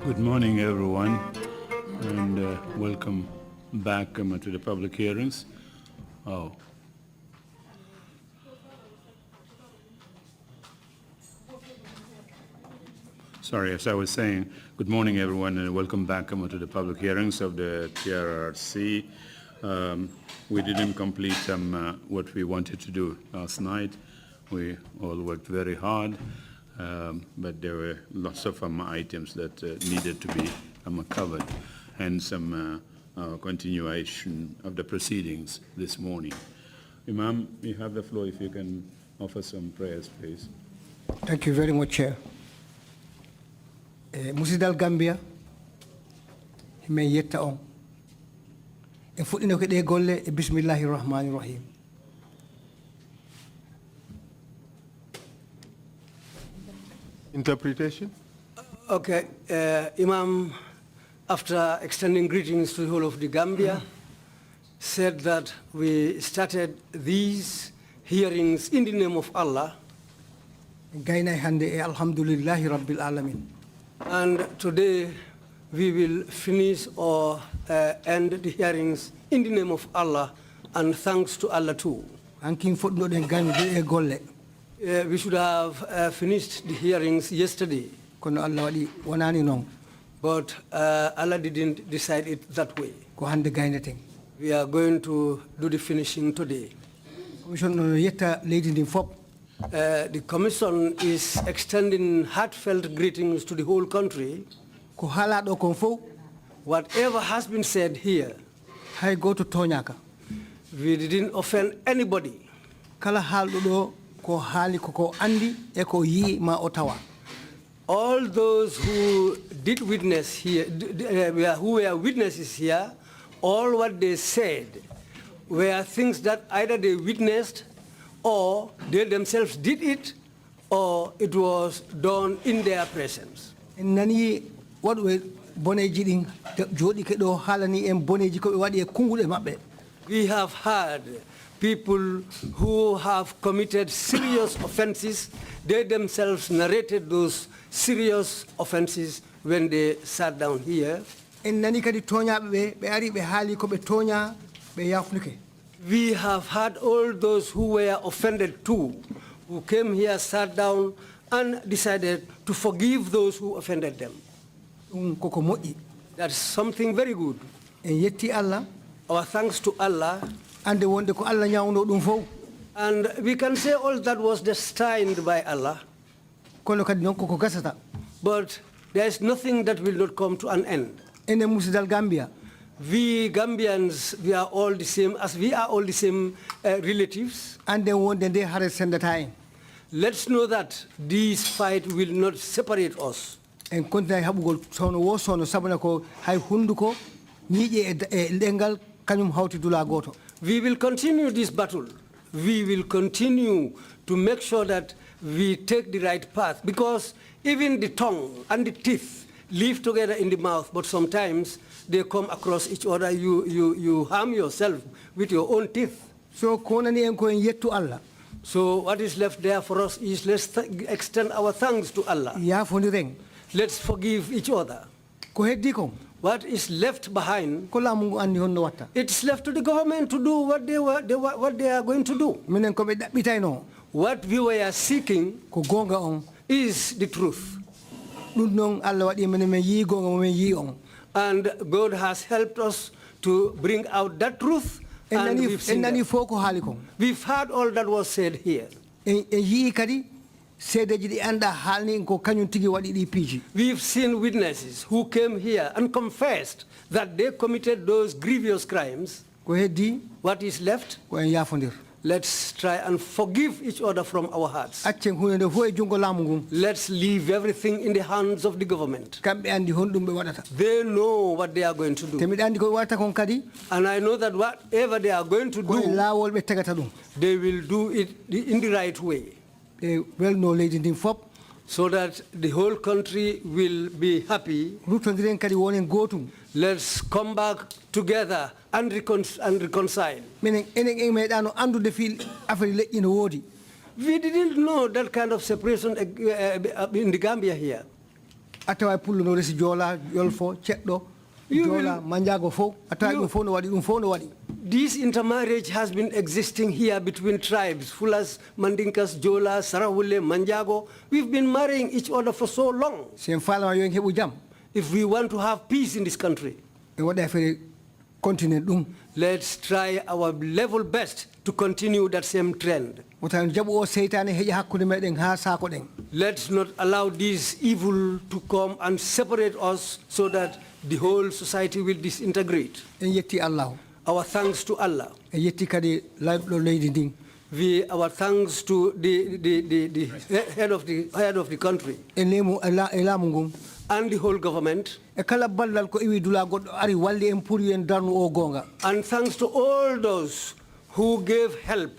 Good morning, everyone, and welcome back to the public hearings. Sorry, as I was saying, good morning, everyone, and welcome back to the public hearings of the TRRC. We didn't complete what we wanted to do last night. We all worked very hard. But there were lots of items that needed to be covered, and some continuation of the proceedings this morning. Imam, you have the floor if you can offer some prayers, please. Thank you very much, Chair. Musidal Gambia, hime yetta on. E fuɗɗino ke ɗe golle e bismillahir rahmanir rahim. Interpretation? Okay, Imam, after extending greetings to the whole of the Gambia, said that we started these hearings in the name of Allah. And today we will finish or end the hearings in the name of Allah, and thanks to Allah too. We should have finished the hearings yesterday, but Allah didn't decide it that way. We are going to do the finishing today. The Commission is extending heartfelt greetings to the whole country. Whatever has been said here, we didn't offend anybody. All those who did witness here, who were witnesses here, all what they said were things that either they witnessed or they themselves did it, or it was done in their presence. We have had people who have committed serious offenses. They themselves narrated those serious offenses when they sat down here. We have had all those who were offended too, who came here, sat down, and decided to forgive those who offended them. That's something very good. Our thanks to Allah. And we can say all that was destined by Allah. But there is nothing that will not come to an end. We Gambians, we are all the same, as we are all the same relatives. Let's know that this fight will not separate us. We will continue this battle. We will continue to make sure that we take the right path, because even the tongue and the teeth live together in the mouth, but sometimes they come across each other. You harm yourself with your own teeth. So what is left there for us is let's extend our thanks to Allah. Let's forgive each other. What is left behind, it's left to the government to do what they are going to do. What we were seeking is the truth. And God has helped us to bring out that truth, and we've heard all that was said here. We've seen witnesses who came here and confessed that they committed those grievous crimes. What is left? Let's try and forgive each other from our hearts. Let's leave everything in the hands of the government. They know what they are going to do. And I know that whatever they are going to do, they will do it in the right way. So that the whole country will be happy. Let's come back together and reconcile. We didn't know that kind of separation in the Gambia here. Atawa pullo no resi jola yolfo ceddo jola manjago fo atawa fo no wadi dum fo no wadi. This intermarriage has been existing here between tribes, Fulas, Mandinkas, Jola, Sarawule, Manjago. We've been marrying each other for so long. If we want to have peace in this country, let's try our level best to continue that same trend. Let's not allow this evil to come and separate us so that the whole society will disintegrate. Our thanks to Allah. Our thanks to the head of the country and the whole government. And thanks to all those who gave help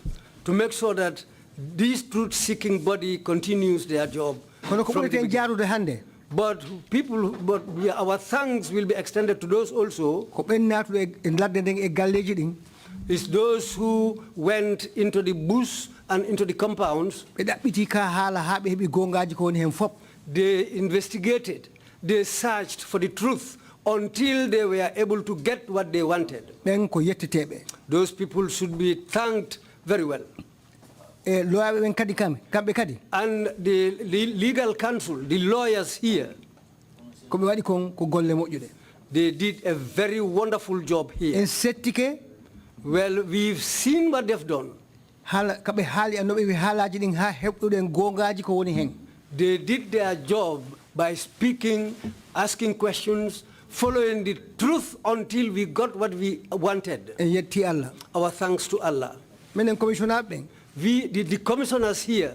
to make sure that this truth-seeking body continues their job. But our thanks will be extended to those also. It's those who went into the bush and into the compounds. They investigated, they searched for the truth until they were able to get what they wanted. Those people should be thanked very well. And the legal counsel, the lawyers here, they did a very wonderful job here. Well, we've seen what they've done. They did their job by speaking, asking questions, following the truth until we got what we wanted. Our thanks to Allah. The commissioners here,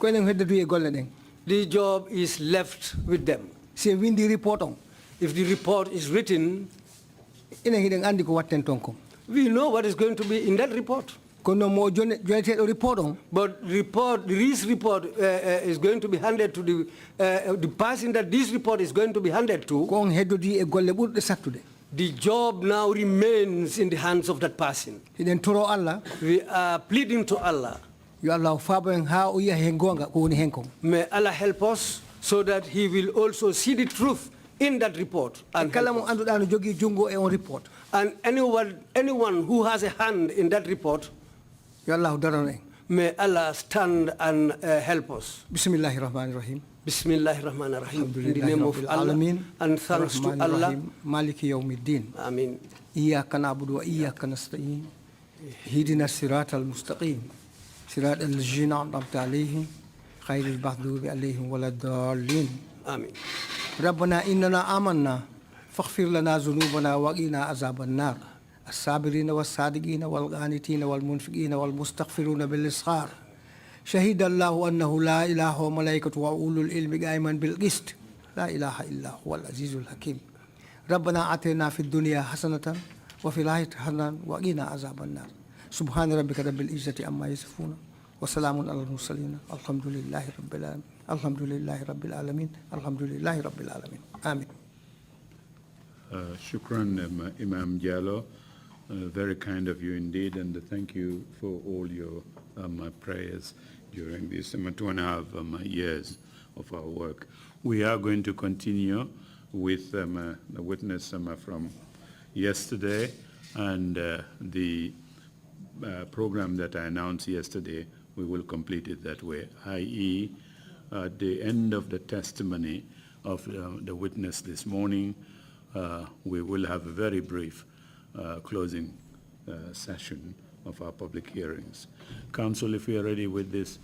the job is left with them. If the report is written, we know what is going to be in that report. But this report is going to be handed to the person that this report is going to be handed to. The job now remains in the hands of that person. We are pleading to Allah. May Allah help us so that He will also see the truth in that report. And anyone who has a hand in that report, may Allah stand and help us. Bismillahirrahmanirrahim. Bismillahirrahmanirrahim. In the name of Allah and thanks to Allah. Maliki yawmiddin. Amin. Iyyaka na'budu wa iyyaka nasta'in. Ihdina as-siratal mustaqim. Siratal ladzina an'amta 'alayhim ghayril maghdubi 'alayhim waladdallin. Amin. ربنا إننا آمنا فاغفر لنا ذنوبنا وقنا عذاب النار الصابرين والصادقين والقانتين والمنفقين والمستغفرون بالإسحار شهد الله أنه لا إله وملائكته وأولو العلم قائما بالقسط لا إله إلا هو العزيز الحكيم ربنا آتنا في الدنيا حسنة وفي الآخرة حسنة وقنا عذاب النار سبحان ربك رب العزة عما يصفون وسلام على المرسلين الحمد لله رب العالمين الحمد لله رب العالمين الحمد لله رب العالمين آمين. Shukran, Imam Jallow. Very kind of you indeed, and thank you for all your prayers during these 2.5 years of our work. We are going to continue with the witness from yesterday, and the program that I announced yesterday, we will complete it that way, i.e., at the end of the testimony of the witness this morning, we will have a very brief closing session of our public hearings. Council, if we are ready with this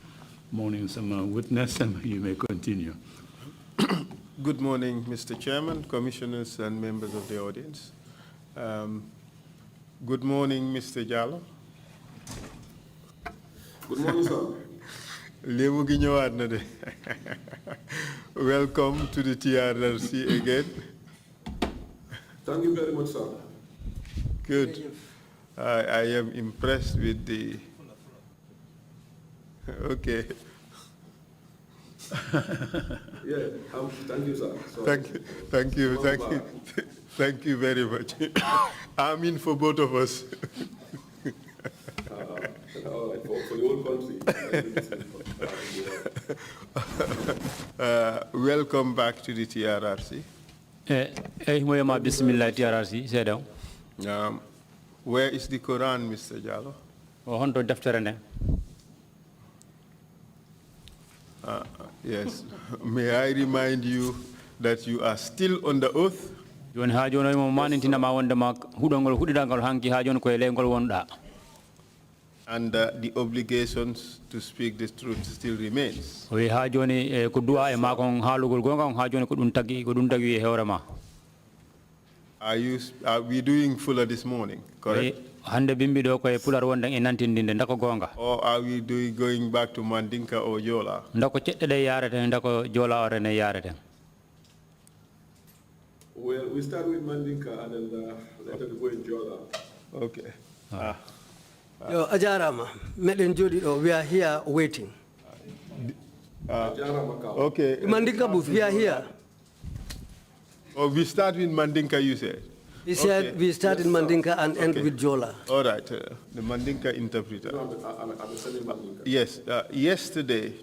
morning's witness, you may continue. Good morning, Mr. Chairman, commissioners and members of the audience. Good morning, Mr. Jallow. Good morning, sir. Welcome to the TRRC again. Thank you very much, sir. Good. I am impressed with the... Okay. Yeah, thank you, sir. So, thank you very much. I'm in for both of us. All right, for the whole country. Welcome back to the TRRC. Bismillah TRRC, Sedaw. Where is the Quran, Mr. Jallow? Yes. May I remind you that you are still on the oath? And the obligations to speak the truth still remains. Are we doing fuller this morning, correct? Or are we going back to Mandinka or Jola? Well, we start with Mandinka and then later we go in Jola. Okay. Yo, Ajarama, we are here waiting. Okay. Mandinka booth, we are here. Oh, we start with Mandinka, you said? He said we start in Mandinka and end with Jola. All right, the Mandinka interpreter. No, I'm sending Mandinka. Yes, yesterday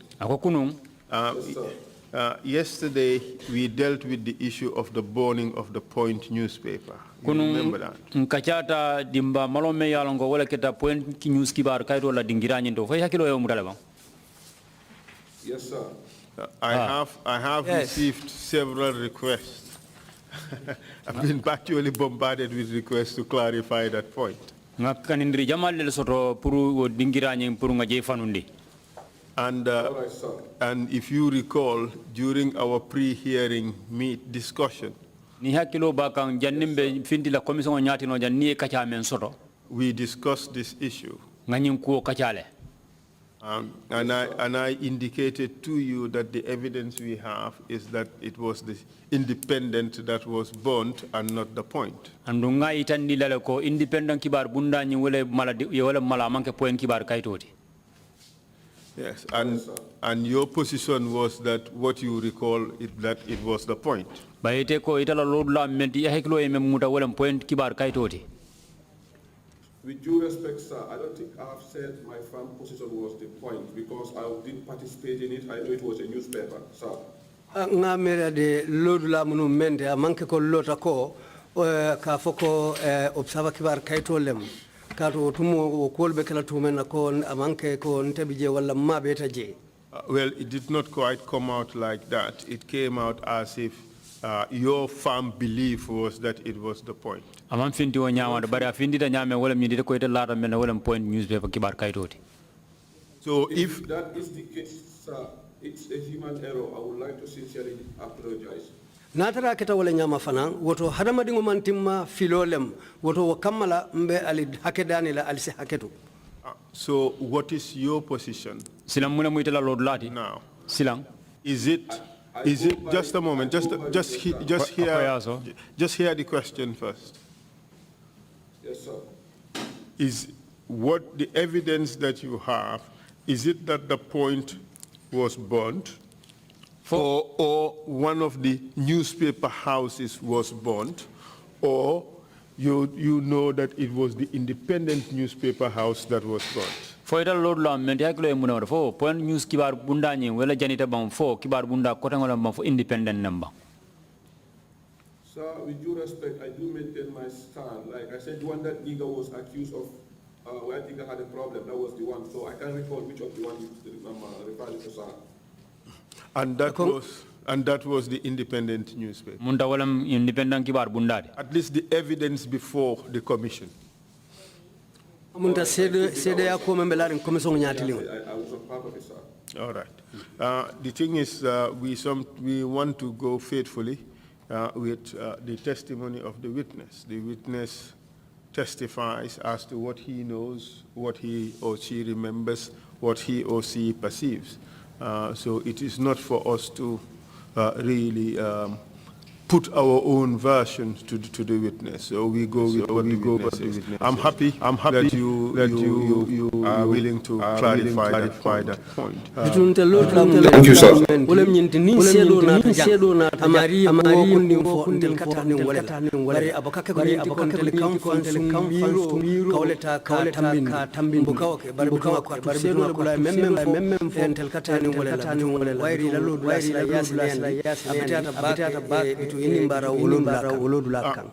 we dealt with the issue of the burning of the Point newspaper. You remember that? Yes, sir. I have received several requests. I've been actually bombarded with requests to clarify that point. And if you recall, during our pre-hearing discussion, we discussed this issue. And I indicated to you that the evidence we have is that it was the independent that was burnt and not the Point. Yes, and your position was that what you recall that it was the Point. With due respect, sir, I don't think I have said my firm position was the Point because I did participate in it. I know it was a newspaper, sir. Nga mera de lodula munu mende amanke ko lota ko ka foko observa kibar kaito lem kato tumo ko be kala tumena ko amanke ko ntebije wala mabeta je. Well, it did not quite come out like that. It came out as if your firm belief was that it was the Point. So if that is the case, sir, it's a human error. I would like to sincerely apologize. Natara keta wala nyama fanan woto hadamadi ngomantimma filolem woto kamala mbe ali hakedani la alisi haketu. So what is your position now? Is it just a moment, just hear the question first. Yes, sir. Is what the evidence that you have, is it that the Point was burnt or one of the newspaper houses was burnt, or you know that it was the independent newspaper house that was burnt? For it load law meant yaklo for point news kibar bundani wela janita bam for kibar bunda kotangola for independent number. Sir, with due respect, I do maintain my stand. Like I said, the one that Niga was accused of, where Niga had a problem, that was the one. So I can't recall which of the one you referred to, sir. And that was the independent newspaper. Munda walam independent kibar bundadi. At least the evidence before the commission. I was a part of it, sir. All right. The thing is, we want to go faithfully with the testimony of the witness. The witness testifies as to what he knows, what he or she remembers, what he or she perceives. So it is not for us to really put our own version to the witness. So we go with what the witness says. I'm happy that you are willing to clarify that point. Thank you, sir.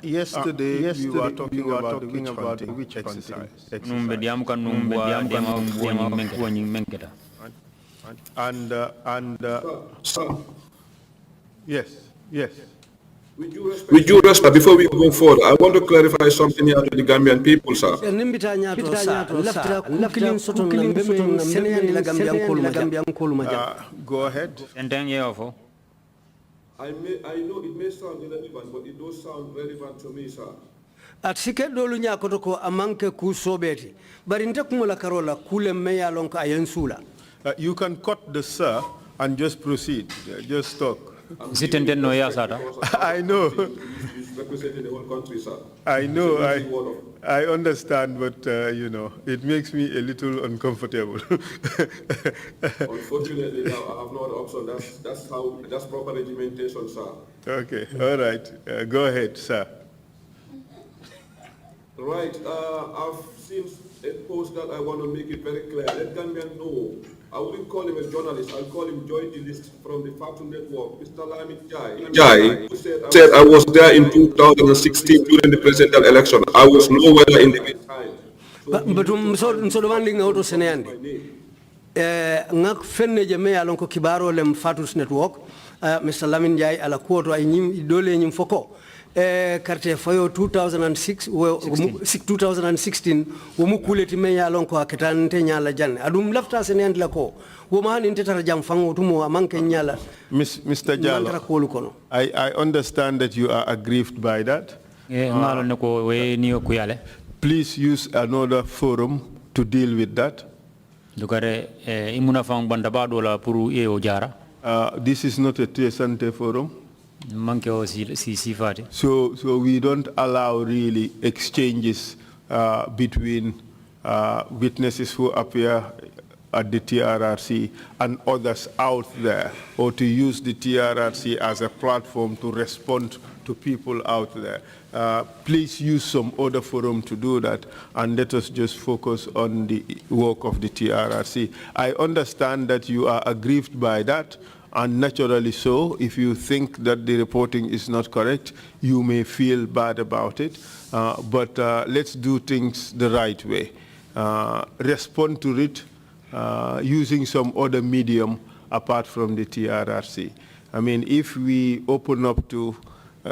Yesterday we were talking about the witch exercise. Yes. With due respect, before we go forward, I want to clarify something here to the Gambian people, sir. Go ahead. I know it may sound irrelevant, but it does sound relevant to me, sir. At dolu nya kotoko amanke ku sobeti bari nte kumola karola kule meya lonko ayensula. You can cut the sir and just proceed. Just talk. I know. He's representing the whole country, sir. I know. I understand, but you know, it makes me a little uncomfortable. Unfortunately, now I have no other option. That's proper regimentation, sir. Okay. All right. Go ahead, sir. Right. I've seen a post that I want to make it very clear. Let Gambian know. I wouldn't call him a journalist. I'll call him journalist from the Fatu Network. Mr. Lamit Jai said I was there in 2016 during the presidential election. I was nowhere in the meantime. But so the one thing out of Senayandi. Ngak fenne jeme alon ko kibaro lem Fatus Network. Mr. Lamin Jai ala kuoto ay nyim idole nyim foko. Carte fayo 2006 2016 womu kuleti me ya lonko aketante nyala janne adum lafta senen la ko wo man intata jam fango tumo amanke nyala. Mr. Jallow, I understand that you are aggrieved by that. Please use another forum to deal with that. This is not a Tesante forum. So we don't allow really exchanges between witnesses who appear at the TRRC and others out there, or to use the TRRC as a platform to respond to people out there. Please use some other forum to do that, and let us just focus on the work of the TRRC. I understand that you are aggrieved by that, and naturally so. If you think that the reporting is not correct, you may feel bad about it, but let's do things the right way. Respond to it using some other medium apart from the TRRC. I mean, if we open up to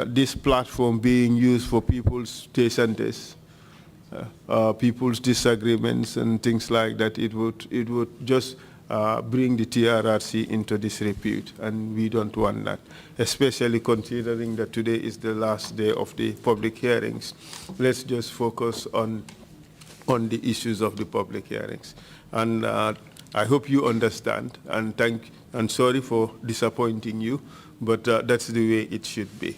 this platform being used for people's people's disagreements and things like that, it would just bring the TRRC into disrepute, and we don't want that, especially considering that today is the last day of the public hearings. Let's just focus on the issues of the public hearings. And I hope you understand, and sorry for disappointing you, but that's the way it should be.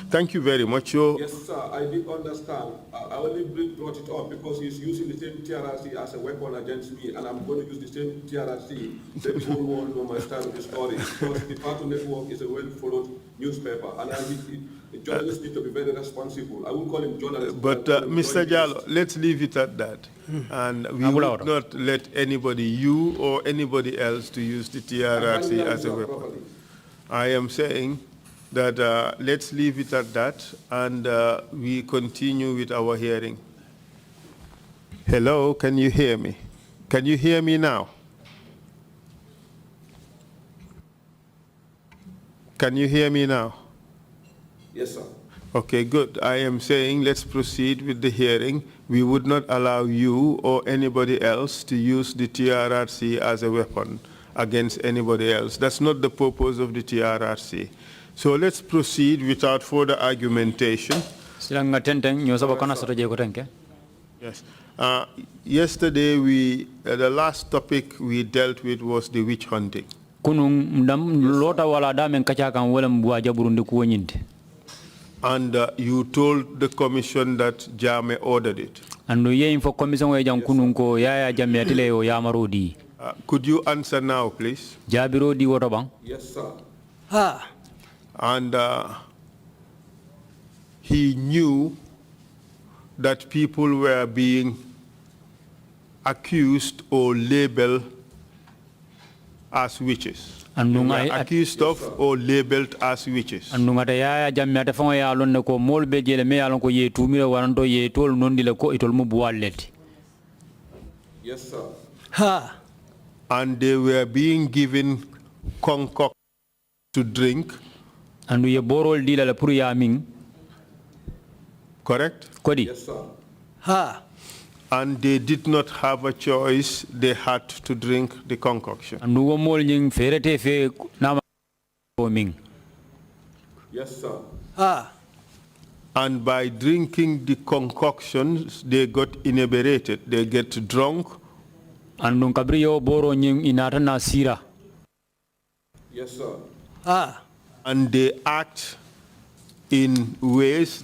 Thank you very much. Yes, sir, I did understand. I only brought it up because he's using the same TRRC as a weapon against me, and I'm going to use the same TRRC. Let the whole world know my style of the story. Because the Fatu Network is a well-followed newspaper, and the journalists need to be very responsible. I won't call him journalist. But Mr. Jallow, let's leave it at that. And we will not let anybody, you or anybody else, to use the TRRC as a weapon. Properly. I am saying that let's leave it at that, and we continue with our hearing. Hello, can you hear me? Can you hear me now? Can you hear me now? Yes, sir. Okay, good. I am saying let's proceed with the hearing. We would not allow you or anybody else to use the TRRC as a weapon against anybody else. That's not the purpose of the TRRC. So let's proceed without further argumentation. Yes. Yesterday, the last topic we dealt with was the witch hunting. And you told the commission that Jammeh ordered it. Andu ye info commission we jang kununko yaya Jammeh atile yo yamarodi. Could you answer now, please? Jabiro di woto bang? Yes, sir. And he knew that people were being accused or labeled as witches. Accused of or labeled as witches. Andungata yaya Jammeh ata fango ya lon ko mol be jele me alon ko ye tumira waranto ye tol nondi le ko itol mu buwallet. Yes, sir. And they were being given concoct to drink. Andu ye borol dila la puru ya ming. Correct? Kodi. Yes, sir. And they did not have a choice. They had to drink the concoction. Andu wo mol nying ferete fe nama ming. Yes, sir. And by drinking the concoctions, they got inebriated. They get drunk. Andu kabriyo boro nying inata na sira. Yes, sir. And they act in ways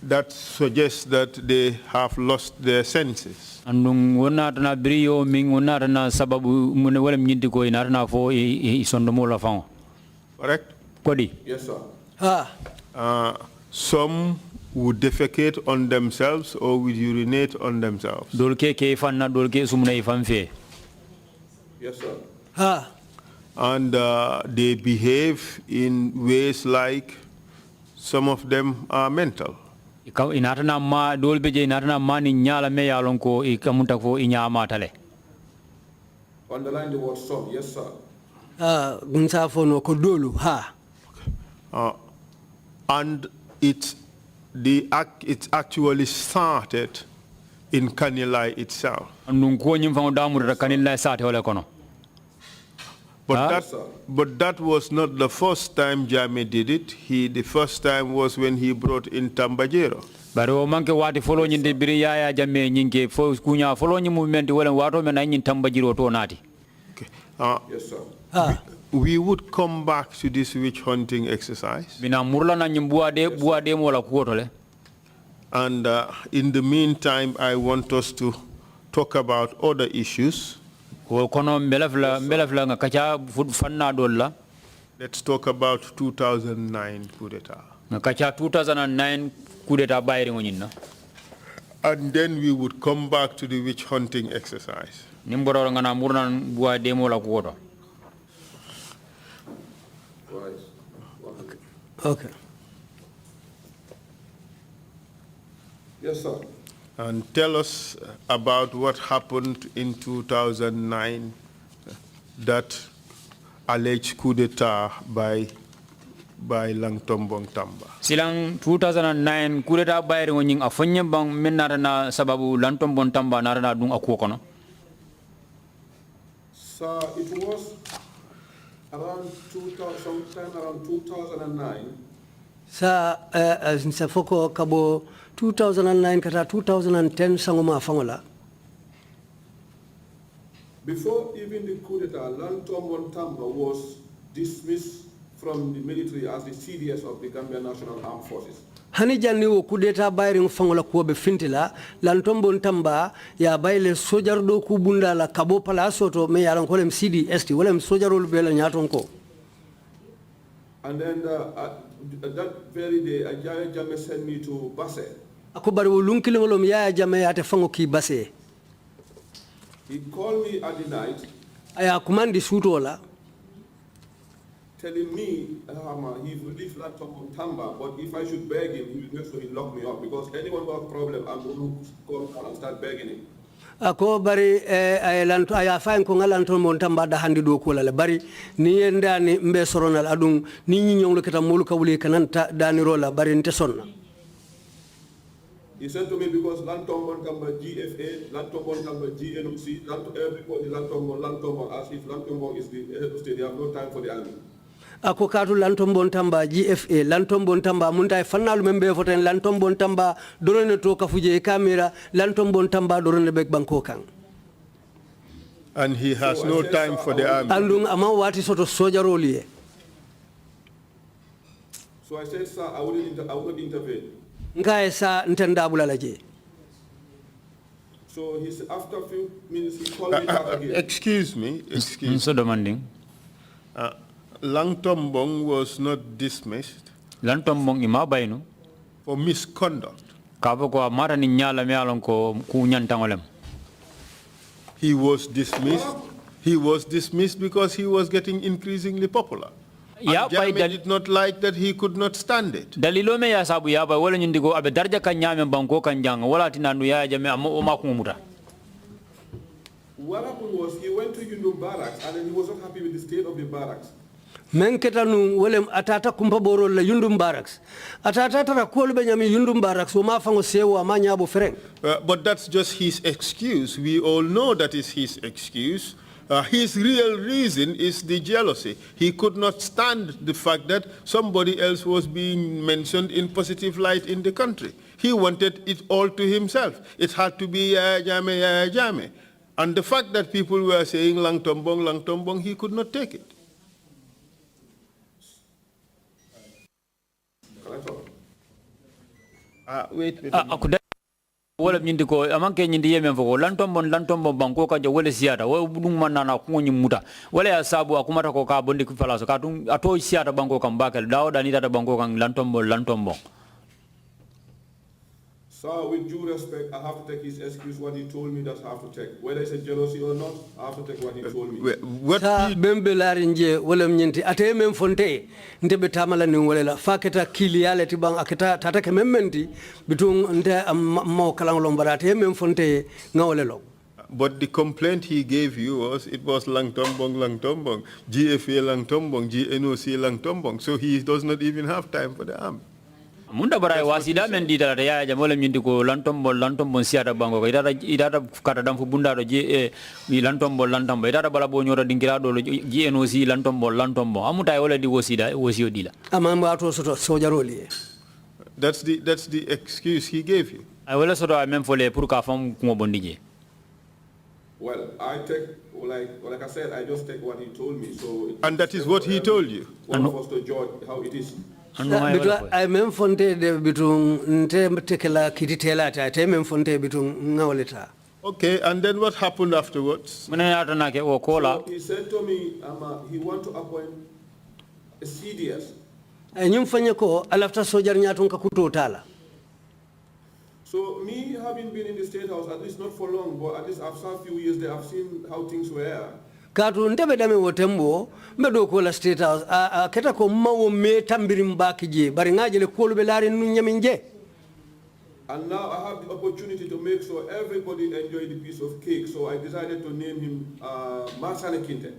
that suggest that they have lost their senses. Andung wona tana brio ming wona tana sababu mun wala nyindi ko ina tana fo isondomo la fon. Correct? Kodi. Yes, sir. Some would defecate on themselves or would urinate on themselves. Dolke ke fanna dolke sumna ifan fe. Yes, sir. And they behave in ways like some of them are mental. Inatana ma dolbe je inatana ma ni nyala me yalon ko ikamunta fo inyama tale. Underline the word some. Yes, sir. Gunsa fo no ko dolu And it actually started in Kanilai itself. But that was not the first time Jammeh did it. The first time was when he brought in Tambajero. Baro manke wati follow nyinde biri ya Jammeh nyinge fo kunya follow nyi movement wala wato me na nyi Tambajero to nati. Okay. Yes, sir. We would come back to this witch hunting exercise. Bina murla na nyimbuade buade mo la kuotole. And in the meantime, I want us to talk about other issues. Let's talk about 2009 coup d'etat. 2009 coup d'etat bayri ngonyina. And then we would come back to the witch hunting exercise. Nimboro ngana murna buade mo la kuoto. Okay. Yes, sir. And tell us about what happened in 2009, that alleged coup d'etat by Langtombong Tamba. Silang 2009 coup d'etat bayri ngonying afanya bang menara na sababu Langtombong Tamba narana dung akuo kono. Sir, it was around 2009. Sa foko kabo 2009 kata 2010 sangoma fangola. Before even the coup d'etat, Langtombong Tamba was dismissed from the military as the CDS of the Gambian National Armed Forces. Hani janni wo coup d'etat bayring fangola ko be fintila Langtombong Tamba ya bayle sojar do ku bunda la kabo palaso to me yalan ko lem CDS wala sojarol be la nyaton ko. And then that very day, Ajay Jammeh sent me to Basse. Ako bari wo lunkilingolom ya Jammeh ate fango ki Basse. He called me at the night. Aya kumandi sutola. Telling me he will leave Langtombong Tamba, but if I should beg him, he will make sure he lock me up because anyone who has a problem, I'm going to go and start begging him. Ako bari aya fayin ko Langtombong Tamba da handi do ko la bari ni yenda ni mbe soronal adun ni ñi ñonglo kata molu kawli kananta dani rola bari nte sonna. He said to me because Langtombong Tamba GFA, Langtombong Tamba GNOC, everybody Langtombong, as if Langtombong is the head of state, they have no time for the army. Ako katu Langtombong Tamba GFA Langtombong Tamba munta fannalu membe foten Langtombong Tamba dorone to kafuje camera Langtombong Tamba dorone bek banko kan. And he has no time for the army. Andung ama wati soto sojaroliye. So I said, sir, I would not intervene. Nkae sa ntendabula laje. So after a few minutes, he called me back again. Excuse me. So demanding. Langtombong was not dismissed Langtombong ima bayinu. for misconduct. Kabo ko mara ni nyala me alon ko kunyantangolem. He was dismissed. He was dismissed because he was getting increasingly popular. Ya Jammeh did not like that he could not stand it. Dalilo me ya sabu ya ba wala nyindigo abe darja kanyame banko kanjanga wala tinandu ya jame ama kumumuta. What happened was he went to Yundum barracks and then he was not happy with the state of the barracks. Menketa nu wolem atata kumpa boro la Yundum barracks. Atata tara kuolu benyami Yundum barracks o mafango sewa amanya abo fereng. But that's just his excuse. We all know that is his excuse. His real reason is the jealousy. He could not stand the fact that somebody else was being mentioned in positive light in the country. He wanted it all to himself. It had to be Jammeh, Jammeh. And the fact that people were saying Langtombong, he could not take it. Can I talk? Wait. Wala nyindi ko amanke nyindi yeme foko lantombo banko ka wala siata wala budung manana ko muta wala ya sabu akumata ko ka bondi ku falaso ka tum ato siata banko kam bakel dawda ni tata banko kan lantombo. So with due respect, I have to take his excuse. What he told me, that's I have to take. Whether it's a jealousy or not, I have to take what he told me. Sa bembe larinje wala mnyenti ate memfonte ndebe tamala ni wala faketa kiliale tibang aketa tata kemementi bitung nte mo kalang lombara ate memfonte ngawale lo. But the complaint he gave you was it was Langtombong, GFA Langtombong, GNOC Langtombong. So he does not even have time for the army. Munda barai wasida mendi tata ya jamole nyindi ko lantombo siata banko ko idata kata dam fu bunda do je lantombo idata bala bo nyora dingira do GNOC lantombo amuta wala di wosio dila Amamba ato soto sojaroli. That's the excuse he gave you. I wala soto amem fole pour ka fam ko bondije. Well, I take, like I said, I just take what he told me. So And that is what he told you. One of us to judge how it is. I memfonte de bitung nte tekela kititela ta te memfonte bitung ngawleta. Okay, and then what happened afterwards? So he said to me, he want to appoint a CDS. Nyumfanya ko alafta sojar nyatun ka kutotala. So me having been in the State House, at least not for long, but at least after a few years there, I've seen how things were. Katu ndebe dame wotembo mbedo ko la State House keta ko mawo me tambiri mbaki je bari ngaje le ko lube lari nu nyaminje. And now I have the opportunity to make sure everybody enjoy the piece of cake, so I decided to name him Masane Kinte.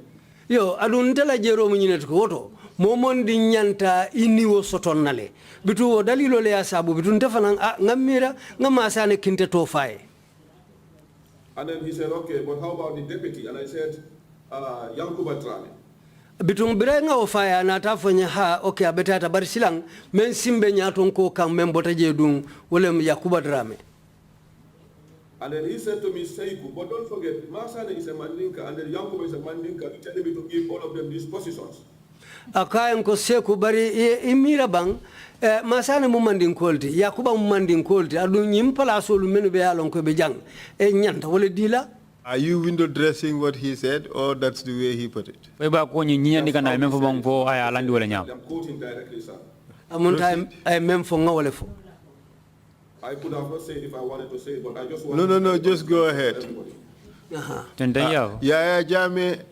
Yo adun tela jero mu nyine ko woto momon di nyanta ini wo sotonnale bitu wo dalilo le asabu bitu ntefanan ngamira ngamasane Kinte to faye. And then he said, okay, but how about the deputy? And I said, Yankuba Drame. Bitung birenga ofaya na tafanya ha okay abetata bari silang men simbe nyaton ko kam membota je dung wolem Yakuba Drame. And then he said to me, SAIKOU, but don't forget, Masane is a Mandinka and then Yankuba is a Mandinka. You tell me to give all of them these positions. Akayen ko SAIKOU bari imira bang Masane mu mandinkolti Yakuba mu mandinkolti adu nyimpala solu menu be alon ko be jang nyanta wala dila. Are you window dressing what he said, or that's the way he put it? I'm quoting directly, sir. I could have not said if I wanted to say it, but I just want No, just go ahead. Yaya Jammeh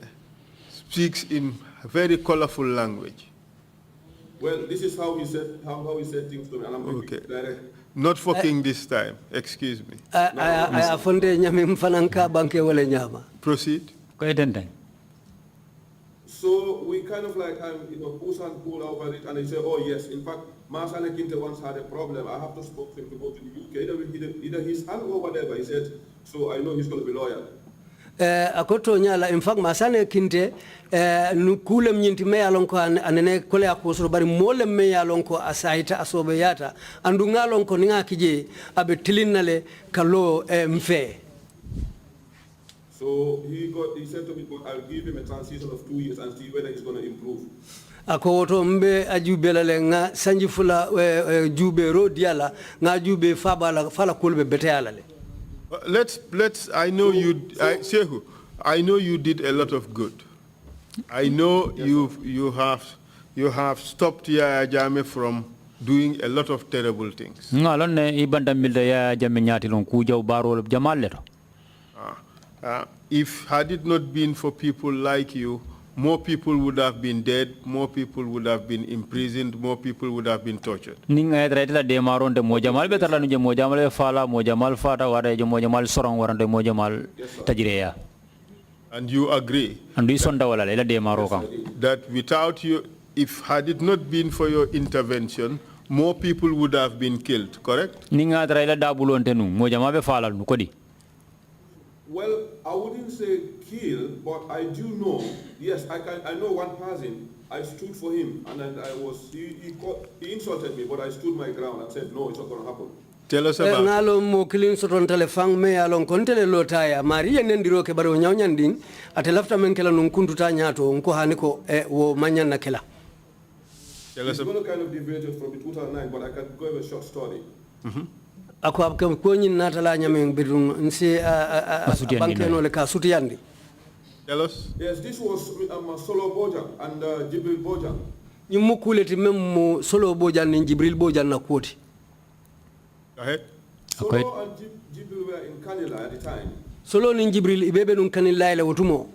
speaks in a very colorful language. Well, this is how he said things to me, and I'm okay. Direct. Not fucking this time. Excuse me. Proceed. So we kind of like push and pull over it, and they say, oh yes, in fact, Masane Kinte once had a problem. I have to spoke to him to go to the UK. Either his hand or whatever. He said, so I know he's going to be loyal. Akoto nyala in fact Masane Kinte nukule mnyinti meya lonko anene kole akusuru bari mole meya lonko asaita asobe yata andunga lonko ninga kije abe tilinale kalo mfe. So he said to me, I'll give him a transition of 2 years and see whether he's going to improve. ako to mbe ajube la nga sanji fula jube ro diala nga jube fala kulbe beteyala le. Let's I know Sekou, I know you did a lot of good. I know you have stopped Yaya Jammeh from doing a lot of terrible things. Ngalon ne ibanda milda Yaya Jammeh nyati lon kujaw baro jamal leto. If had it not been for people like you, more people would have been dead, more people would have been imprisoned, more people would have been tortured. Ninga etla de maronde mojamal betala nuje mojamal fala mojamal fata wara je mojamal sorong warande mojamal tajriya. And you agree that without you, if had it not been for your intervention, more people would have been killed, correct? Well, I wouldn't say kill, but I do know, yes, I know one person, I stood for him, and he insulted me, but I stood my ground and said, no, it's not going to happen. Tell us about nalo mo kilin soton telefang me alon kontele lotaya maria nendiro ke baro nyawnyanding atelafta men kala nun kuntuta nyato nko haniko wo manyan na kala. Tell us about kind of deviated from 2009, but I can go over a short story. Ako abkam ko nyin natala nyameng bidun nsi bankeno le ka sutiyandi. Tell us. Yes, this was Solo Bojang and Jibril Bojang. Nyumukuleti memo Solo Bojang ni Jibril Bojang na kwoti. Go ahead. Solo and Jibril were in Kanila at the time. Solo and Jibril ibebe nun Kanila ile wutumo.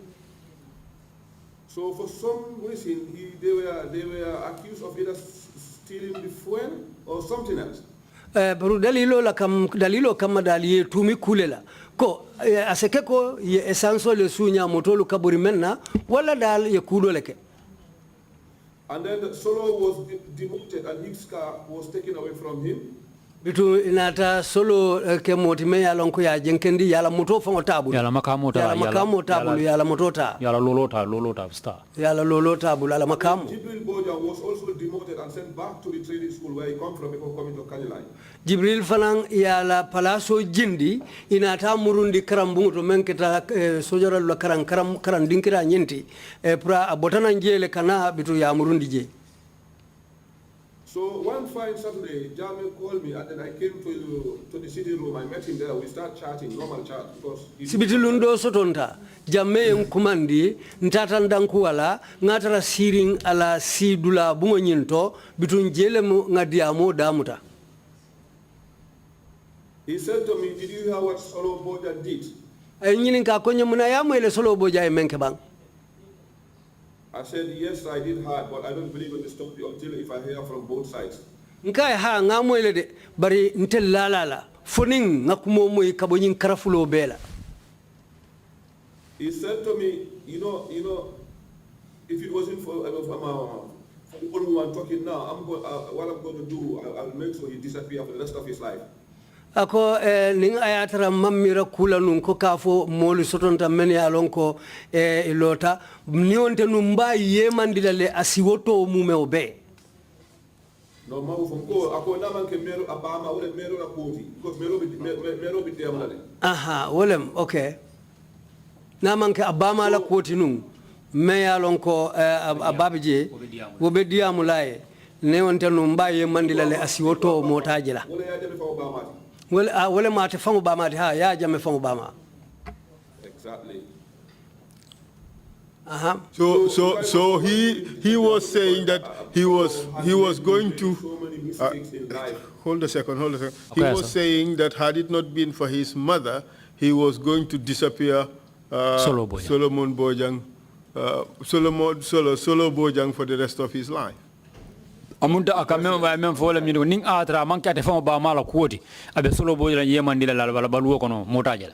So for some reason they were accused of either stealing the fuel or something else. Pero dalilo kama daliye tumi kulela ko asekeko ye esanso le sunya motolu kaburi menna wala dal ye kudo leke. And then Solo was demoted and his car was taken away from him. Bitu inata Solo ke motime ya lonko ya jenkendi ya la moto fango tabu ya la makamo tabu ya la motota ya la lolota star ya la lolota tabu la makamo. Jibril Bojang was also demoted and sent back to the trading school where he come from before coming to Kanilai. Jibril fanang ya la palaso jindi inata murundi karambungu to menketa sojara la karan dinkira nyenti pra abotana njele kana bitu ya murundi je. So one fine Saturday, Jammeh called me, and then I came to the sitting room. I met him there. We start chatting, normal chat, because Sibitilundo sotonta Jammeh nkumandi ntata ndankuwala ngatara siring ala sidula bungo nyinto bitun jelemu ngadiamo damuta. He said to me, "Did you hear what Solo Bojang did?" Nyininka konye muna yamu ile Solo Bojang menke bang. I said, yes, I did hard, but I don't believe in the story until if I hear from both sides. Nkai ha ngamo ile de bari ntel lalala foning ngakumo moy kabonyin karafulo bela. He said to me, you know, if it wasn't for the only one talking now, what I'm going to do, I'll make sure he disappears for the rest of his life. Ako ning ayatara mamira kula nun ko kafo molu sotonta men ya lonko ilota nionte numba yemandila le asiwoto mume obe. No mawu fonko ako namanke mero abama wala mero na koti because mero bit demale. Aha wolem okay. Namanke abama la koti nun me ya lonko ababije wobe diamu laye neonte numba yemandila le asiwoto motajila. Wala ya deme fa obama. Well, mate fangu bama ha ya Jammeh fangu bama. Exactly. So he was saying that he was going to hold a second. Okay, he was saying that had it not been for his mother, he was going to disappear. Solo Bojang for the rest of his life. Amunta akamem mem fola mi ning atra man kate fam ba mala kuoti abe Solo Bojang yemandila la bala baluwo kono motajala.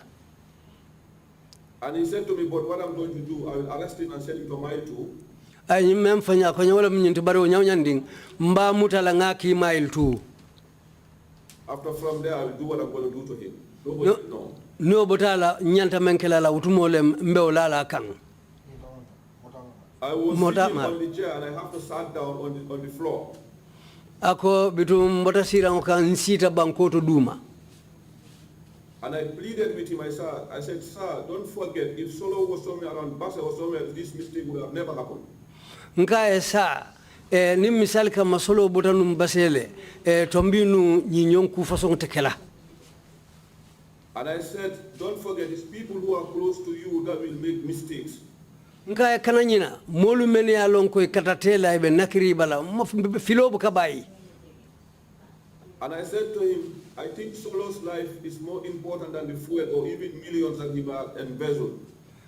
And he said to me, but what I'm going to do, I will arrest him and send him to mile 2. Ay mem fanya ko nyawala mnyinti baro nyawnyanding mba mutala ngaki mile 2. After from there I will do what I'm going to do to him. Nobody know. No botala nyanta menkela la utumole mbeolala kan. I was sitting on the chair and I have to sit down on the floor. Ako bitum mbota sira ngokan sita bankoto duma. And I pleaded with him, I said, sir, don't forget, if Solo was somewhere around Bassa or somewhere, this mistake would have never happened. Nkae sa ni misal ka masolo botanum basele tombinu ñi ku façon tekela. And I said, don't forget, it's people who are close to you that will make mistakes. Nka kananyina molu meni ya lonko katatela ibe nakiri bala filobu kabai. And I said to him, I think Solo's life is more important than the fuel or even millions that he might embezzle.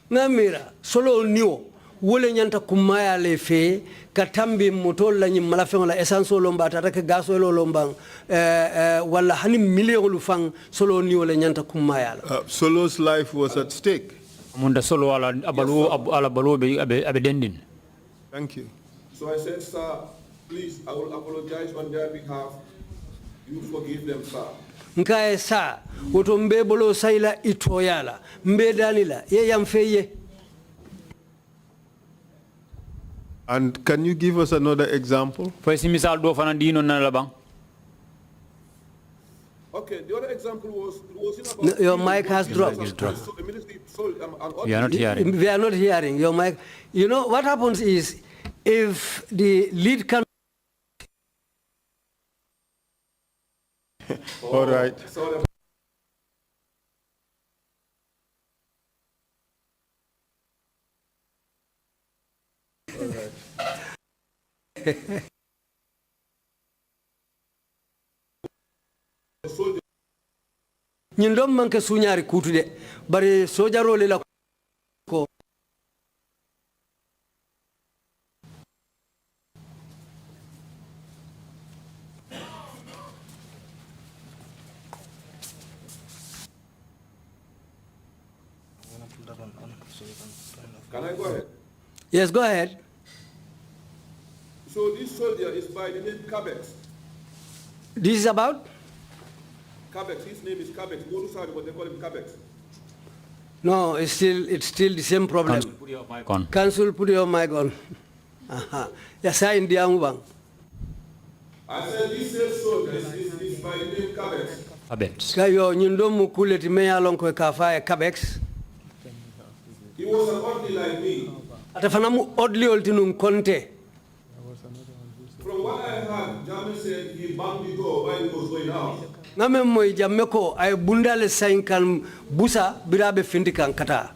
Ngamira Solo niwo wole nyanta kumaya le fe katambi motol la nyim malafeng la essence lomba tataka gaso lomba wala hani million lu fang Solo niwo le nyanta kumaya la. Solo's life was at stake. Munda Solo ala balu abe dendin. Thank you. So I said, sir, please, I will apologize on their behalf. You forgive them, sir. Nkae sa woto mbe bolo saila itoyala mbe danila ye yamfeye. And can you give us another example? Okay, the other example was about your mic has dropped. We are not hearing. We are not hearing your mic. You know what happens is if the lead can. All right. Nyindom manke sunyari kutude bare sojaro le la ko Can I go ahead? Yes, go ahead. So this soldier is by the name Kabex. This is about? Kabex, his name is Kabex. But they call him Kabex. No, it's still the same problem. Council, put your mic on. Council, put your mic on. Yes, I in the Amubang. I said this same soldier is by the name Kabex. Kabex. Kayo nyundomu kuleti meya lonko kafa Kabex. He was an oddly like me. Atafanamu oddly oltinum konte. From what I heard, Jammeh said he banged the door while he was going out. Ngame moy Jammeh ko ay bundale sainkan busa birabe findikan kata.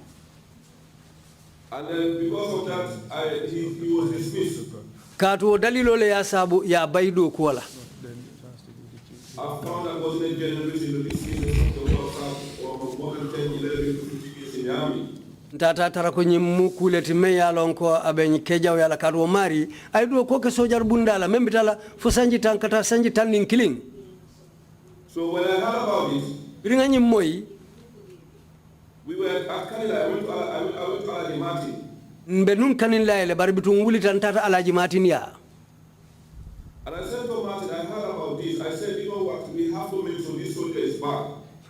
And then because of that, he was dismissed. Kato dalilo le ya sabu ya baido kuala. I found that wasn't a generation in the business of the WhatsApp or more than 10, 11, 50 years in the army. Tata tara ko nyimmu kuleti meya lonko abenyi kejaw yala kado mari ay do ko ke sojar bundala membitala fo sanji tankata sanji tanning killing. So when I heard about this, Ringa nyimmoy we were at Canada. I went to Alaji Martin. Mbe nun kanin layle bari bitu nguli tan tata Alaji Martin ya. And I said to Martin, I heard about this. I said, you know what, we have to make sure this soldier is back.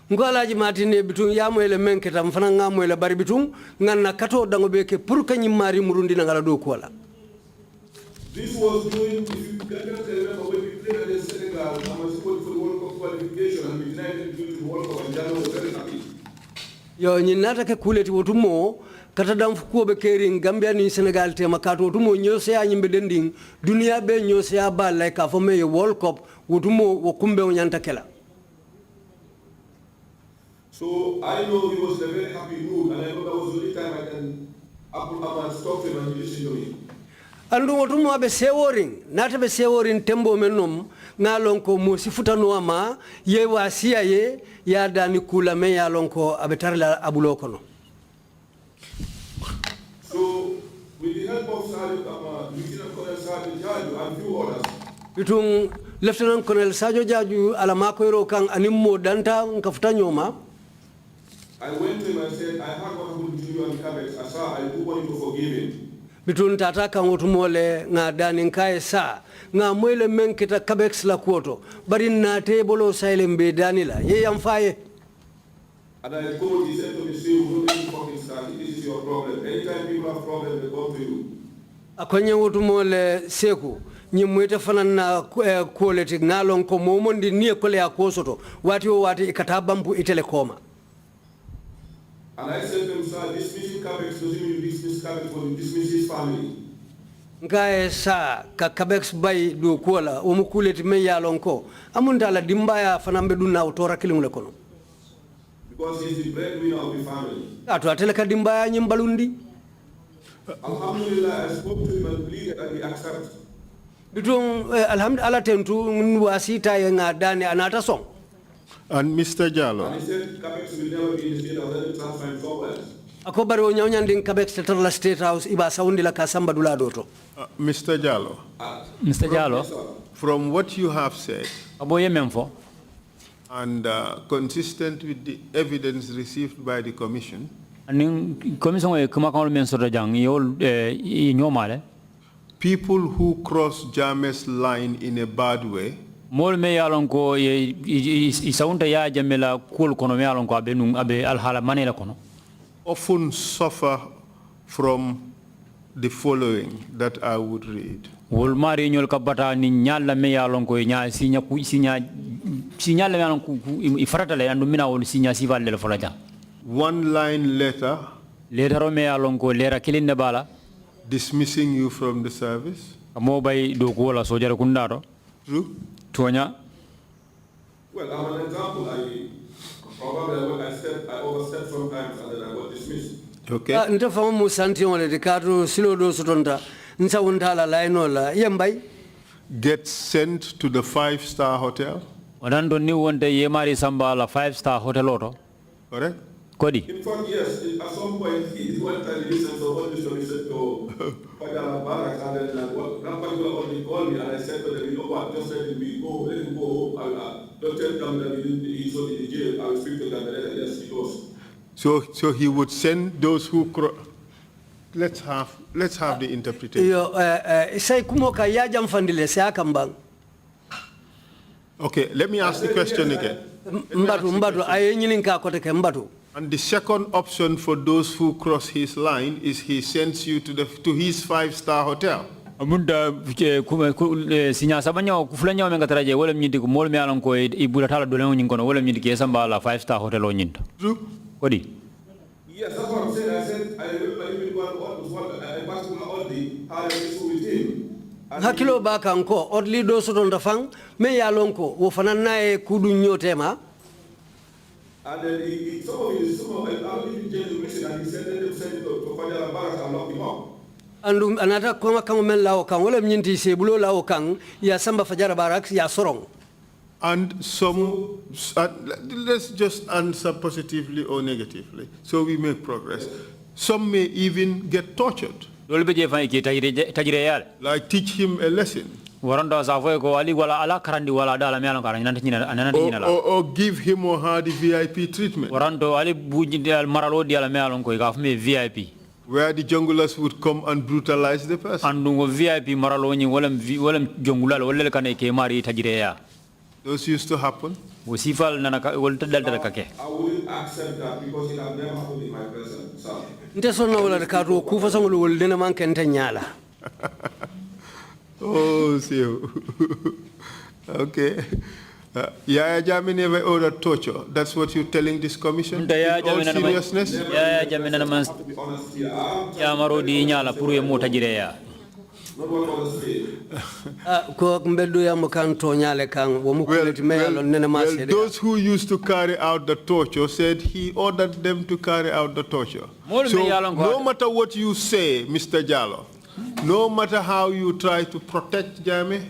Ngo Alaji Martin e bitu yamo ele menketa mfana ngamo ele bari bitu nganna kato dango beke pour kanyim mari murundi na ngala do kola. This was doing, if you can remember when we played against Senegal, I was supposed for the World Cup qualification and we denied to the World Cup and Ghana was very happy. Yo nyinata ke kuleti wotumo kata dam fuko be kering Gambia ni Senegal te makato wotumo nyose ya nyimbe dending dunia be nyose ya ba like a fome World Cup wotumo wokumbe onyanta kela. So I know he was in a very happy mood and I know that was the only time I can stop him and he listened to me. Andu wotumo abe seworing nata be seworing tembo menom ngalon ko mo sifutano ama ye wasia ye ya dani kula me ya lonko abe tarla abulo kono. So with the help of Lieutenant Colonel Sergeant Jaju and few others, Bitung Lieutenant Colonel Sajo Jaju alamako iro kang animmo danta nkafuta nyoma. I went to him and said, I heard what happened to you and Kabex. Sir, I do want you to forgive him. Bitun tata kan wotumole nga dani nkae sa nga mwele menketa Kabex la kuoto bari na tebolo sailembe danila ye yamfaye. And I told, he said to me, see, we don't need to fucking start. This is your problem. Anytime people have problems, they come to you. Akonye wotumole seku nyimwete fanana quality ngalon ko momondi nie kole akosoto wati o wati ikatabampu itele koma. And I said to him, sir, dismissing Kabex doesn't mean you dismiss Kabex, but you dismiss his family. Ngae sa ka kabex bay do kola o mukuleti me yalon ko amunta la dimbaya fanambe dunna autora kilingule kono. Because he's the breadwinner of the family. Ato atele ka dimbaya nyimbalundi. Alhamdulillah, I spoke to him and pleaded that he accepts. Bitung alhamdulillah tentu wasita yenga dani anata song. And Mr. Jallow. And he said Capex will never be in the state of let him transfer him somewhere else. Ako bari o nyawnyanding Capex Tetra State House iba saundi la kasamba dula doto. Mr. Jallow. Mr. Jallow, From what you have said, aboye memfo and consistent with the evidence received by the Commission, aning commission e kuma kan men so jang yol nyomale people who cross Jammeh's line in a bad way mol me yalon ko isaunta ya jamela kul kono me yalon ko abe alhala manela kono often suffer from the following that I would read. wol mari nyol kabata ni nyalla me yalon ko nya sinya ku sinya le yalon ku ifarata le andu mina wol sinya sival le folaja One line letter letter me yalon ko lera kilinde bala dismissing you from the service. mo bay do ko wala sojara kundaro True? tonya. Well, I'm an example. I overstepped sometimes and then I got dismissed. Okay. Nta famu santi wale dikatu silo do sotonda nsa undala laino la yembay Get sent to the 5-star hotel. Orlando ni wonte yemari samba la 5-star hotel auto. Correct? Kodi. In fact, yes, at some point he went and listened to all this solution to Fajala Barracks and then one particular only called me and I said to them, you know what, just let me go, let him go home. Don't tell them that he's only in the jail. I will speak to them and then yes, he goes. So he would send those who let's have the interpretation. yo sai kumo ka ya jam fandile sai akambang Okay, let me ask the question again. mbatu ayenyinin ka kote ke mbatu. And the second option for those who cross his line is he sends you to his 5-star hotel. Amunda sinya sabanya ku fulanya me ngataraje wala nyindi ko mol me alon ko ibula tala do leon nyingono wala nyindi ke samba la 5-star hotel o nyinta. True? Kodi. Yes, that's what I'm saying. I said, I remember even I passed all the hard issue with him. Hakilo baka nko odli do soton da fang me ya lonko wo fanana e kudu nyotema. And then some of I'll even change the mission and he said let them send it to Fajala Barracks and lock him up. Andum anata koma kama men lao kan wala nyinti sebulo lao kan ya samba Fajara Barracks ya sorong. And some, let's just answer positively or negatively, so we make progress. Some may even get tortured. Like teach him a lesson. Or give him or her the VIP treatment. Where the junglers would come and brutalize the person. Those used to happen. I wouldn't accept that because it has never happened in my presence. Oh, see. Okay. Yaya Jammeh never ordered torture. That's what you're telling this commission? In all seriousness? Yaya Jammeh na man ya marodi nyala puru ye mota jireya. Well, those who used to carry out the torture said he ordered them to carry out the torture. So no matter what you say, Mr. Jallow, no matter how you try to protect Jammeh,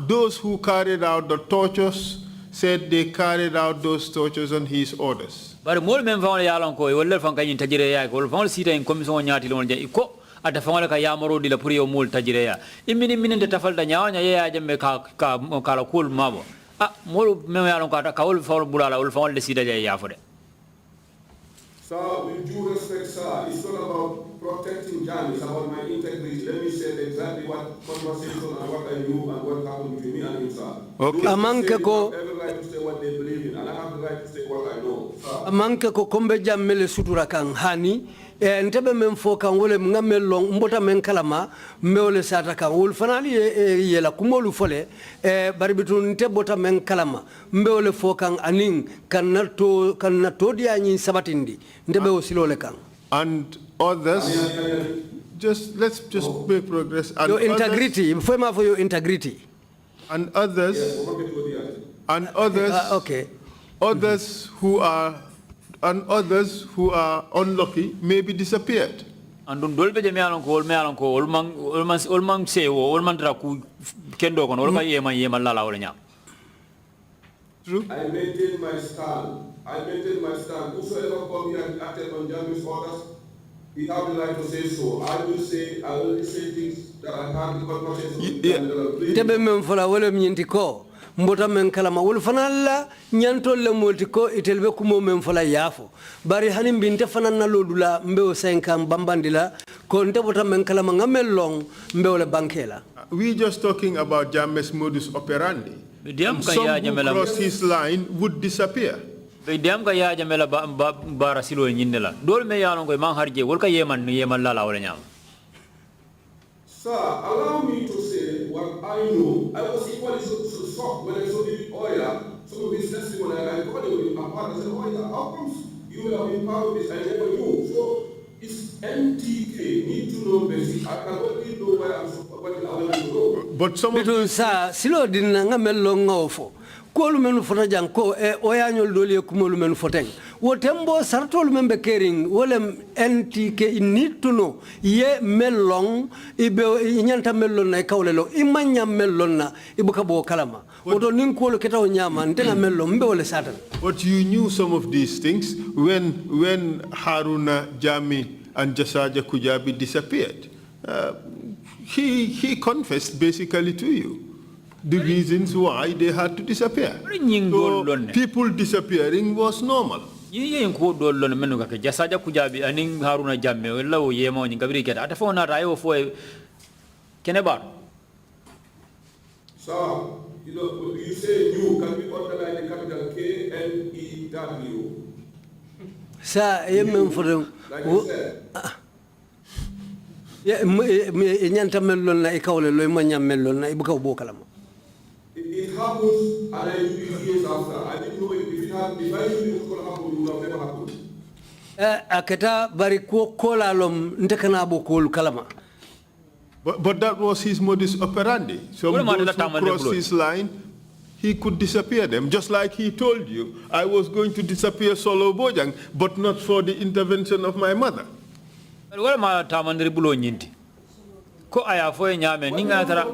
those who carried out the tortures said they carried out those tortures on his orders. But more men found yalon ko wolle fanka yin tajireya ko found sita in commission nyati lon je ko ata fangala ka yamaro di la puri o mul tajireya imini mininde tafalda nyawanya ye ajambe ka la kul mabo mol men yalon ko ata ka wol fawol bulala wol fawol de sida je yafode. Sir, with due respect, sir, it's not about protecting Jammeh, it's about my integrity. Let me say exactly what conversation and what I knew and what happened between me and him, sir. Okay. They have every right to say what they believe in, and I have the right to say what I know, sir. Amanke ko kombe jammele sutura kan hani ntebe men fo kan wole ngamel long mbota men kalama mewle sata kan wol fanali yela kumolu fole barbitu ntebota men kalama mbewle fo kan anin kan nato dia nyi sabatindi ntebe o silole kan. And others, let's make progress. And your integrity, for your integrity. And others, okay. Others who are unlucky may be disappeared. Andun dolbe je me alon ko olman se wo olman tra ku kendo kono olka yema lala wala nya. True. I maintain my stand. Whosoever come here and acted on Jami's orders, he have the right to say so. I will only say things that I have the conversation. Tebe men fola wala mnyenti ko. Mbota men kalama wul fanalla nyanto le molti ko itelbe kumo men fola yafo bari hanim binte fanana lodula mbeo 5 bambandila ko nte bota men kalama ngamel long mbeo le bankela. We just talking about Jammeh's modus operandi. Some who cross his line would disappear. Diam ka ya jamela bara silo nyindela dol me yalon ko man harje wol ka yeman lala wala nya. Sir, allow me to say what I know. I was equally so shocked when I saw the oil, some of his testimony, I called him apart. I said, oil, how comes you have been part of this? I never knew. So, it's NTK, need to know basic. I can only know where I'm supposed to go. But some of these... Silo din nga melong ngofo. Ko lu menu fota jang ko e oyanyol doli ko lu menu foteng wo tembo sartol membe kering wolem NTK need to know ye melong ibe nyanta melon na kawlelo imanya melon na ibuka bo kalama woto nin ko lu ketaw nyama ntenga melon mbe wala satan. But you knew some of these things when Haruna Jammeh and Jasaja Kujabi disappeared. He confessed basically to you the reasons why they had to disappear. So people disappearing was normal. Yin ko dollo menu ka Jasaja Kujabi aning Haruna Jammeh lawo yemo ni kabiri keta ata fona rayo fo kenebar. So, you say you can be underline the capital KNEW. Sa yemem for like you said. Ya nyanta melon na ikawle lo manya melon na ibuka bo kalama. It happens, and I knew it years after. I didn't know if it happened. If I knew it was going to happen, it would have never happened. Aketa bari ko kola lom ntekana bo kol kalama. But that was his modus operandi. So those who crossed his line, he could disappear them. Just like he told you, I was going to disappear Solo Bojang, but not for the intervention of my mother. Wala ma tamandri bulo nyinti. Ko aya fo nyame ninga tara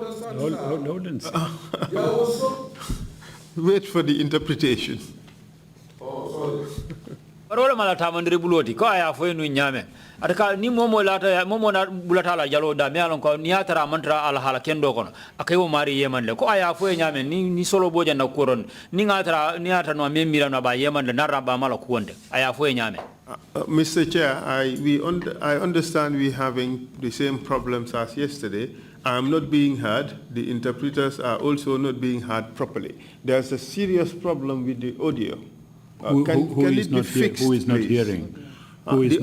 wait for the interpretation. Oh, sorry. wala mala tamandri buloti ko aya fo nu nyame ataka ni momo na bulata la jalo da me alon ko ni atara mantra ala hala kendo kono akay wo mari yeman le ko aya fo nyame ni solo boja na koron ni ngata no me mira no ba yeman le naraba mala ko wonde aya fo nyame. Mr. Chair, I understand we're having the same problems as yesterday. I'm not being heard. The interpreters are also not being heard properly. There's a serious problem with the audio. Who is not hearing? The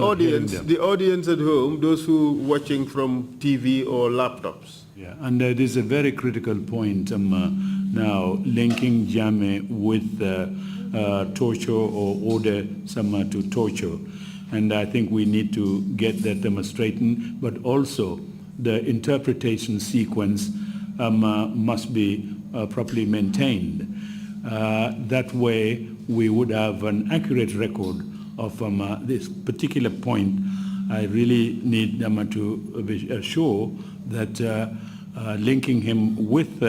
audience at home, those who are watching from TV or laptops. Yeah, and it is a very critical point now, linking Jammeh with torture or order someone to torture. And I think we need to get that straightened, but also the interpretation sequence must be properly maintained. That way we would have an accurate record of this particular point. I really need them to be sure that linking him with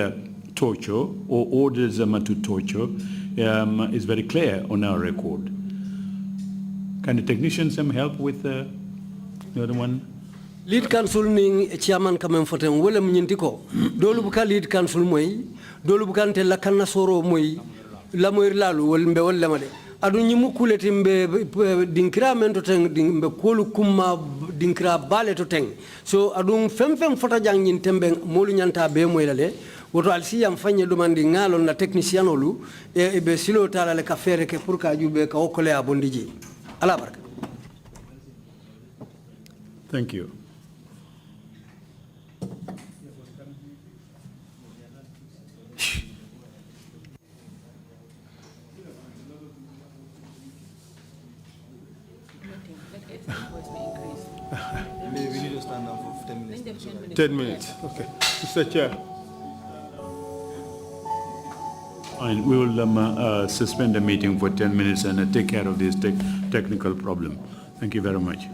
torture or orders to torture is very clear on our record. Can the technicians help with the other one? Lead council ning chairman kamen foten wala mnyinti ko dolu buka lead council moy dolu buka nte la kanna soro moy la moy lalu wal mbe wala made adu nyimu kuleti mbe dinkira men to teng mbe kolu kuma dinkira bale to teng so adu fem fota jangin tembe molu nyanta be moy lale woto alsi yam fanye demandi ngalon na technicien olu e be silo tala le ka fere ke pour ka jube ka okole abondiji ala barka. Thank you. Maybe we need to stand up for 10 minutes. 10 minutes. Okay. Mr. Chair. And we will suspend the meeting for 10 minutes and take care of this technical problem. Thank you very much.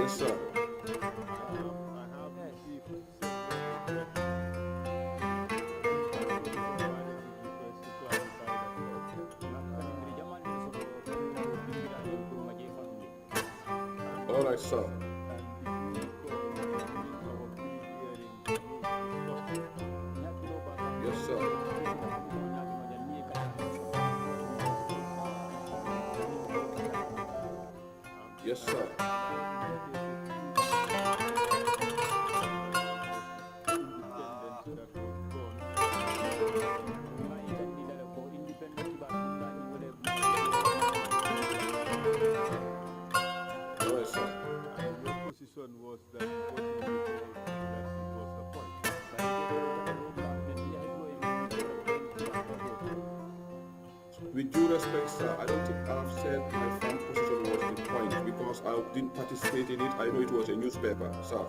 Yes, sir. All right, sir. Yes, sir. Yes, sir. All right, sir. Your position was that what you believe that it was the point. With due respect, sir, I don't think I've said my firm position was the point because I didn't participate in it. I know it was a newspaper, sir.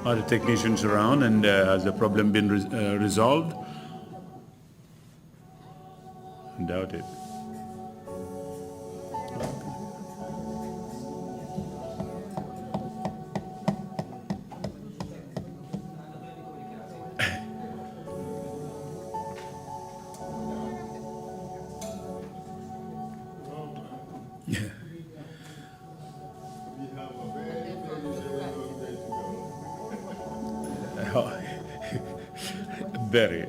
Are the technicians around, and has the problem been resolved? Doubt it. Yeah. Very.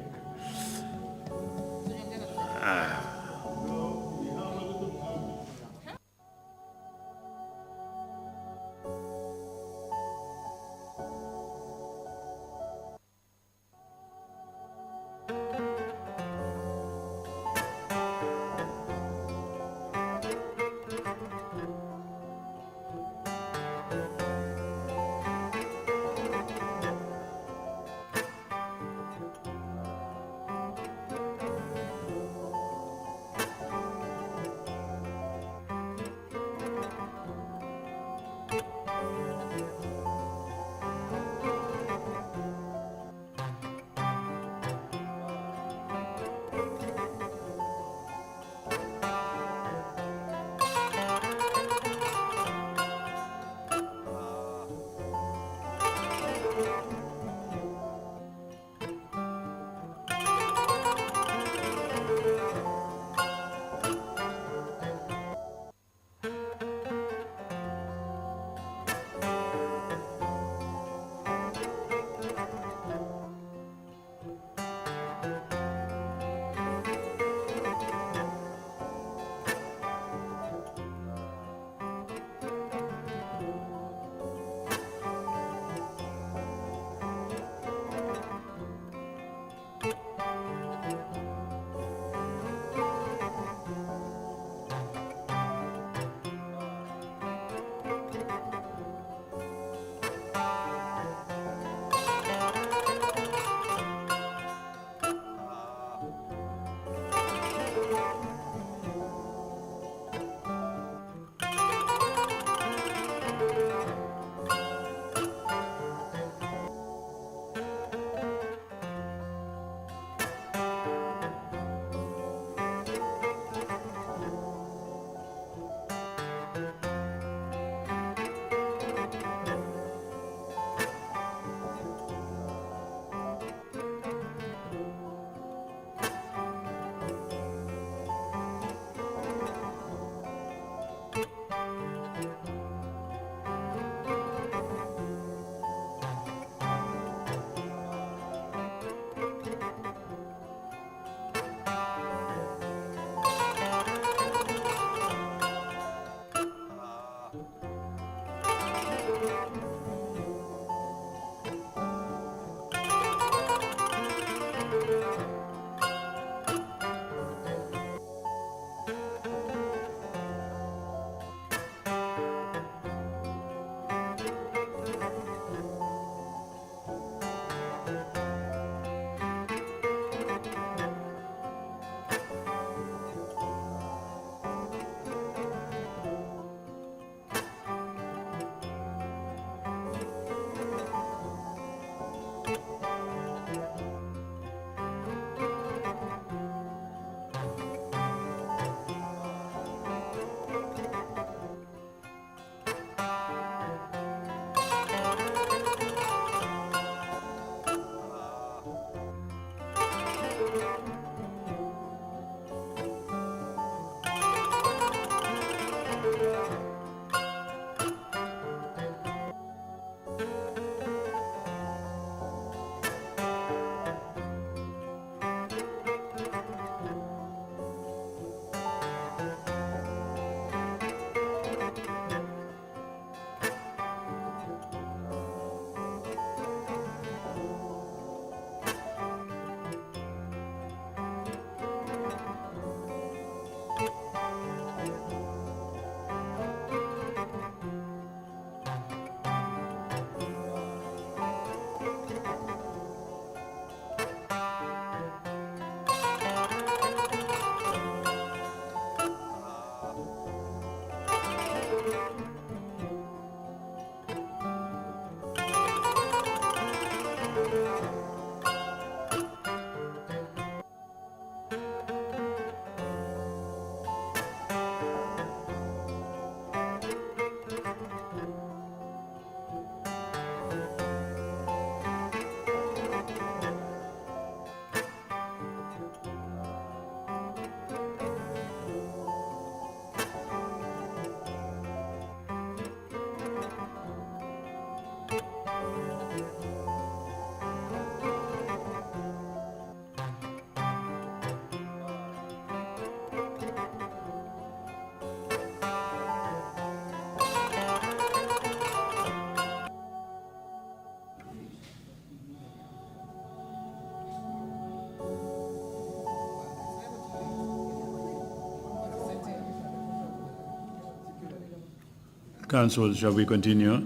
Council, shall we continue?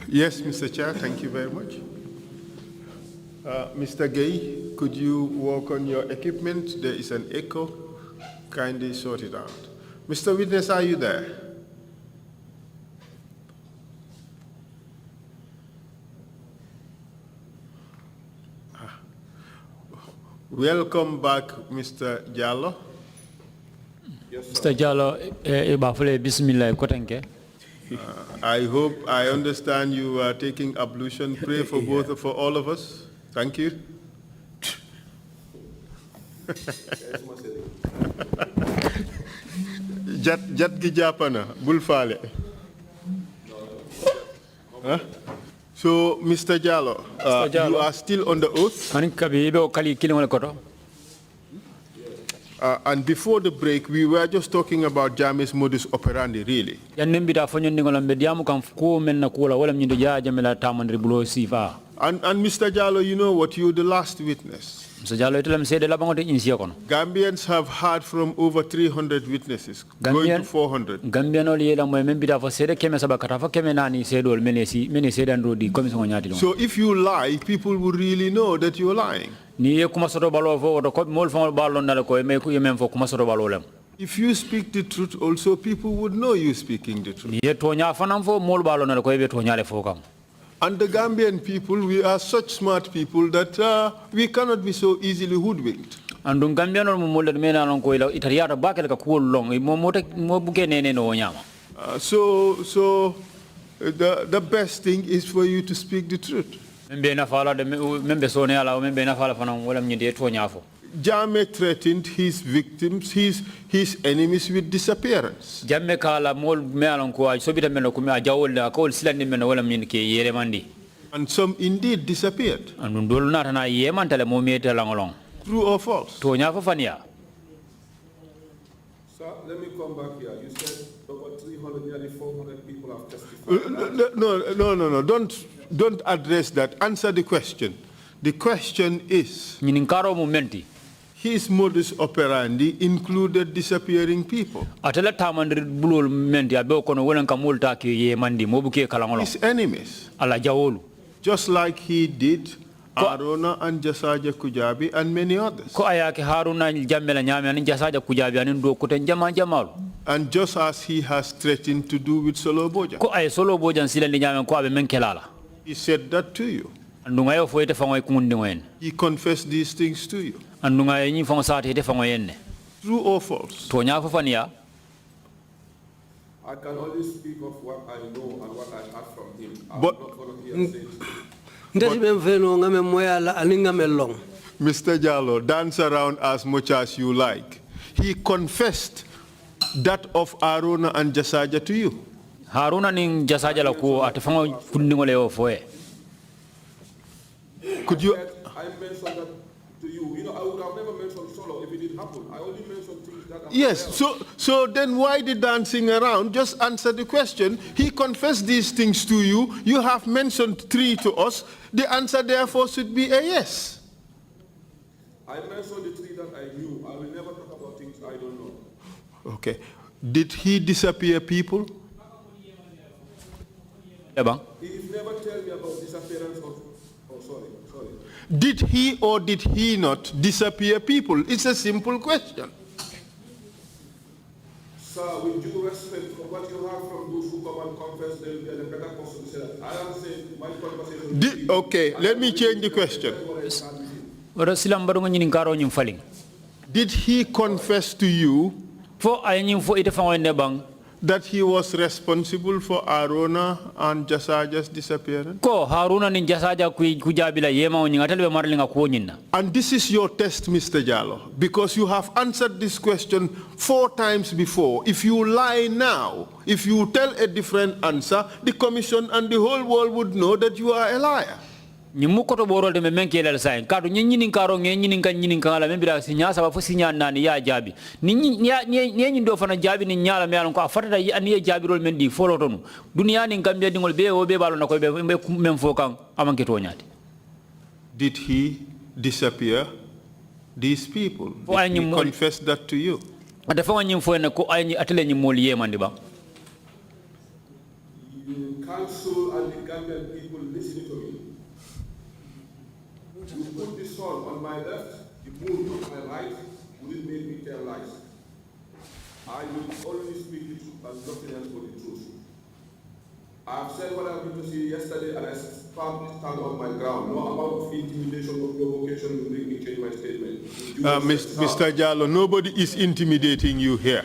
Yes, Mr. Chair, thank you very much. Mr. Gay, could you work on your equipment? There is an echo. Kindly sort it out. Mr. Witness, are you there? Welcome back, Mr. Jallow. Mr. Jallow, bismillah kotenke. I hope, I understand you are taking ablution. Pray for for all of us. Thank you. Jat gi japana bul faale. So, Mr. Jallow, you are still on the oath? And before the break, we were just talking about Jammeh's modus operandi, really. And Mr. Jallow, you know what, you're the last witness. Gambians have heard from over 300 witnesses, going to 400. So if you lie, people will really know that you're lying. If you speak the truth, also people would know you're speaking the truth. And the Gambian people, we are such smart people that we cannot be so easily hoodwinked. So the best thing is for you to speak the truth. Jammeh threatened his victims, his enemies with disappearance. And some indeed disappeared. True or false? Sir, let me come back here. You said over 300, nearly 400 people have testified. No. Don't address that. Answer the question. The question is, his modus operandi included disappearing people. His enemies. Just like he did Arona and Jasaja Kujabi and many others. And just as he has threatened to do with Solo Boja. He said that to you. He confessed these things to you. True or false? I can only speak of what I know and what I heard from him. I'm not going to hear Mr. Jallow, dance around as much as you like. He confessed that of Arona and Jasaja to you. Could you? I mentioned that to you. You know, I would have never mentioned Solo if it did happen. I only mentioned things that are Yes, so then why the dancing around? Just answer the question. He confessed these things to you. You have mentioned 3 to us. The answer therefore should be a yes. I mentioned the 3 that I knew. I will never talk about things I don't know. Okay. Did he disappear people? He never tell me about disappearance of... Oh, sorry. Did he or did he not disappear people? It's a simple question. Sir, with due respect for what you have from those who come and confess, they'll be a better person to say that. I am saying my conversation... Okay, let me change the question. Did he confess to you that he was responsible for Arona and Jasaja's disappearance? And this is your test, Mr. Jallow, because you have answered this question 4 times before. If you lie now, if you tell a different answer, the commission and the whole world would know that you are a liar. Nyimukoto borol de menkele sain kadu nyinyin karo nyinyin kan nyinyin kan ala membira sinya saba fo sinya nani ya jabi ni do fana jabi ni nyala me alon ko afata ani jabi rol men di folotonu dunya ni gambia dingol be o be balo na ko be mem fo kan amanke to nyaati. Did he disappear these people? Did he confess that to you? Adafa wanyim fo en ko ayni atele nyimol yemande ba. Gambian people listening to me. You put the sun on my left, the moon on my right, will it make me tell lies? I will only speak the truth and nothing else but the truth. I've said what I wanted to say yesterday and I firmly stand on my ground. No amount of intimidation or provocation will make me change my statement. Mr. Jallow, nobody is intimidating you here.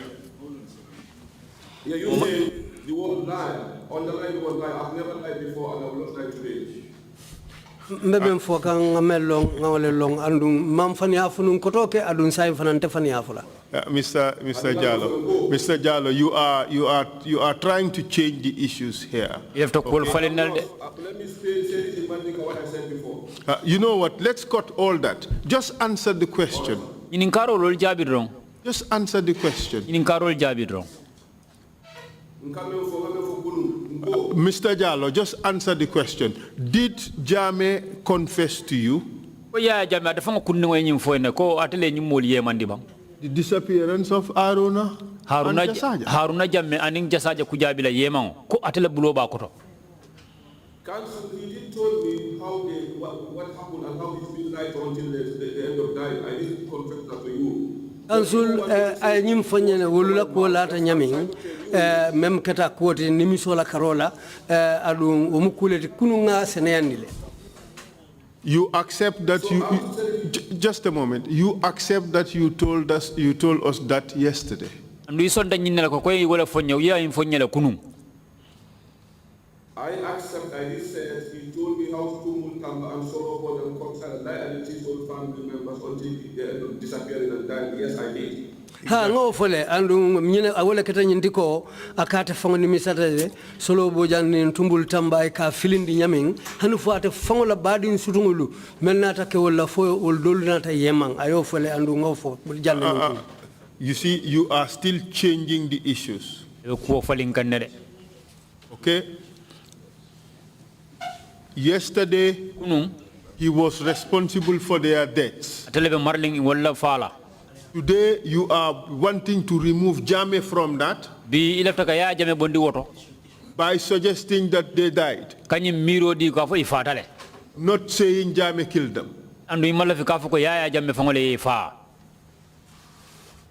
Yeah, you say the word lie. Underline the word lie. I've never lied before and I will not lie today. Mbebe mfoka ngamelong ngawalelong andung mamfani afunun kotoke adun sai fanante fani afula. Mr. Jallow, you are trying to change the issues here. You have to call for Let me say this in what I said before. You know what? Let's cut all that. Just answer the question. Just answer the question. Mr. Jallow, just answer the question. Did Jame confess to you the disappearance of Haruna and Jasaja? Haruna Jamme aning Jasaja kujabila yemang ko atele buloba koto. Council, he did told me how what happened and how it's been right until the end of time. I didn't confess that to you. Council ay nyim fanyene wolula ko lata nyaming mem kata kote nimisola karola adu omukuleti kununga seneyandile. You accept that just a moment. You accept that you told us that yesterday. Andu isonda nyinela ko koy wala fonya ya infonyela kunun. I accept, I did say he told me how to move and sorrow for them and lie and teach all family members until they disappeared and died. Yes, I did. Ha ngo fole andu nyine awole kata nyindiko akata fango ni misata solo bojan ni tumbul tamba ka filindi nyaming hanu fuate fango la badi nsutungulu menata ke wala fo ol dolunata yemang ayo fole andu ngo fo janne. You see, you are still changing the issues. Okay? Yesterday, he was responsible for their deaths. Today, you are wanting to remove Jame from that by suggesting that they died, not saying Jame killed them.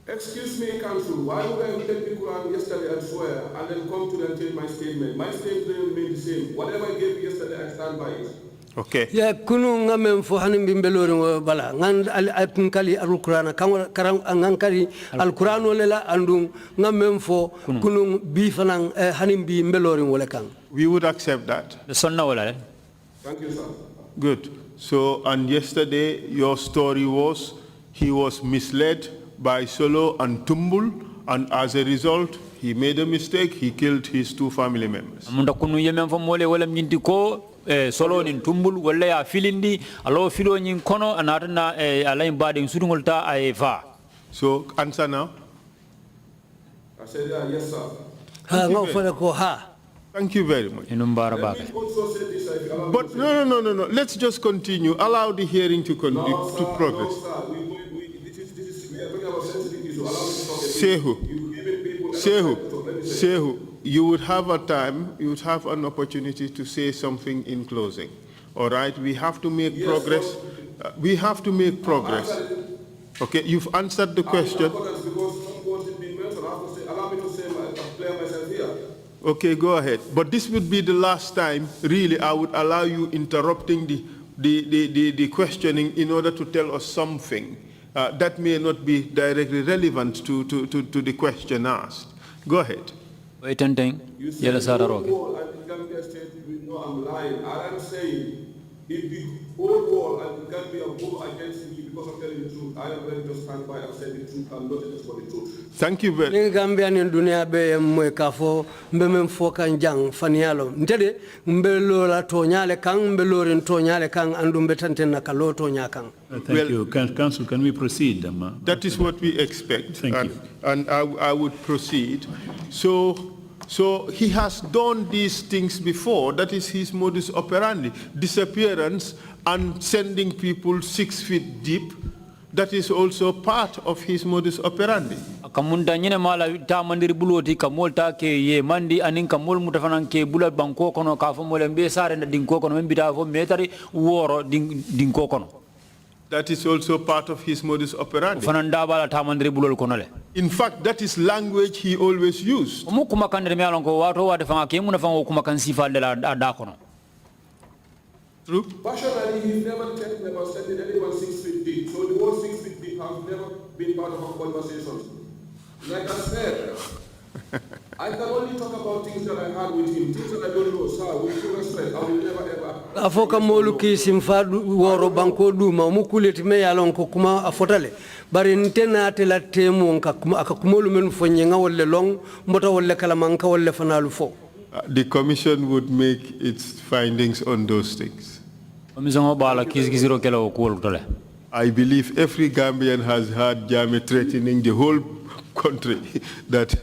Excuse me, Council, why would I take the Quran yesterday and swear and then come to and change my statement? My statement remains the same. Whatever I gave yesterday, I stand by it. Okay. Ya kunu ngamen fo hanim bimbelori bala ngan al-kunkali al-Qur'an karang ngankari al-Qur'an lela andung ngamen fo kunu bi fanang hanim bi mbelori wala kang. We would accept that. Thank you, sir. Good. So, and yesterday your story was he was misled by Solo and Tumbul, and as a result, he made a mistake. He killed his 2 family members. Solo nin tumbul wala ya filindi alo filo nyin kono anatana alain bading sudungolta aifa. So answer now. I said yes, sir. Ha ngo fele ko ha. Thank you very much. Also said this, but no. Let's just continue. Allow the hearing to progress. We are talking about sensitive issues. Allow me to talk. Sehu, you would have an opportunity to say something in closing. All right, we have to make progress. We have to make progress. Okay, you've answered the question. Okay, go ahead. But this would be the last time, really, I would allow you interrupting the questioning in order to tell us something that may not be directly relevant to the question asked. Go ahead. Wait and think. You say the whole wall and the Gambia state, you know I'm lying. I'm saying if the whole wall and the Gambia go against me because of telling the truth, I am ready to stand by and say the truth and not just for the truth. Thank you very much. Gambia ni dunia be mwe kafo mbeme mfoka njang fanialo. Ntede mbelo la tonyale kang mbelo rin tonyale kang andumbe tante na kalo tonya kang. Thank you. Council, can we proceed? That is what we expect. Thank you. And I would proceed. So he has done these things before. That is his modus operandi. Disappearance and sending people 6 feet deep. That is also part of his modus operandi. kamunda nyine mala ta mandiri buloti kamolta ke ye mandi anin kamol mutafanan ke bula banko kono ka fo mole mbe sare na dinko kono mbita fo metari woro dinko kono. That is also part of his modus operandi. Fananda bala ta mandiri bulol kono le. In fact, that is language he always used. Mu kuma kan de melon ko wato wade fanga ke muna fanga kuma kan sifa de la da kono. True. Personally, he's never talked about sending anyone 6 feet deep. So the word 6 feet deep has never been part of our conversations. Like I said, I can only talk about things that I had with him, things that I don't know. Sir, with due respect, I will never ever. Afoka moluki simfa woro banko duma mukuleti me yalon ko kuma afotale bari ntena tela temu akakumolu men fonyenga wolle long mbota wolle kala manka wolle fanalu fo. The commission would make its findings on those things. I believe every Gambian has heard Jammeh threatening the whole country that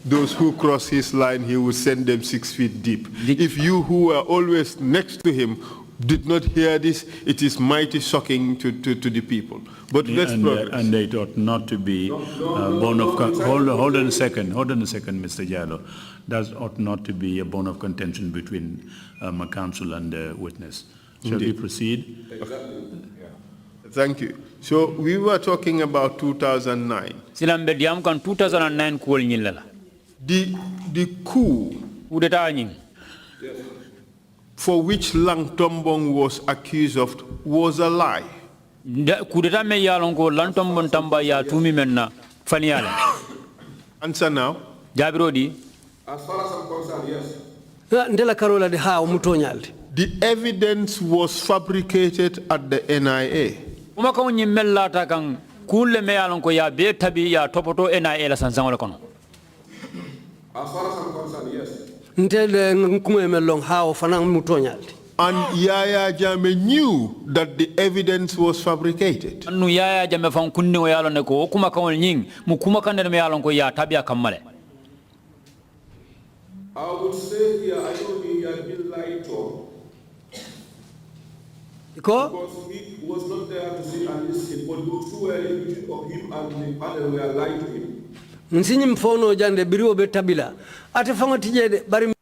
those who cross his line, he would send them 6 feet deep. If you who are always next to him did not hear this, it is mighty shocking to the people. But let's progress. And it ought not to be a bone of hold on a second, Mr. Jallow. That ought not to be a bone of contention between my counsel and the witness. Shall we proceed? Exactly. Yeah. Thank you. So we were talking about 2009. Silambe diam kan 2009 kuol nyilala. The coup for which Lang Tombong was accused of was a lie. Kudeta me yalongo Lang Tombong tamba ya tumi menna faniala. Answer now. Jabirodi. As far as I'm concerned, yes. Ndela karola de ha umutonyalde. The evidence was fabricated at the NIA. Uma ko nyimella ta kan kulle me yalongo ya be tabi ya topoto NIA la sansangola kono. As far as I'm concerned, yes. Ndele nkume melong ha fanang mutonyalde. And Yaya Jammeh knew that the evidence was fabricated. Anu Yaya Jammeh fan kunni o yalo ne ko kuma kan nying mu kuma kan de me yalongo ya tabi akamale. I would say here, I know he had been lied to. Because he was not there to see and listen, but those who were in between of him and the panel were lying to him. Nsinyi mfono jande biriwo betabila. Ate fanga tijede bari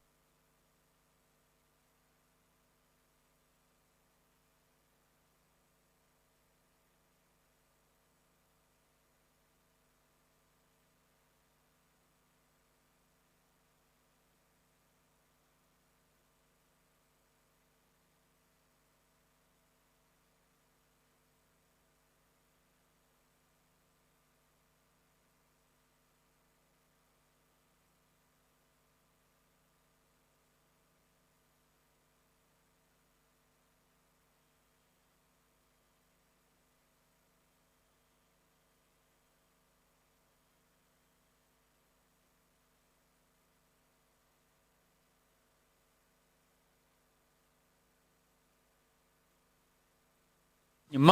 And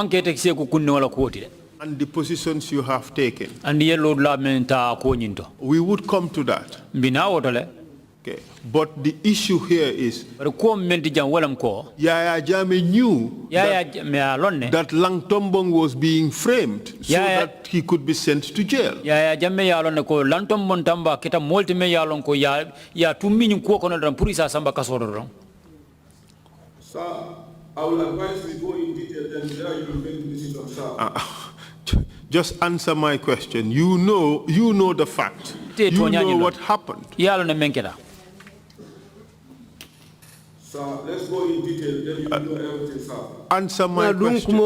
the positions you have taken. We would come to that. Okay. But the issue here is Yaya Jammeh knew that Lang Tombong was being framed so that he could be sent to jail. Yaya Jammeh yalon ko Lang Tombong tamba kita multi me yalon ko ya tumini ko kono dan purisa samba kasoro. Sir, I will advise we go in detail, then there you will make the decision, sir. Just answer my question. You know the fact. You know what happened. Sir, let's go in detail, then you will know everything, sir. Answer my question.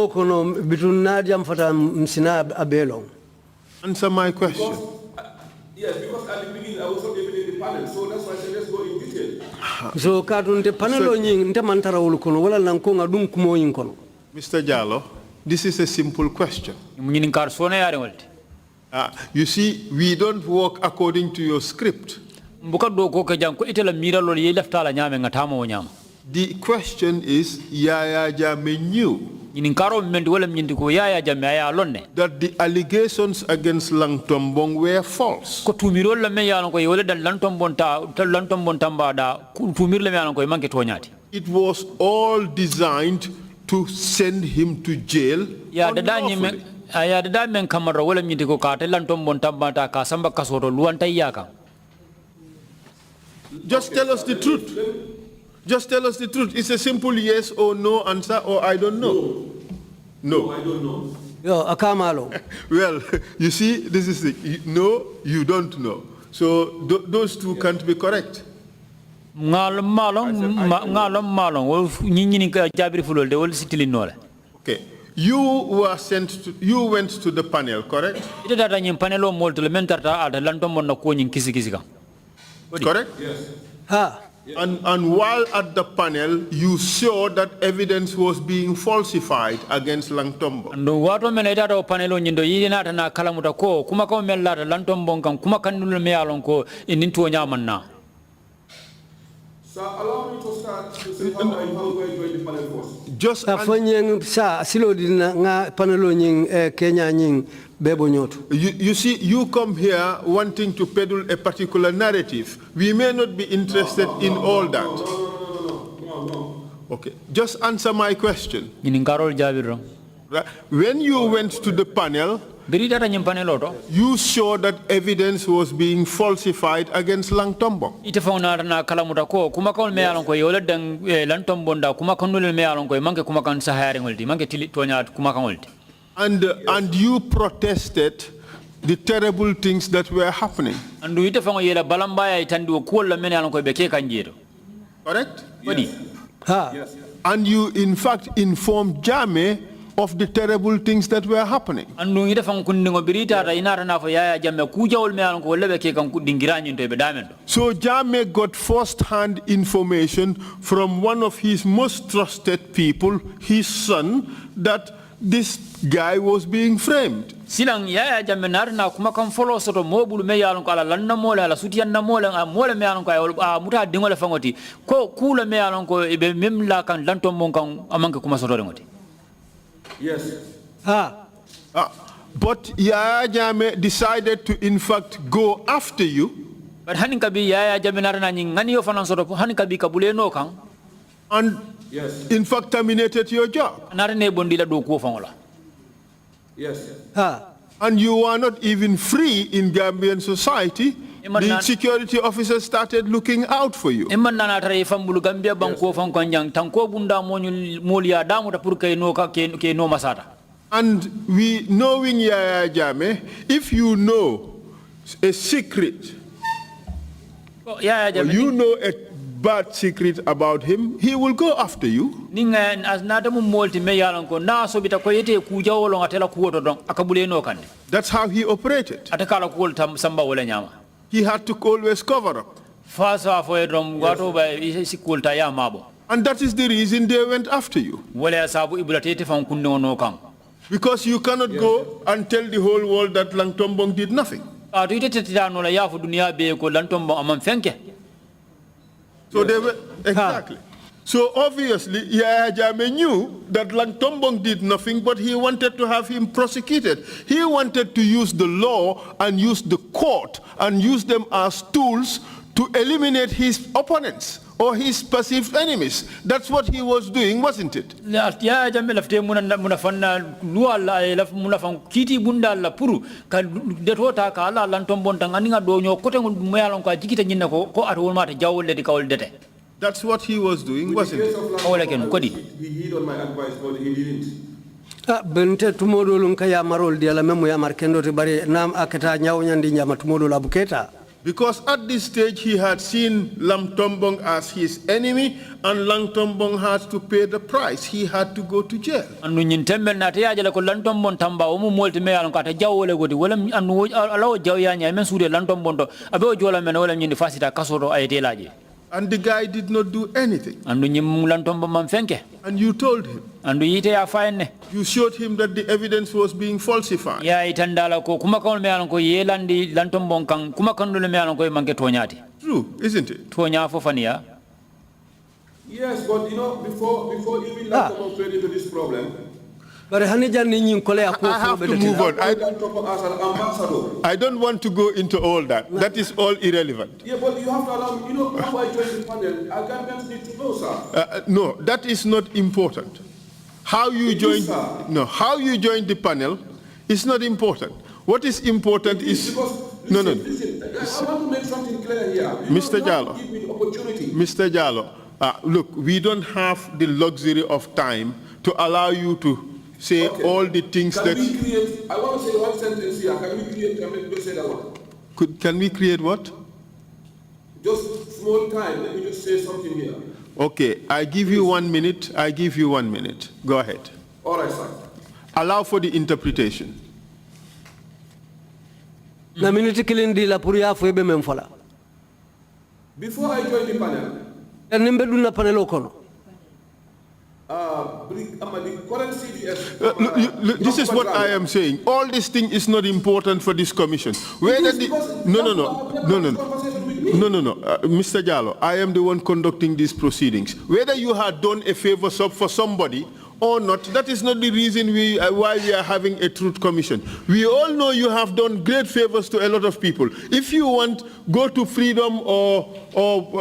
Answer my question. Yes, because at the beginning I was not even in the panel, so that's why I said let's go in detail. So kadunte panelo nying nte mantara ulukono wala lankonga dum kumo yinkono. Mr. Jallow, this is a simple question. You see, we don't work according to your script. The question is, Yaya Jammeh knew that the allegations against Lang Tombong were false. It was all designed to send him to jail unlawfully. aya da men kamaro wala nyindi ko ka te lantom bon tambata ka samba kasoro luanta yaka. Just tell us the truth. Just tell us the truth. It's a simple yes or no answer, or I don't know. No. I don't know. Yo, akamalo. Well, you see, this is the no, you don't know. So those two can't be correct. Okay. You were sent to, you went to the panel, correct? Correct? Yes. Ha. And while at the panel, you saw that evidence was being falsified against Langtombo. So allow me to start to say how I joined the panel first. Just you see, you come here wanting to peddle a particular narrative. We may not be interested in all that. No. Okay, just answer my question. Right? When you went to the panel, you saw that evidence was being falsified against Langtombo. And you protested the terrible things that were happening. Correct? Yes. Yes. And you in fact informed Jame of the terrible things that were happening. So Jame got first-hand information from one of his most trusted people, his son, that this guy was being framed. Silang ya jamme narna kuma kan follow soto mobulu me yalon ko ala lanna mola ala sutiyanna mola mola me yalon ko muta dingole fangoti ko kula me yalon ko be mem la kan lanto mon kan amanke kuma soto ngoti. Yes. But Yaya Jammeh decided to in fact go after you. But hanin kabi Yaya Jammeh narna ngani yo fanan soto hanin kabi kabule no kan. And yes, in fact terminated your job. Narne bondila do ko fangola. Yes. And you are not even free in Gambian society. The security officers started looking out for you. And we, knowing Yaya Jammeh, if you know a secret, or you know a bad secret about him, he will go after you. That's how he operated. He had to always cover up. And that is the reason they went after you. Because you cannot go and tell the whole world that Langtombong did nothing. So they were, exactly. So obviously, Yaya Jammeh knew that Langtombong did nothing, but he wanted to have him prosecuted. He wanted to use the law and use the court and use them as tools to eliminate his opponents or his perceived enemies. That's what he was doing, wasn't it? Yaya Jammeh lafte muna fanna luala laf muna fan kiti bunda la puru ka detota ka ala Langtombong tanganinga do nyo kote mo yalon ko jikita nyina ko atol mata jawolde di kawol dete. That's what he was doing, wasn't it? He heed on my advice, but he didn't. Bente tumodo lunkaya marol dia la memo ya markendo te bari nam akata nyawo nyandi nyama tumodo la buketa. Because at this stage he had seen Langtombong as his enemy, and Langtombong had to pay the price. He had to go to jail. Anu nyintembel na teya jala ko Langtombong tamba o mu molti me alon kata jawole godi wala anu alaw jawya nya men sude Langtombong to abe o jola men wala nyindi fasita kasoro ayete laje. And the guy did not do anything. And you told him. You showed him that the evidence was being falsified. True, isn't it? Yes, but you know, before even Langtombong fell into this problem, I have to move on. I don't want to go into all that. That is all irrelevant. Yeah, but you have to allow me. You know, how I joined the panel, I can't need to know, sir. No, that is not important. How you joined? No, how you joined the panel It's not important. What is important is... Listen, I want to make something clear here. Mr. Jallow. Give me the opportunity. Mr. Jallow, look, we don't have the luxury of time to allow you to say all the things I want to say one sentence here. Can we say that one? Can we create what? Just small time. Let me just say something here. Okay, I give you 1 minute. I give you 1 minute. Go ahead. All right, sir. Allow for the interpretation. Na minute killing di la puria fo be memfola. Before I joined the panel, Nimbe duna panel kono. the current CDS. This is what I am saying. All this thing is not important for this commission. Whether Mr. Jallow, I am the one conducting these proceedings. Whether you had done a favor for somebody or not, that is not the reason why we are having a truth commission. We all know you have done great favors to a lot of people. If you want, go to Freedom or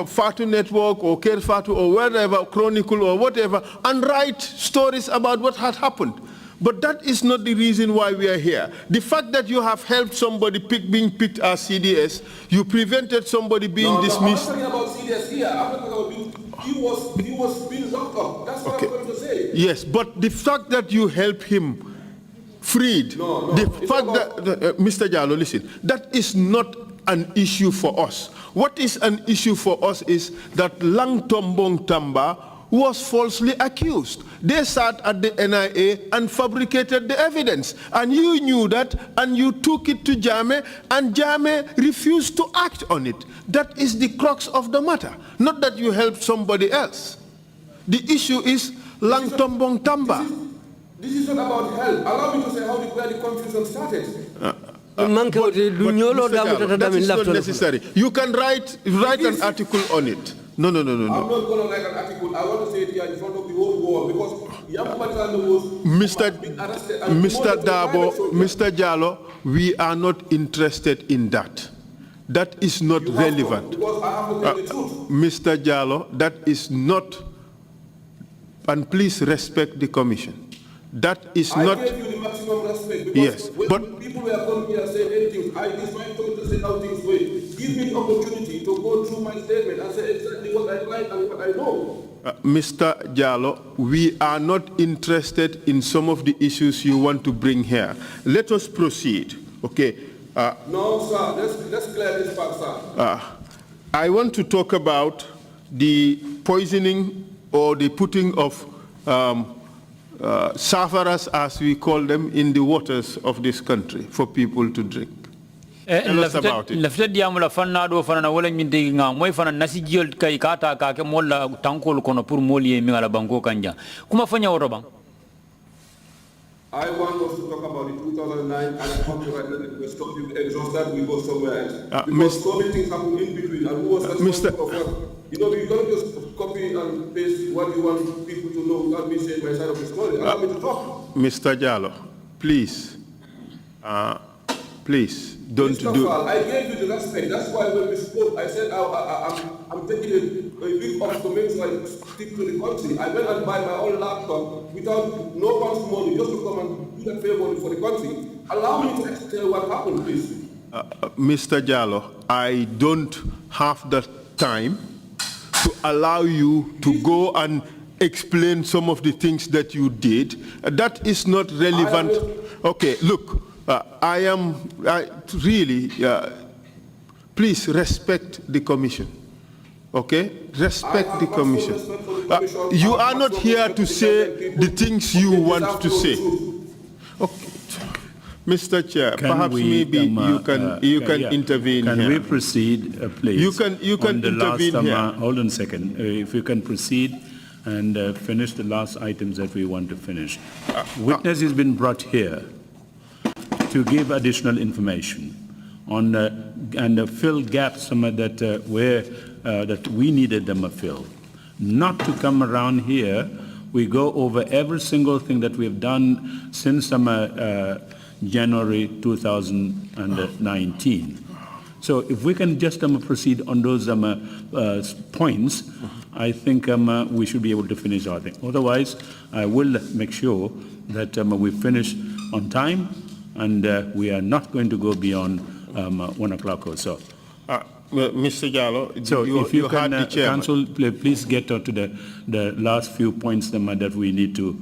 Fatu Network or Care Fatu or wherever, Chronicle or whatever, and write stories about what had happened. But that is not the reason why we are here. The fact that you have helped somebody being picked as CDS, you prevented somebody being dismissed. I'm not talking about CDS here. I'm not talking about he was being locked up. That's what I'm going to say. Yes, but the fact that you help him freed, the fact that, Mr. Jallow, listen, that is not an issue for us. What is an issue for us is that Lang Tombong Tamba was falsely accused. They sat at the NIA and fabricated the evidence. And you knew that, and you took it to Jame, and Jame refused to act on it. That is the crux of the matter. Not that you helped somebody else. The issue is Lang Tombong Tamba. This is not about help. Allow me to say where the confusion started. That is not necessary. You can write an article on it. No. I'm not going to write an article. I want to say it here in front of the whole world because Mr. Jallow, we are not interested in that. That is not relevant. Because I have to tell the truth. Mr. Jallow, that is not, and please respect the commission. That is not. I gave you the maximum respect because yes, when people were coming here saying anything, I decided to say how things were. Give me the opportunity to go through my statement and say exactly what I like and what I know. Mr. Jallow, we are not interested in some of the issues you want to bring here. Let us proceed, okay? No, sir, let's clear this part, sir. I want to talk about the poisoning or the putting of safaras, as we call them, in the waters of this country for people to drink. Tell us about it. I want us to talk about the 2009 and the copyright that it was totally exhausted, we go somewhere else. Because so many things happen in between, and who was responsible for what? You know, you don't just copy and paste what you want people to know without me saying my side of the story. Allow me to talk. Mr. Jallow, please, please, don't do... I gave you the respect. That's why when we spoke, I said I'm taking a week off to make sure I stick to the country. I went and buy my own laptop without no one's money, just to come and do that favor for the country. Allow me to explain what happened, please. Mr. Jallow, I don't have the time to allow you to go and explain some of the things that you did. That is not relevant. Okay, look, please respect the commission. Okay? Respect the commission. You are not here to say the things you want to say. Okay. Mr. Chair, perhaps maybe you can intervene here. Can we proceed, please? You can intervene here. Hold on a second. If you can proceed and finish the last items that we want to finish. Witness has been brought here to give additional information on and fill gaps that that we needed them to fill. Not to come around here, we go over every single thing that we've done since January 2019. So if we can just proceed on those points, I think we should be able to finish our thing. Otherwise, I will make sure that we finish on time and we are not going to go beyond 1 o'clock or so. Mr. Jallow, So if you had can, the chairman. Council, please get to the last few points that we need to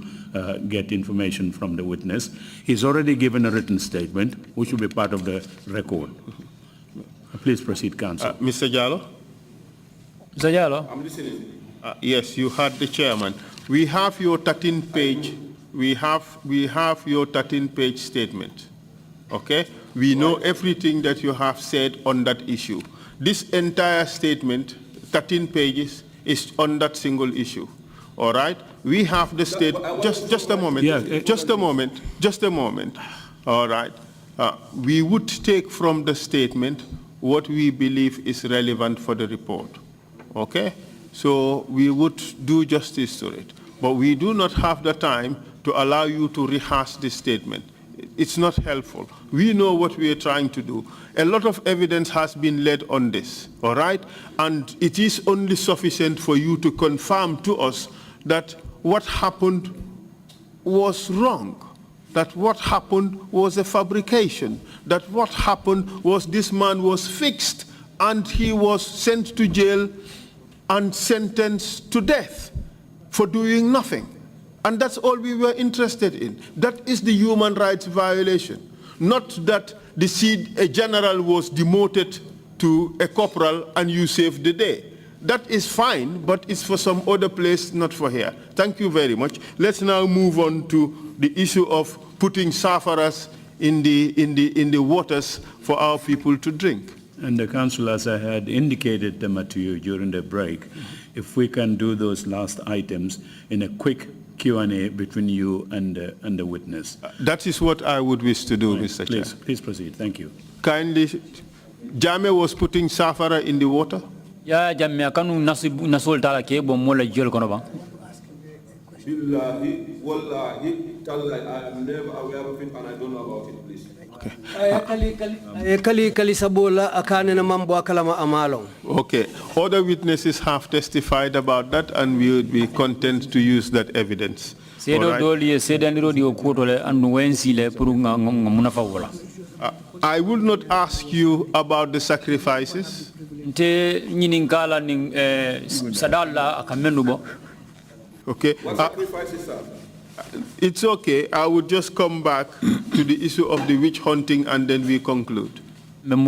get information from the witness. He's already given a written statement, which will be part of the record. Please proceed, Council. Mr. Jallow? Mr. Jallow? I'm listening. Yes, you heard the chairman. We have your 13-page. We have your 13-page statement. Okay, we know everything that you have said on that issue. This entire statement, 13 pages, is on that single issue. All right, we have the state. Just a moment. Yeah. Just a moment. All right, we would take from the statement what we believe is relevant for the report. Okay, so we would do justice to it, but we do not have the time to allow you to rehash this statement. It's not helpful. We know what we are trying to do. A lot of evidence has been laid on this, all right? And it is only sufficient for you to confirm to us that what happened was wrong, that what happened was a fabrication, that what happened was this man was fixed and he was sent to jail and sentenced to death for doing nothing. And that's all we were interested in. That is the human rights violation. Not that a general was demoted to a corporal and you saved the day. That is fine, but it's for some other place, not for here. Thank you very much. Let's now move on to the issue of putting safaras in the waters for our people to drink. And the Council, as I had indicated them to you during the break, if we can do those last items in a quick Q&A between you and the witness. That is what I would wish to do, Mr. Chair. Please proceed. Thank you. Kindly, Jame was putting safara in the water? Ya Jame kanu nasol tala ke bo mola jol kono ba. Billahi, wallahi, tallahi, I am never aware of it and I don't know about it, please. Okay. Other witnesses have testified about that and we would be content to use that evidence. I would not ask you about the sacrifices. Okay. What sacrifices, sir? It's okay. I would just come back to the issue of the witch hunting and then we conclude. And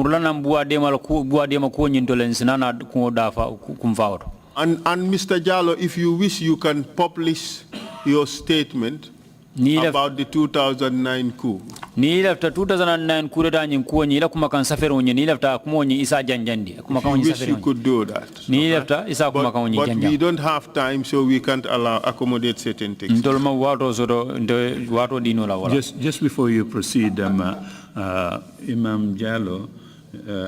Mr. Jallow, if you wish, you can publish your statement about the 2009 coup. Ni after 2009 coup da nyin ko ni la kuma kan safero nyi ni after kuma nyi isa janjandi kuma kan nyi safero. You could do that. Ni after isa kuma kan nyi janjandi. But we don't have time, so we can't accommodate certain things. Ndolma wato so wato dino la wala. Just before you proceed, Imam Jallow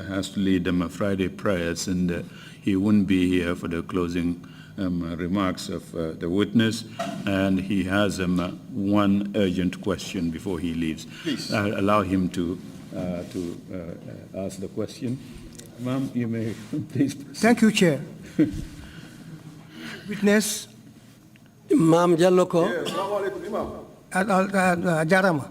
has to lead Friday prayers, and he wouldn't be here for the closing remarks of the witness, and he has one urgent question before he leaves. Please. Allow him to ask the question. Ma'am, you may please proceed. Thank you, Chair. Witness. Imam Jalloko. Jarama.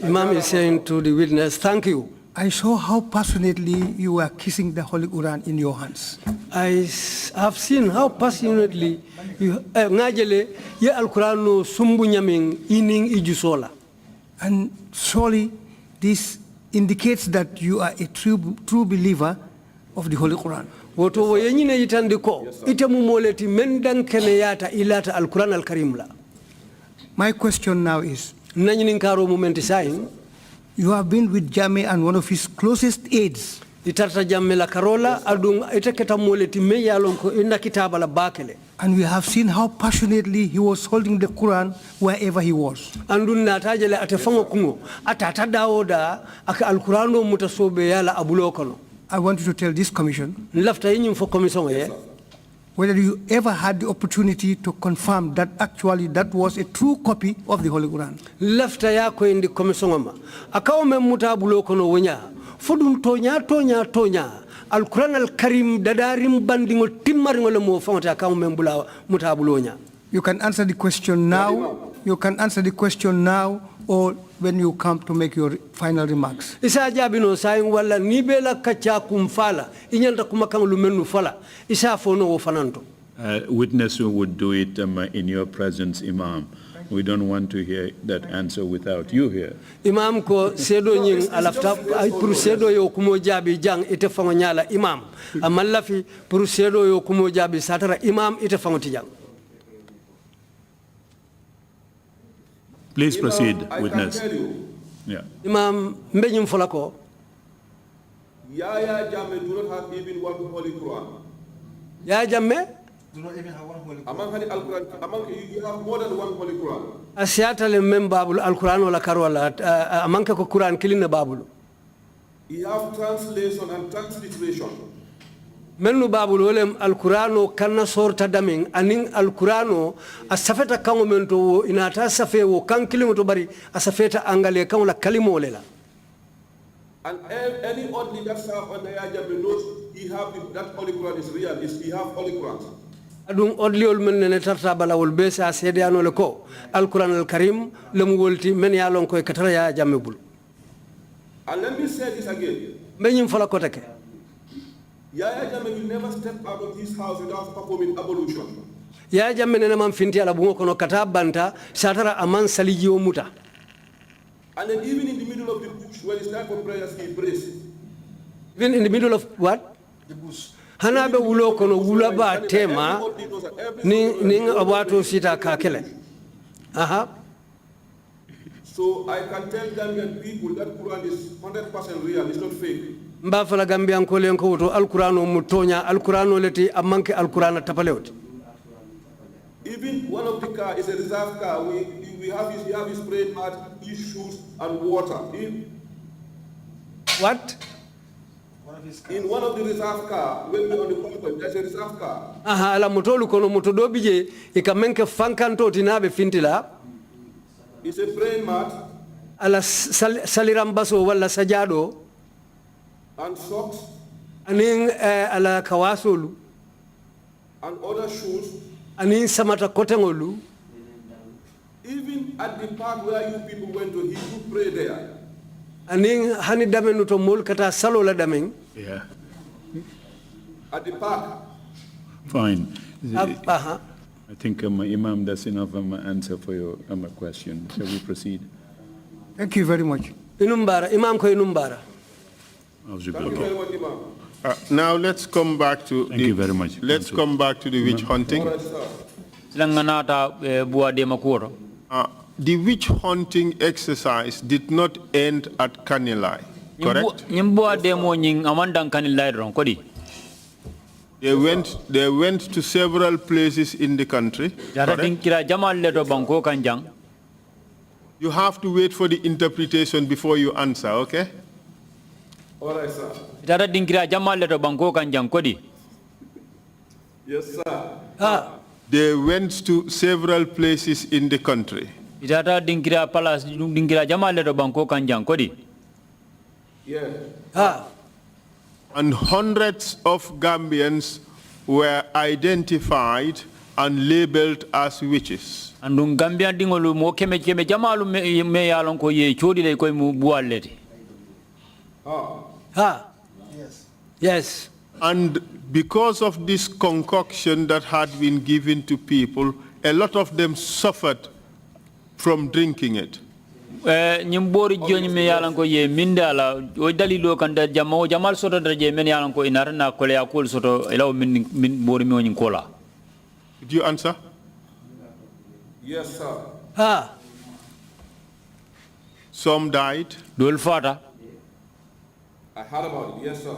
Imam is saying to the witness, thank you. I saw how passionately you were kissing the Holy Quran in your hands. I have seen how passionately you ngajele ya Al-Quran no sumbu nyaming ining ijusola. And surely this indicates that you are a true believer of the Holy Quran. Woto wo yenyine yitandiko itemu moleti mendan kene yata ilata Al-Quran al-Karim la. My question now is, nanyinin karo momenti sain. You have been with Jammeh and one of his closest aides. Itarta Jammeh la Karola adung itaketa moleti meyalon ko inna kitaba la bakele. And we have seen how passionately he was holding the Quran wherever he was. Andun natajele atefango kungo atata daoda aka al-Quran no mutasobe yala abulokono. I want you to tell this commission lafta yinyum for commission ye whether you ever had the opportunity to confirm that actually that was a true copy of the Holy Quran. Lafta yako indi komisongoma akawo memuta buloko no wonya fodun tonya Al-Quran al-Karim dadarim bandingo timmaringo le mo fonta akawo membula mutabulonya. You can answer the question now. You can answer the question now, or when you come to make your final remarks. Isa jabino saying wala nibela kacha kumfala inyanta kumakang lumenu fala isa fono wo fananto. Witness would do it in your presence, Imam. We don't want to hear that answer without you here. Imam ko sedo nying alafta pour sedo yo kumo jabi jang ite fango nyala imam. Amallafi pour sedo yo kumo jabi satara imam ite fango tijang. Please proceed, I witness. can tell you, Yeah. Imam mbenyum folako. Yaya Jammeh do not have even one Holy Quran. Ya Jammeh? Among the Al-Quran, you have more than one Holy Quran. Asiata le mem babul al-Quran wala karola amanka ko Quran kilina babul. You have translation and transliteration. Menu babul wolem al-Qur'ano kanna sorta damin anin al-Qur'ano asafeta kango mento inata safe wo kan kilimo to bari asafeta angale kan la kalimo lela. And any oddly that serve on the Yaya knows he have that Holy Quran is real. He have Holy Quran. Adum odliol men ne tarta balawol be sa sedano le ko al-Qur'an al-Karim lem wolti men ya lon koy katara ya jammebul. And let me say this again. Menyim fala ko take. Yaya Jammeh will never step out of his house without performing ablution. Yaya Jammeh ne man finti ala bungo kono kata banta satara aman salijiwo muta. And then even in the middle of the bush, when it's time for prayers, he prays. Even in the middle of what? The bush. Hanabe wulo kono wula ba tema ning awato sita kakele. Aha. So I can tell Gambian people that Quran is 100% real, it's not fake. Mba fala Gambian ko len ko woto alqur'ano mutonya alqur'ano leti amanke alqur'ana tapalewti. Even one of the car is a reserve car. We have his spray mat, his shoes and water. What? In one of the reserve car, when we're on the convoy, there's a reserve car. Aha, ala motolu kono motodo bije ikamenke fankanto tinabe fintila. It's a praying mat. Ala salirambaso wala sajado. And socks. Aning ala kawasolu. And other shoes. Aning samata kotengolu. Even at the park where you people went to, he would pray there. Aning hani damen to mol kata salo la damen. Yeah. At the park. Fine. Aha. I think Imam, that's enough answer for your question. Shall we proceed? Thank you very much. Inumbara, Imam ko inumbara. Thank you very much, Imam. Now let's come back to Thank you very much. Let's come back to the witch hunting. The witch hunting exercise did not end at Kanilai, correct? They went to several places in the country. You have to wait for the interpretation before you answer, okay? All right, sir. Yes, sir. They went to several places in the country. Yeah. And hundreds of Gambians were identified and labeled as witches. Andung Gambia dingolu mo keme jamalu me yalon ko ye chodi le koy mu bualleti. Yes. Yes. And because of this concoction that had been given to people, a lot of them suffered from drinking it. Nyimbori joni me yalan ko ye mindala o dalilo kanda jamal soto draje men yalan ko inarna ko le akol soto elaw min bori me woni kola. Did you answer? Yes, sir. Some died. Dol fata. I heard about it. Yes, sir.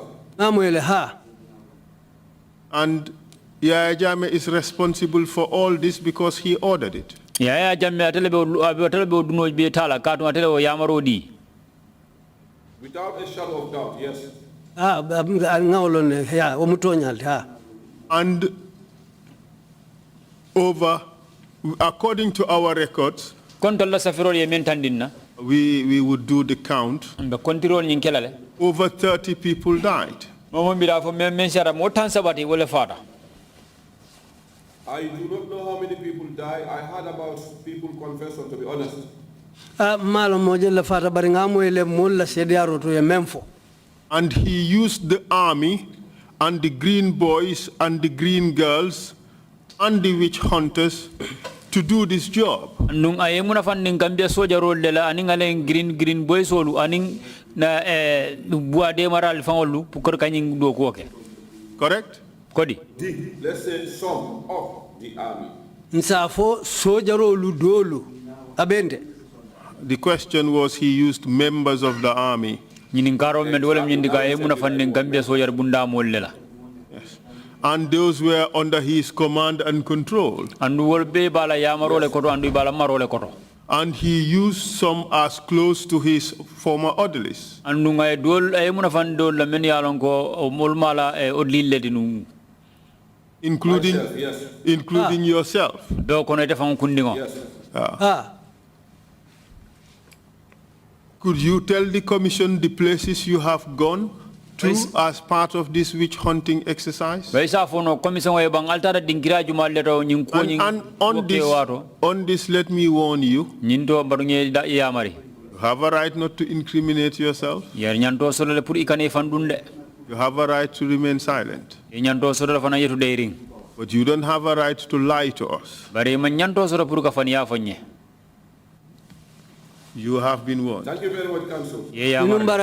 And Yaya Jammeh is responsible for all this because he ordered it. Yaya Jammeh atelebe duno be tala katu atele yamarodi. Without a shadow of doubt, yes. And according to our records, we would do the count. Over 30 people died. I do not know how many people died. I heard about people confession, to be honest. And he used the army and the green boys and the green girls and the witch hunters to do this job. Nung ayemuna fanning Gambia soja role la aning aleng green boys olu aning na buade maral fangolu pukor kanying do ko ke. Correct? Kodi. Let's say some of the army. Nsafo soja role dolu abende. The question was he used members of the army. Nyinin government wala nyindika ayemuna fanning Gambia soja bunda molle. And those were under his command and control. And he used some as close to his former orderlies. Including yourself. Yes. Could you tell the commission the places you have gone to as part of this witch hunting exercise? And on this, let me warn you. You have a right not to incriminate yourself. You have a right to remain silent. But you don't have a right to lie to us. You have been warned. Thank you very much,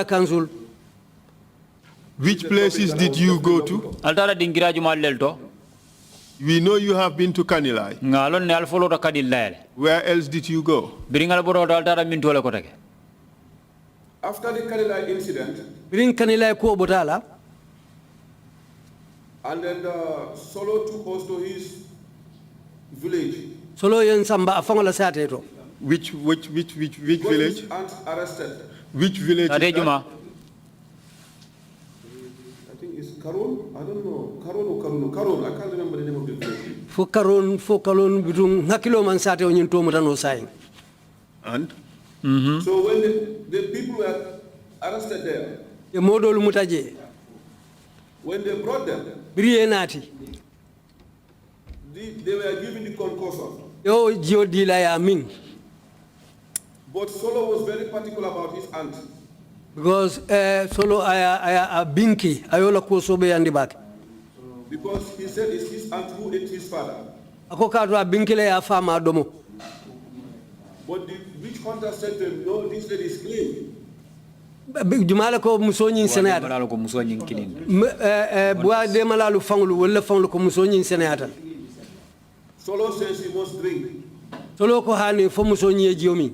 Council. Which places did you go to? We know you have been to Kanilai. Where else did you go? After the Kanilai incident, and then Solo took us to his village. Which village? His aunt arrested. Which village? I think it's Karun. I don't know. Karun. I can't remember the name of the village. For Karun, between Hakilo Mansate on Yuntomano sign. And? So when the people were arrested there, The model Mutaje. When they brought them, Brienati. They were given the concussion. Yo, Giodila Amin. But Solo was very particular about his aunt. Because Solo I binky, Ayola Kosobe and the back. Because he said it's his aunt who ate his father. Akokadwa binkile ya fama domo. But the witch hunter said to him, no, this lady is clean. Jumala ko musonyi senata. Bua de malalu fanglu wala fanglu ko musonyi senata. Solo says he must drink. Solo ko hani fo musonyi ejiomi.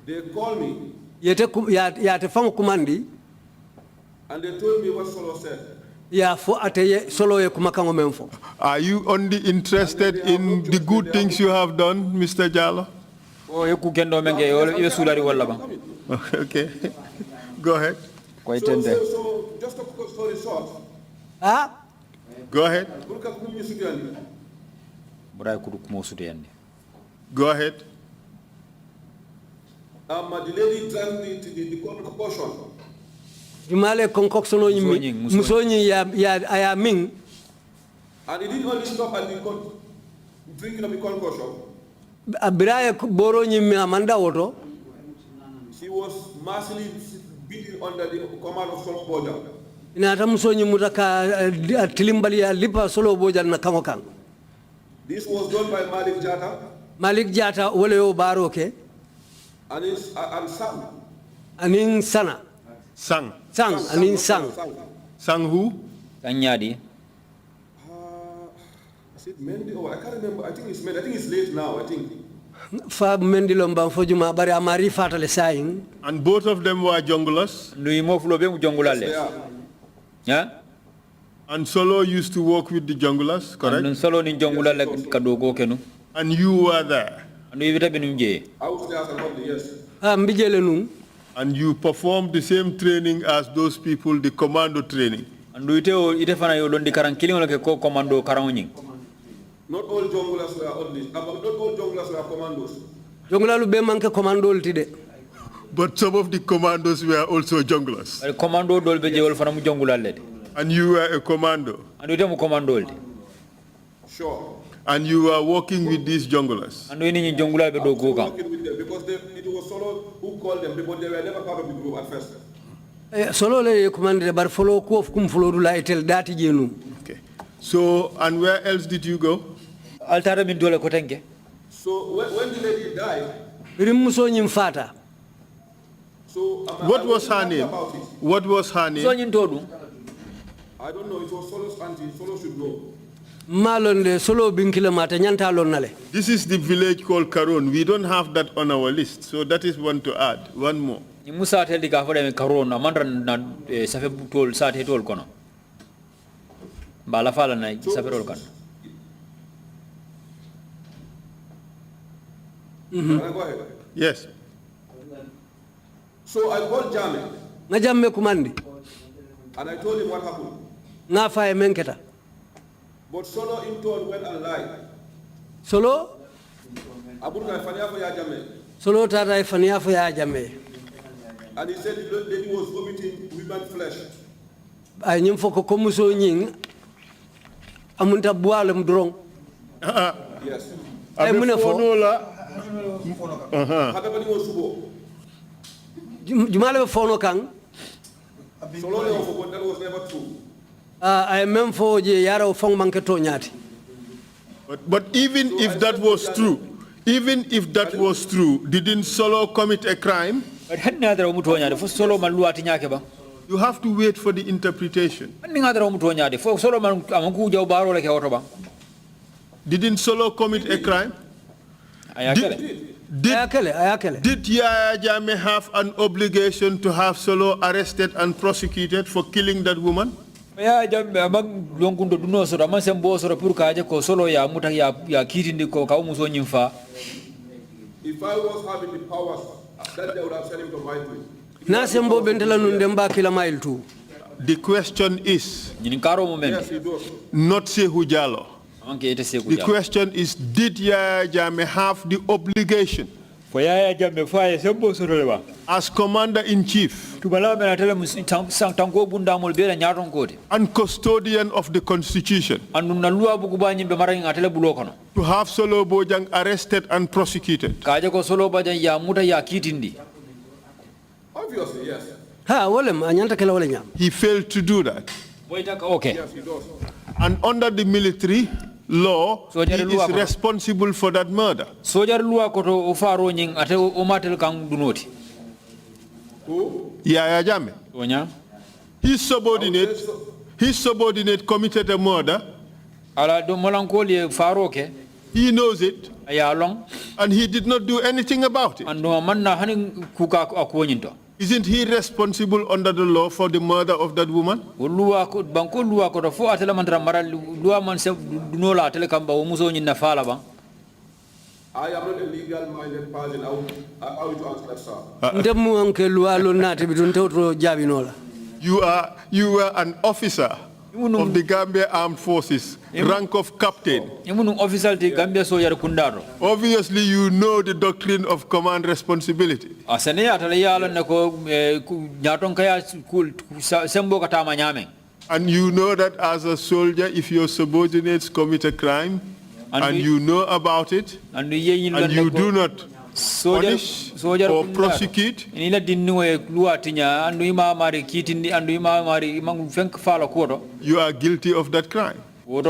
They called me. Yate fang kumandi. And they told me what Solo said. Ya fo ateye Solo ye kumakango memfo. Are you only interested in the good things you have done, Mr. Jallow? Okay. Go ahead. So just to cut story short. Go ahead. Go ahead. The lady drank the concoction. Jumale concoction musonyi ya ayaming. And he didn't only stop at the drinking of the concoction. Abiraye boro nyimi amanda woto. He was massively beaten under the command of Solo Boja. Inata musonyi mutaka tilimbali ya lipa Solo Boja na kangokan. This was done by Malik Jata. Malik Jata wale yo baroke. And Sang. Anin Sana. Sang. Anin Sang. Sang who? Kanyadi. Is it Mendy? Oh, I can't remember. I think it's Mendy. I think it's late now, I think. Fab Mendy lomba fojuma bari amari fatale saing. And both of them were junglers? Yeah? And Solo used to work with the junglers, correct? And you were there? I was there as a body, yes. And you performed the same training as those people, the commando training? Not all junglers were commandos. But some of the commandos were also junglers. And you were a commando. Sure. And you were working with these junglers. Andu ini jongula be do ko kan. Working with them because it was Solo who called them because they were never part of the group at first. Solo le commanded bar follow ko kum follow la etel dati jenu. Okay. So, and where else did you go? Altara min dole ko tanke. So when the lady died, Rimuso nyim fata. so What was her name? What was her So name? nyin todu. I don't know, it was Solo's auntie, Solo should know. Malon le solo binkila mata nyanta lon nale. This is the village called Karon. We don't have that on our list. So that is one to add. One more. Ni musa tel diga fo de karon amandra na safe tol sate tol kono. Bala fala na safe tol kono. Can I go ahead? Yes. So I called Jame Ngajamme kumandi. and I told him what happened. Nga fa e menketa. But Solo in turn went and lied. Solo Abuka Fania for Jame. solo tata e fania fo ya jamme. And he said the lady was vomiting women flesh. Ay nyim foko ko muso nyin amunta boalem drong. Yes. Ay mune fo Hadabani was Subo. jumale fono kan Solo le ofo, but that was never true. ay mem fo je yaro fong manke to nyati. But even if that was true, even if that was true, didn't Solo commit a crime? But hanna dara muto nyaade fo solo man luati nyake ba. You have to wait for the interpretation. Hanni ngadara muto nyaade fo solo man amanku jaw baro le ke oto ba. Didn't Solo commit a crime? Ayakele. Did Yaya Jammeh have an obligation to have Solo arrested and prosecuted for killing that woman? Ya jambe amang longundo duno soro man sembo soro pour kaje ko solo ya muta ya kitindi ko ka muso nyimfa. If I was having the powers, that they would have sent him to my place. Na sembo bentela nun demba kila mile tu. The question is Yes, he does. not SAIKOU JALLOW. The question is, did Yaya Jammeh have the obligation as Commander-in-Chief and custodian of the Constitution to have Solo Bojang arrested and prosecuted? Obviously, yes. He failed to do that. Okay. Yes, he does. And under the military law, he is responsible for that murder. Who? Yaya Jammeh. His subordinate committed a murder. He knows it. And he did not do anything about it. Isn't he responsible under the law for the murder of that woman? I am not a legal-minded person. I will answer that, sir. You are an officer of the Gambia Armed Forces, rank of captain. Obviously, you know the doctrine of command responsibility. And you know that as a soldier, if your subordinates commit a crime, and you know about it, and you do not punish or prosecute, you are guilty of that crime. You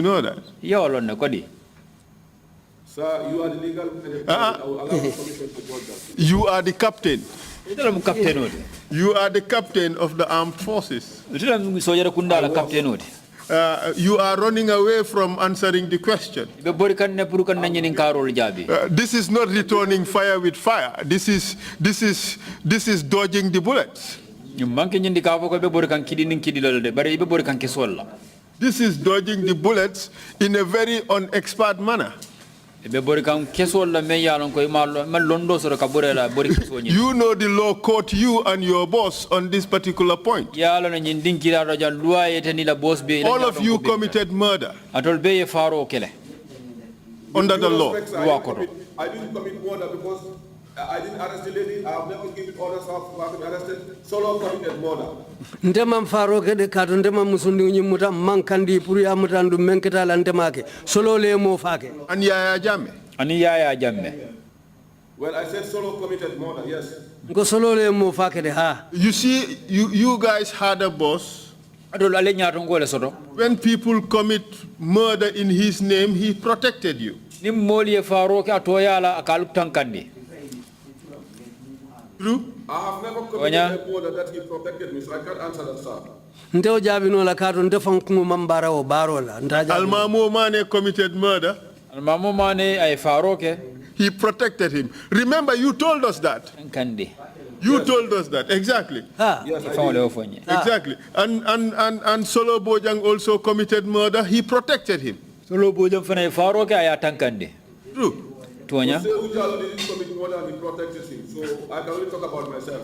know that. Sir, you are the legal. I will allow the commission to judge that. You are the captain. You are the captain of the armed forces. You are running away from answering the question. This is not returning fire with fire. This is dodging the bullets. This is dodging the bullets in a very unexpert manner. You know the law caught you and your boss on this particular point. All of you committed murder under the law. I didn't commit murder because I didn't arrest the lady. I have never given orders of her to be arrested. Solo committed murder. Ndema Faroke de Kato ndema musundi unyimuta mankandi puri ya mutandu menketa la ndemake. Solo le mo fake. And Yaya Jammeh? Ani Yaya Jammeh. Well, I said solo committed murder, yes. Ngo solo le mo fake de ha. You see, you guys had a boss. When people commit murder in his name, he protected you. True? I have never committed a murder that he protected me, so I can't answer that, sir. Ndeo jabi no la Kato ndefa nkungu mambara o barola. Almamo Mane committed murder. Almamo Mane ay Faroke. He protected him. Remember, you told us that. You told us that, exactly. Yes, exactly. And Solo Bojang also committed murder. He protected him. Solo Bojang fana Faroke ay tankande. True. Tuanya. SAIKOU Jallow didn't commit murder and he protected him, so I can only talk about myself.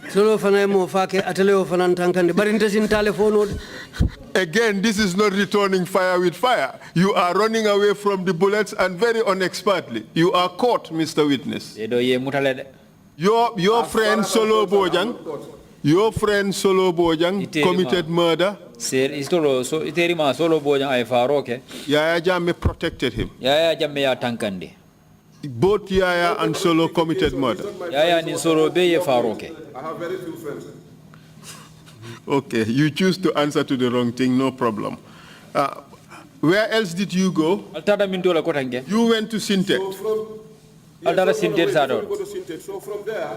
Solo fana mo fake atele fana tankande. Bari ntesin telephone. Again, this is not returning fire with fire. You are running away from the bullets and very unexpertly. You are caught, Mr. Witness. Your friend Solo Bojang committed murder. Yaya Jammeh protected him. Yaya Jammeh ya tankande. Both Yaya and Solo committed murder. Yaya ni Solo beye Faroke. I have very few friends. Okay, you choose to answer to the wrong thing, no problem. Where else did you go? You went to Sintet. So from there,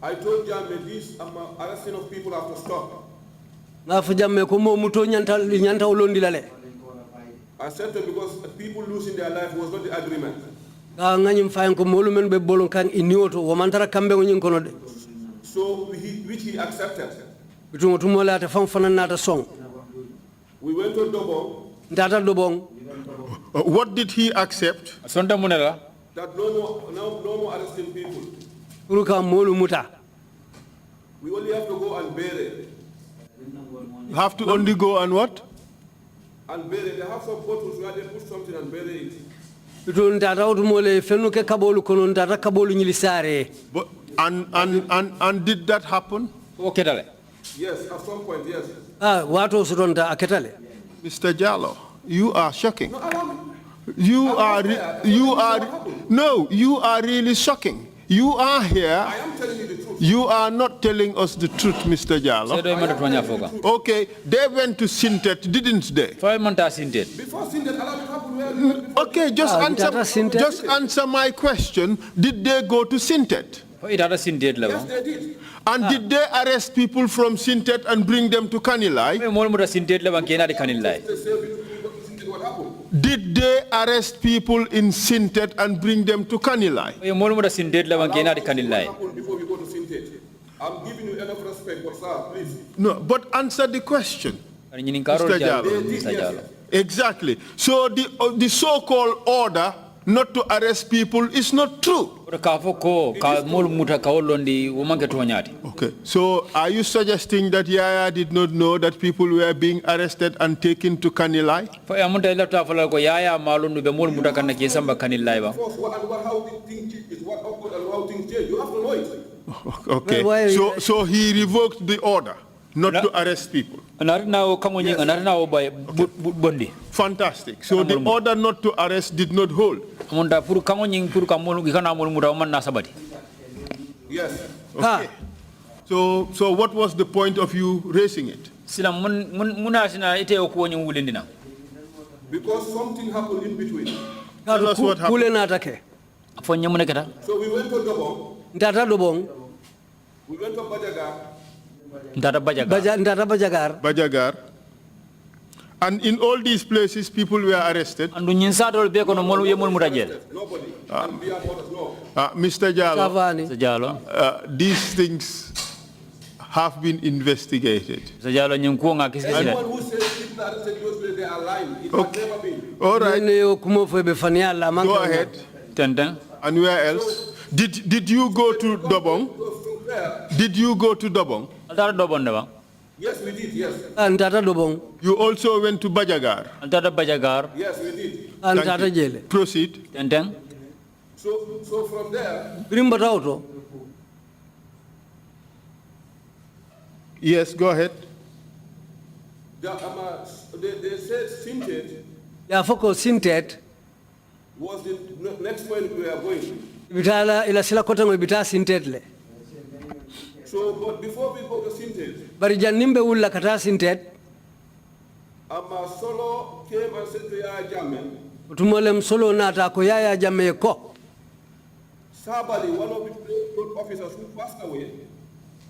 I told Jammeh this arresting of people have to stop. I said to him because people losing their life was not the agreement. So which he accepted. We went to Dobong. What did he accept? That no more arresting people. We only have to go and bury. You have to only go and what? And bury. They have some bottles where they put something and bury it. And did that happen? Yes, at some point, yes. Mr. Jallow, you are shocking. You are really shocking. You are here. I am telling you the truth. You are not telling us the truth, Mr. Jallow. Okay, they went to Sintet, didn't they? Before Sintet, allowed to happen. Okay, just answer my question. Did they go to Sintet? Yes, they did. And did they arrest people from Sintet and bring them to Kanilai? What happened? Did they arrest people in Sintet and bring them to Kanilai? What happened before we go to Sintet? I'm giving you enough respect, but sir, please. No, but answer the question, Mr. Jallow. Exactly. So the so-called order not to arrest people is not true. Okay. So are you suggesting that Yaya did not know that people were being arrested and taken to Kanilai? Of course, how things change. You have to know it. Okay. So he revoked the order not to arrest people. Fantastic. So the order not to arrest did not hold. Yes. Okay. So what was the point of you raising it? Because something happened in between. Tell us what happened. So we went to Dobong. We went to Bajagar. And in all these places, people were arrested. Nobody. Mr. Jallow, these things have been investigated. Anyone who says people arrested those places, they are lying. It has never been. All right. Go ahead. And where else? Did you go to Dobong? Did you go to Dobong? Yes, we did, yes. You also went to Bajagar? Yes, we did. Proceed. So from there, Yes, go ahead. They said Sintet ya foko Sintet was the next point we are going. Bitala ila sila kota ngo bita Sintet le. So, but before we go to Sintet, bari janimbe ulla kata Sintet, Solo came and said to Yaya Jammeh, utumolem Solo nata ko Yaya Jammeh ko Sabali, one of the officers who passed away,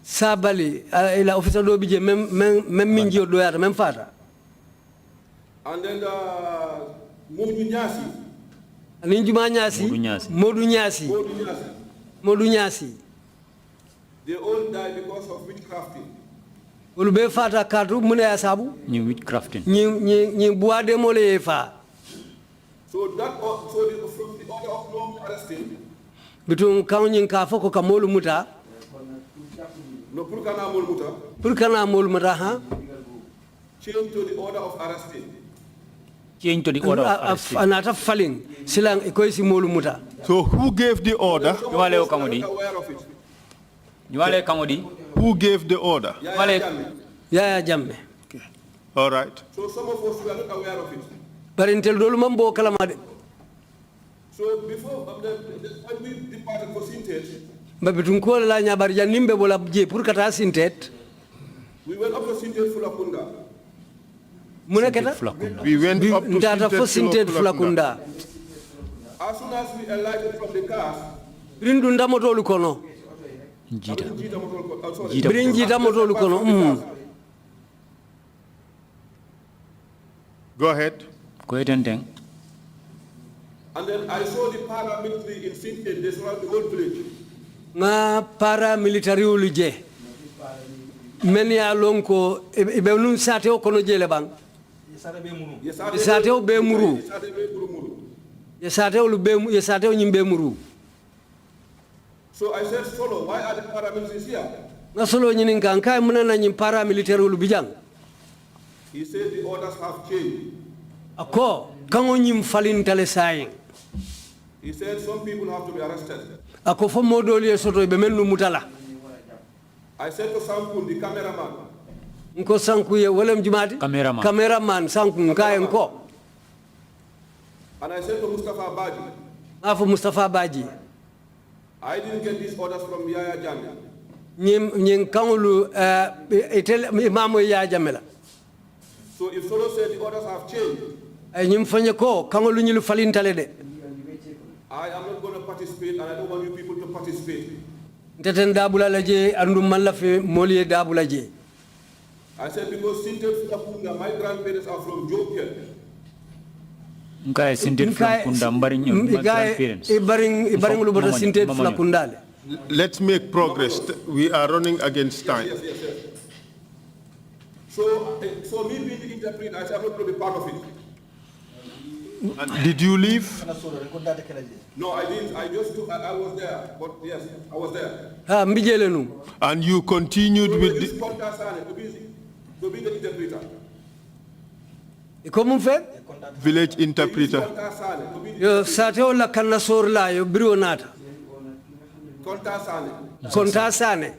Sabali ila officer do bije mem minjio do yata mem fata. And then Modu Nyasi. Ninjuma Nyasi, Modu Nyasi. Modu Nyasi. They all died because of witchcrafting. Ulube fata kadu mune ya sabu? Ni witchcrafting. Ni buade mole fa. So that from the order of no arresting. Bitung kaunyin ka foko kamolu muta. No purkana mol muta. Purkana mol muta ha? Change to the order of arresting. Change to the order of arresting. Anata falling silang ikoisi molu muta. So who gave the order? Aware of it. Who gave the order? Yaya Jammeh. Okay. All right. So some of us were not aware of it. But intel dolu mambo kalamade. So before when we departed for Sintet, Babitun ko la nyabar janimbe bola je pour kata Sintet. We went up to Sintet Fulakunda. We went up to Sintet Fulakunda. As soon as we alighted from the cars, Rindunda motolu kono. Brinjita motolu kono. Go ahead. Go ahead and then. And then I saw the paramilitary in Sintet, they surround the whole village. Nga paramilitary uluje. Meni alonko ibe nun sate o kono jele bang. Yesate o be muru. Yesate o nyimbe muru. So I said, Solo, why are the paramilitaries here? Na Solo nyinin kan kai munana nyim paramilitary ulubijang. He said the orders have changed. Ako kango nyim falin tale saying. He said some people have to be arrested. Ako fo modoli soto be menu mutala. I said to Sankun, the cameraman. Nko Sanku ye welem jumati? Cameraman Sanku nkaye nko. And I said to Mustafa Baji. Afu Mustafa Baji. I didn't get these orders from Yaya Jammeh. Nying kangulu itel Imam Yaya Jammeh. So if Solo said the orders have changed, nyim fanye ko kangulu nyilu falin tale de. I am not going to participate and I don't want you people to participate. Teten dabula laje andu malafi moliye dabula je. I said because Sintet Fulakunda, my grandparents are from Jopia. Nkai Sintet Fulakunda mbaring grandparents. Ibaring lubota Sintet Fulakunda. Let's make progress. We are running against time. Yes. So me being the interpreter, I said I'm not going to be part of it. And did you leave? No, I didn't. I was there. But yes, I was there. And you continued so with to be the interpreter. Comment fait? Village interpreter. Yo sateo la kanna sorla yo biro nata. Konta sane.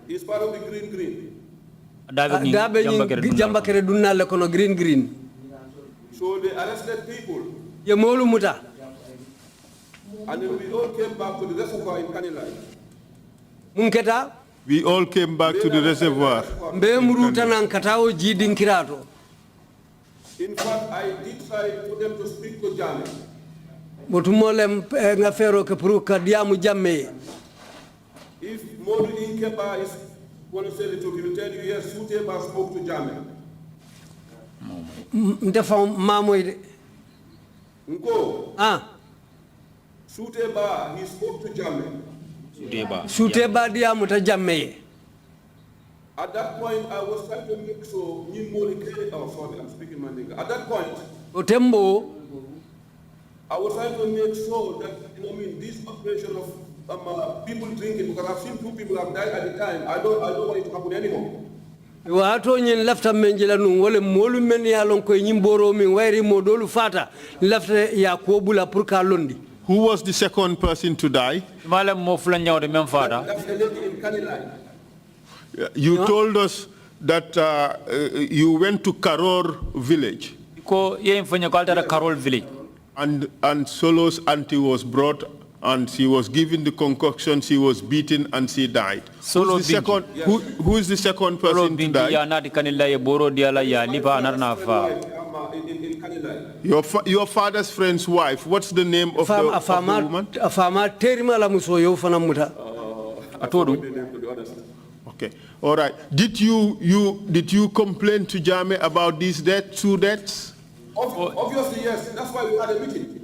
He's part of the green. Dabe jamba kere dunna le kono green. So they arrested people. Ye molu muta. And then we all came back to the reservoir in Kanilai. Munketa? We all came back to the reservoir. In fact, I did try for them to speak to Jammeh. If Modu Inkeba is going to say the truth, he will tell you, yes, Suteba spoke to Jammeh. Nko. Suteba, he spoke to Jammeh. Suteba dia muta Jammeh. At that point, I was trying to make so I'm speaking Mandinka. At that point, Otembo, I was trying to make sure that this operation of people drinking, because I've seen 2 people have died at the time. I don't want it to happen anymore. Wato nyin lafta menjela nu wole molu men ya lon ko nyimboro min wayri modolu fata lafta ya ko bula pour ka londi. Who was the second person to die? That's a lady in Kanilai. You told us that you went to Karor village. Karol village. And Solo's auntie was brought and she was given the concoction, she was beaten and she died. Who is the second person to die? Your father's friend's wife, what's the name of the woman? Okay, all right. Did you complain to Jame about these two deaths? Obviously, yes. That's why we had a meeting.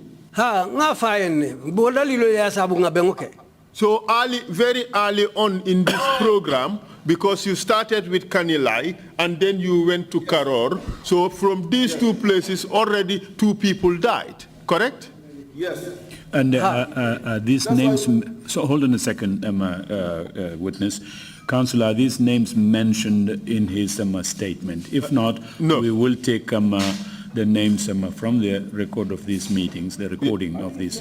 So very early on in this program, because you started with Kanilai and then you went to Karor, so from these two places already 2 people died, correct? Yes. And these names, so hold on a second, witness. Councillor, are these names mentioned in his statement? If not, no. We will take the names from the record of these meetings, the recording of this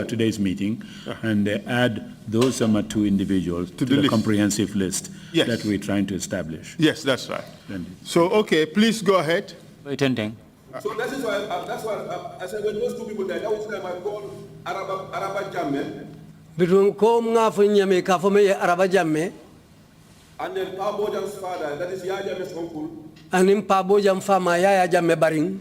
today's meeting, and add those 2 individuals to the comprehensive list that we're trying to establish. Yes, that's right. So, okay, please go ahead. So that's why I said when those 2 people died, that was the time I called Araba Jamme. And then Pa Bojang's father, that is Yaya Jame's uncle. And in Pa Bojang Fama Yaya Jamme Baring.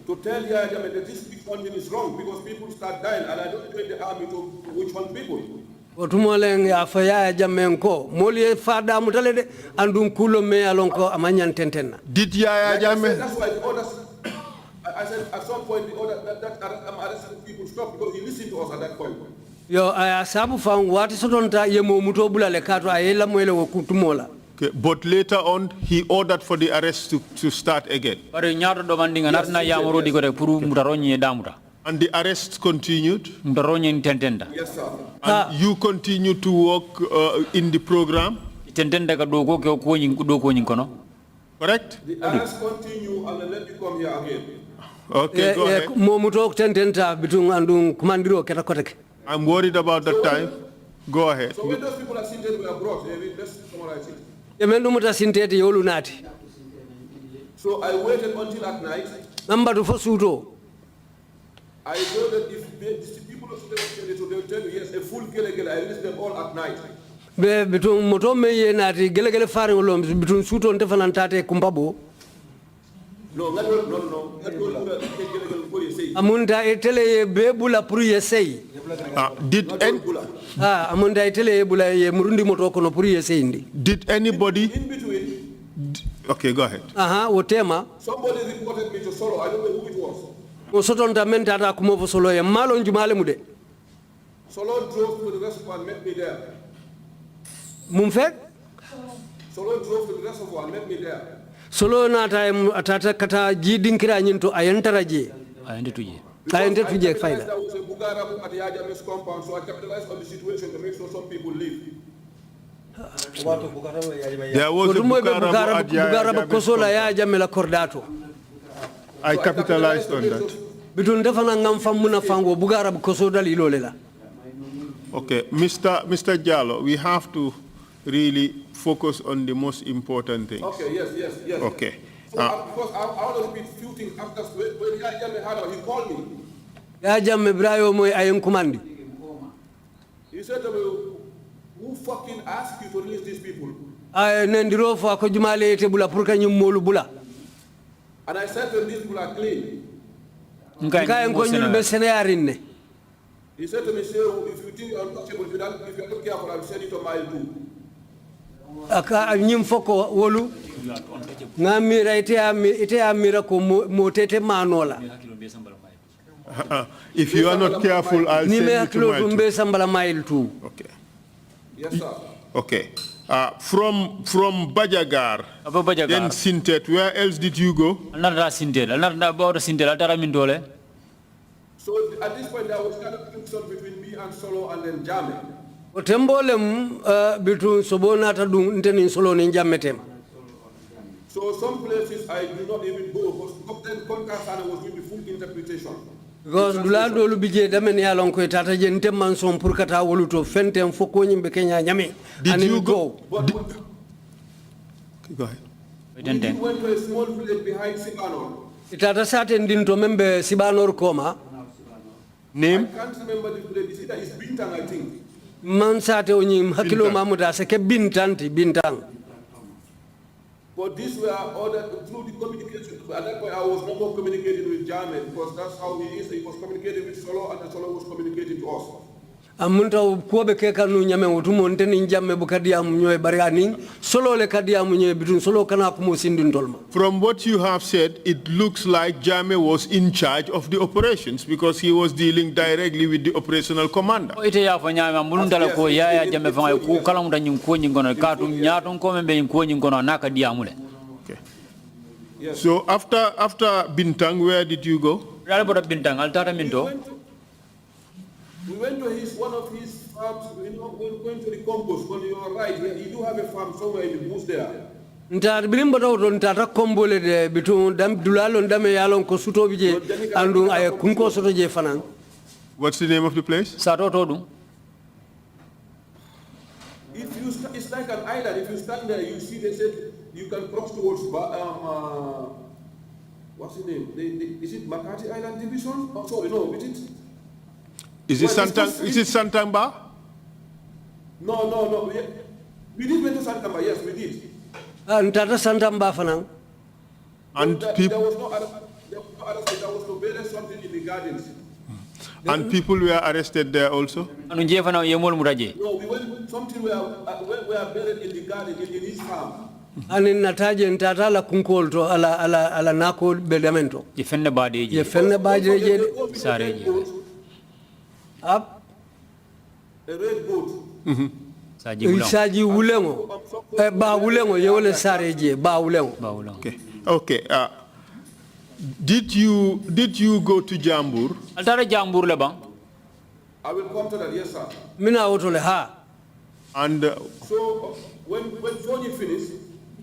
To tell Yaya Jamme that this funding is wrong because people start dying and I don't train the army to which one people. Otumoleng ya fa Yaya Jamme nko moli fada mutale de andum kulo me alonko amanyan tentena. Did Yaya Jamme? That's why the orders. I said at some point the order that arresting people stop because he listened to us at that point. Yo asabu fang wati sotonta yemo muto bulale kato ayela mwele wokutumola. Okay, but later on he ordered for the arrest to start again. And the arrest continued? Yes, sir. And you continue to work in the program? Correct? The arrest continue and let me come here again. Okay, go ahead. I'm worried about the time. Go ahead. So when those people are seen dead, we are brought. Let's summarize it. So I waited until at night. I know that if the people of Sudan they will tell you, yes, a full gelegele, I released them all at night. No. Amunda etele bebula puri sei. Did anybody? In between. Okay, go ahead. Somebody reported me to Solo. I don't know who it was. Solo drove to the reservoir and met me there. Solo drove to the reservoir and met me there. Solo nata atata kata jidinkira nyinto ayantaraje. Ayantuje faida. There was a Bugarabu at Yajame's compound, so I capitalized on the situation to make sure some people leave. There was a Bugarabu at Kosola Yajamela Cordato. I capitalized on that. Between Defana Namfamuna Fango Bugarabu Kosoda Lilolela. Okay, Mr. Jallow, we have to really focus on the most important things. Okay, yes. Okay. So because I want to repeat a few things after when Yajame had he called me. Yajame Brayo Moy Ayam Commandi. He said to me, who fucking asked you to release these people? I Nendiro for Kojumale Tebula Purkanyum Molubula. And I said to him, these people are clean. He said to me, sir, if you think you're untouchable, if you're not careful, I'll send you to mile 2. Nyim foko wolu ngamira ite amira ko motete manola. If you are not careful, I'll send you to mile 2. Okay. Yes, sir. Okay. From Bajagar, then Sintet, where else did you go? So at this point, there was kind of friction between me and Solo and then Jame. Between Sobonata Dunten Solo and Jametem. So some places I do not even go, but then Konkasana was doing the full interpretation. Because Dulado Lubije Damen Yalon Tata Genteman son Purkata Woluto Fentem Fokonim Bekenya Yame. Did you go? Go ahead. Did you went to a small village behind Sibanor? Itata Satin didn't remember Sibanor Koma. Name? I can't remember the village. It's Bintang, I think. Mansate Unim Hakilo Mamuda Seke Bintanti Bintang. But these were ordered through the communication. At that point, I was no more communicating with Jammeh because that's how he is. He was communicating with Solo, and Solo was communicating to us. Amunta kuobe keka nu nyame utumo nteni njame bukadia mnyoe bariani solo le kadia mnyoe bitun solo kana kumusindi ndolma. From what you have said, it looks like Jammeh was in charge of the operations because he was dealing directly with the operational commander. Ite ya fanya mulundala ko ya Jammeh fanya ku kala munda nyinko nyingono katu nyato ko membe nyinko nyingono naka diamule. Okay. Yes. So after Bintang, where did you go? Bintang altara minto. We went to one of his farms, we went to the compost. When you are right, you do have a farm somewhere in the bush there. Ntar birimbo to ntata kombole de bitu dam dulalo ndame yalon ko suto bije andu ay kunko soto je fanan. What's the name of the place? Sato todu. It's like an island. If you stand there, you see they said you can cross towards what's the name? Is it Makati Island Division? Oh, sorry, no, is it? Is it Santangba? No. We did went to Santangba, yes, we did. Ntata Santangba fanan. And there was no arrest, there was no bail something in the gardens. And people were arrested there also? No, we went something we are buried in the garden in his farm. Ani nataje ntata la kunkolto ala nako bedamento. Yefenne badeje. Yefenne badeje sareje. Up a red goat. Saji wulengo. Ba wulengo yewole sareje ba wulengo. Okay. Did you go to Jambur? Altara Jambur le bang. I will come to that, yes, sir. Mina otole ha. And so when Fonyi finished.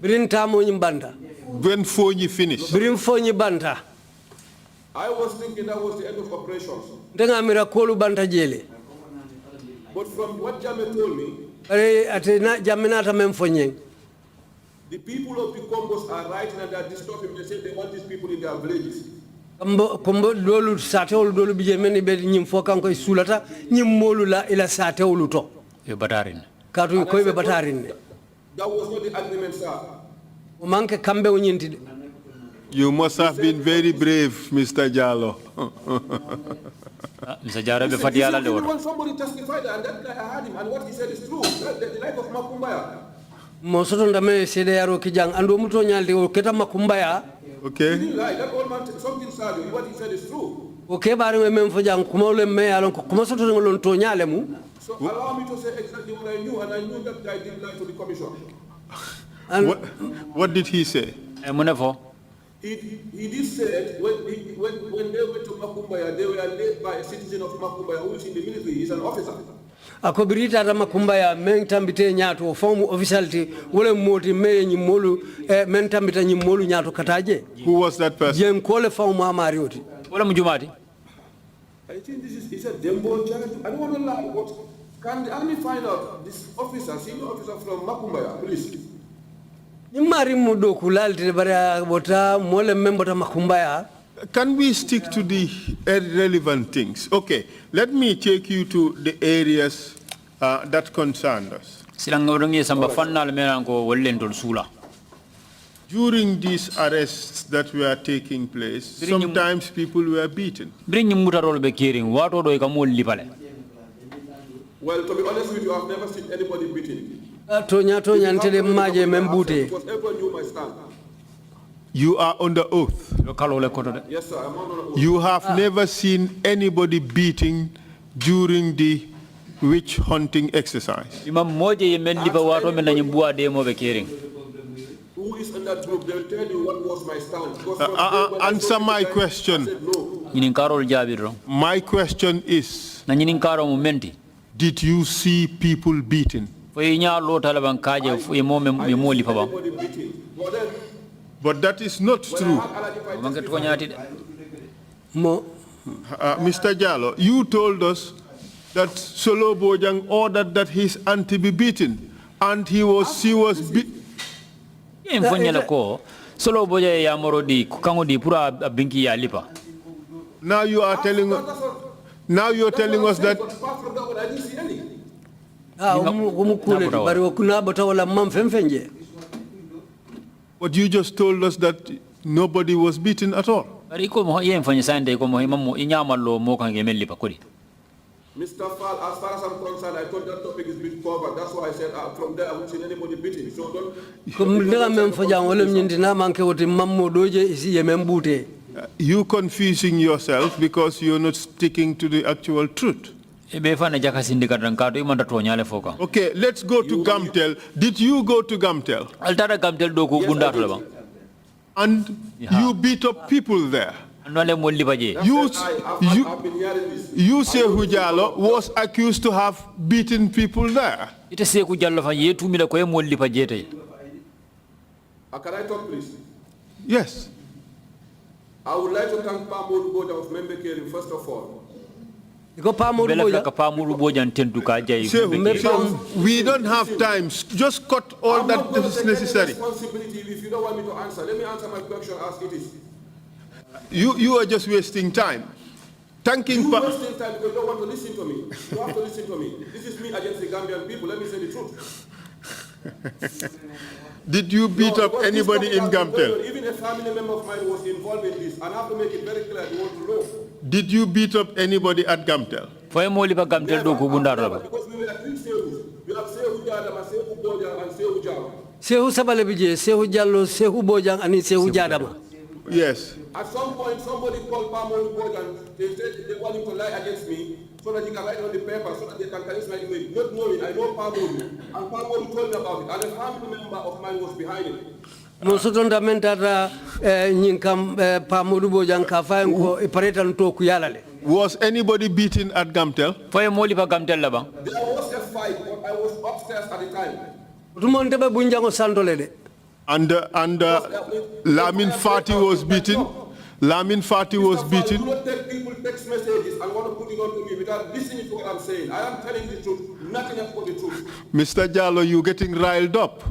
Brin tamo nyimbanda. When Fonyi finished. Brin Fonyi banta. I was thinking that was the end of operations. Denga mira kolu banta jele. But from what Jammeh told me, the people of the Combos are writing and they are disturbing. They say they want these people in their villages. Kombo dolu sateol dolu bije meni be nyim fokan koy sulata nyim molu la ila sateolu to. Yo batarin. Katu koy be batarin. That was not the agreement, sir. O manke kambe o nyinti. You must have been very brave, Mr. Jallow. Mr. Jallow, be fatiala le when somebody testified and that guy I heard him and what he said is true. The life of Makumbaya. Mo soto ndame sede yaro kijang ando muto nyalde o keta Makumbaya. Okay. He didn't lie. That old man something said what he said is true. Okay, bari we mem fojang kumole me alon kuma soto ngolon to nyale mu. So allow me to say exactly what I knew, and I knew that guy didn't lie to the commission. What did he say? He did say when they went to Makumbaya, they were led by a citizen of Makumbaya who is in the military. He's an officer. Akobirita da Makumbaya men tambite nyato form officiality wole moti me nyimolu men tambita nyimolu nyato kataje. Who was that person? Jen kole form amarioti. Wala mujumati. I think this is he said Dembo Janet. I don't want to lie, but can the army find out this officer, senior officer from Makumbaya, please? Nyimari mudo kulalti bara bota mole membota Makumbaya. Can we stick to the irrelevant things? Okay, let me take you to the areas that concern us. During these arrests that were taking place, sometimes people were beaten. Well, to be honest with you, I've never seen anybody beaten. Tonya ntele maje membute. Because everyone knew my stand. You are under oath. Yes, sir, I'm under oath. You have never seen anybody beating during the witch hunting exercise. Who is in that group? They'll tell you what was my stand. Answer my question. No. My question is, did you see people beaten? But that is not true. Mr. Jallow, you told us that Solo Bojang ordered that his auntie be beaten, and she was beaten. Solo boja ya morodi kukango di pura binki ya lipa. Now you are telling us. Now you are telling us that. But you just told us that nobody was beaten at all. Mr. Fall, as far as I'm concerned, I thought that topic is being covered. That's why I said from there I haven't seen anybody beating. So don't. You confusing yourself because you're not sticking to the actual truth. Okay, let's go to Gamtel. Did you go to Gamtel? And you beat up people there. You SAIKOU Jallow was accused to have beaten people there. Can I talk, please? Yes. I would like to thank Pamod Boja of Member Caring, first of all. We don't have time. Just cut all that is necessary. If you don't want me to answer, let me answer my question as it is. You are just wasting time. Thanking you wasting time because you don't want to listen to me. You have to listen to me. This is me against the Gambian people. Let me say the truth. Did you beat up anybody in Gamtel? Even a family member of mine was involved in this, and I have to make it very clear. You want to know. Did you beat up anybody at Gamtel? Because we were three SAIKOUs. We have SAIKOU Jadama, SAIKOU Bojang, and SAIKOU Jallow. SAIKOU Sabalebije, SAIKOU Jallow, SAIKOU Bojang, and SAIKOU Jadama. Yes. At some point, somebody called Pamod Bojang. They said they want him to lie against me so that he can write on the paper so that they can carry my image. Not knowing, I know Pamod. And Pamod told me about it. And a family member of mine was behind it. No sotonda mentara nyinkam Pamod Bojang ka fayen ko iparetan to ku yalale. Was anybody beaten at Gamtel? There was a fight, but I was upstairs at the time. Tumonte be bunjango santole de. And Lamin Fati was beaten. Lamin Fati was beaten. Do not take people text messages and want to put it on to me without listening to what I'm saying. I am telling the truth, nothing else but the truth. Mr. Jallow, you're getting riled up.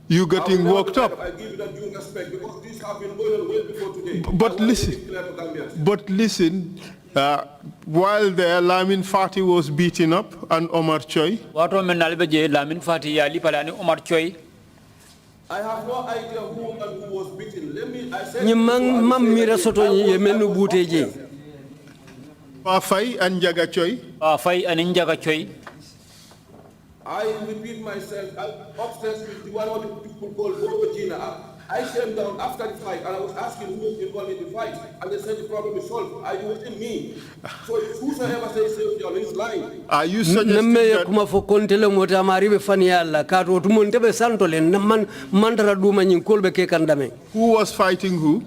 You're getting worked up. I give you that due respect because these have been going on way before today. But listen, while there, Lamin Fati was beaten up and Omar Choi. I have no idea who and who was beaten. I said Fai and Jaga Choi. I repeat myself, upstairs with one of the people called Gina. I came down after the fight and I was asking who was involved in the fight. And they said the problem is solved. It wasn't me. So whosoever says SAIKOU Jallow is lying. Are you suggesting that who was fighting who?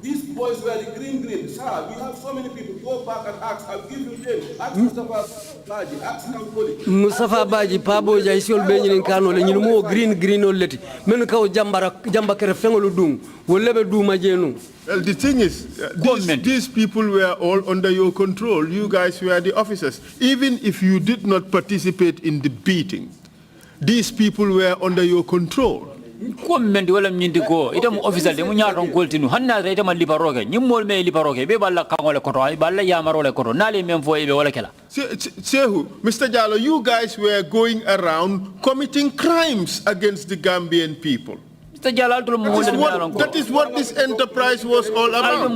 These boys were the green. Sir, we have so many people. Go back and ask. I'll give you names. Ask Mustafa Baji. Ask Kampoli. Mustafa Baji, Pabo Jaisiol Benjamin Kano, and you more green oleti. Menukao Jamba Kerefengolu Dum, will never do Majenu. Well, the thing is, these people were all under your control. You guys were the officers. Even if you did not participate in the beating, these people were under your control. Commenti wala mnyindi go ita mu official de mu nyaron koltinu hanna ita ma libaroke nyimol me libaroke be balla kangole koto ay balla yamarole koto nale mem fo be wala kala SAIKOU, Mr. Jallow, you guys were going around committing crimes against the Gambian people. That is what this enterprise was all about.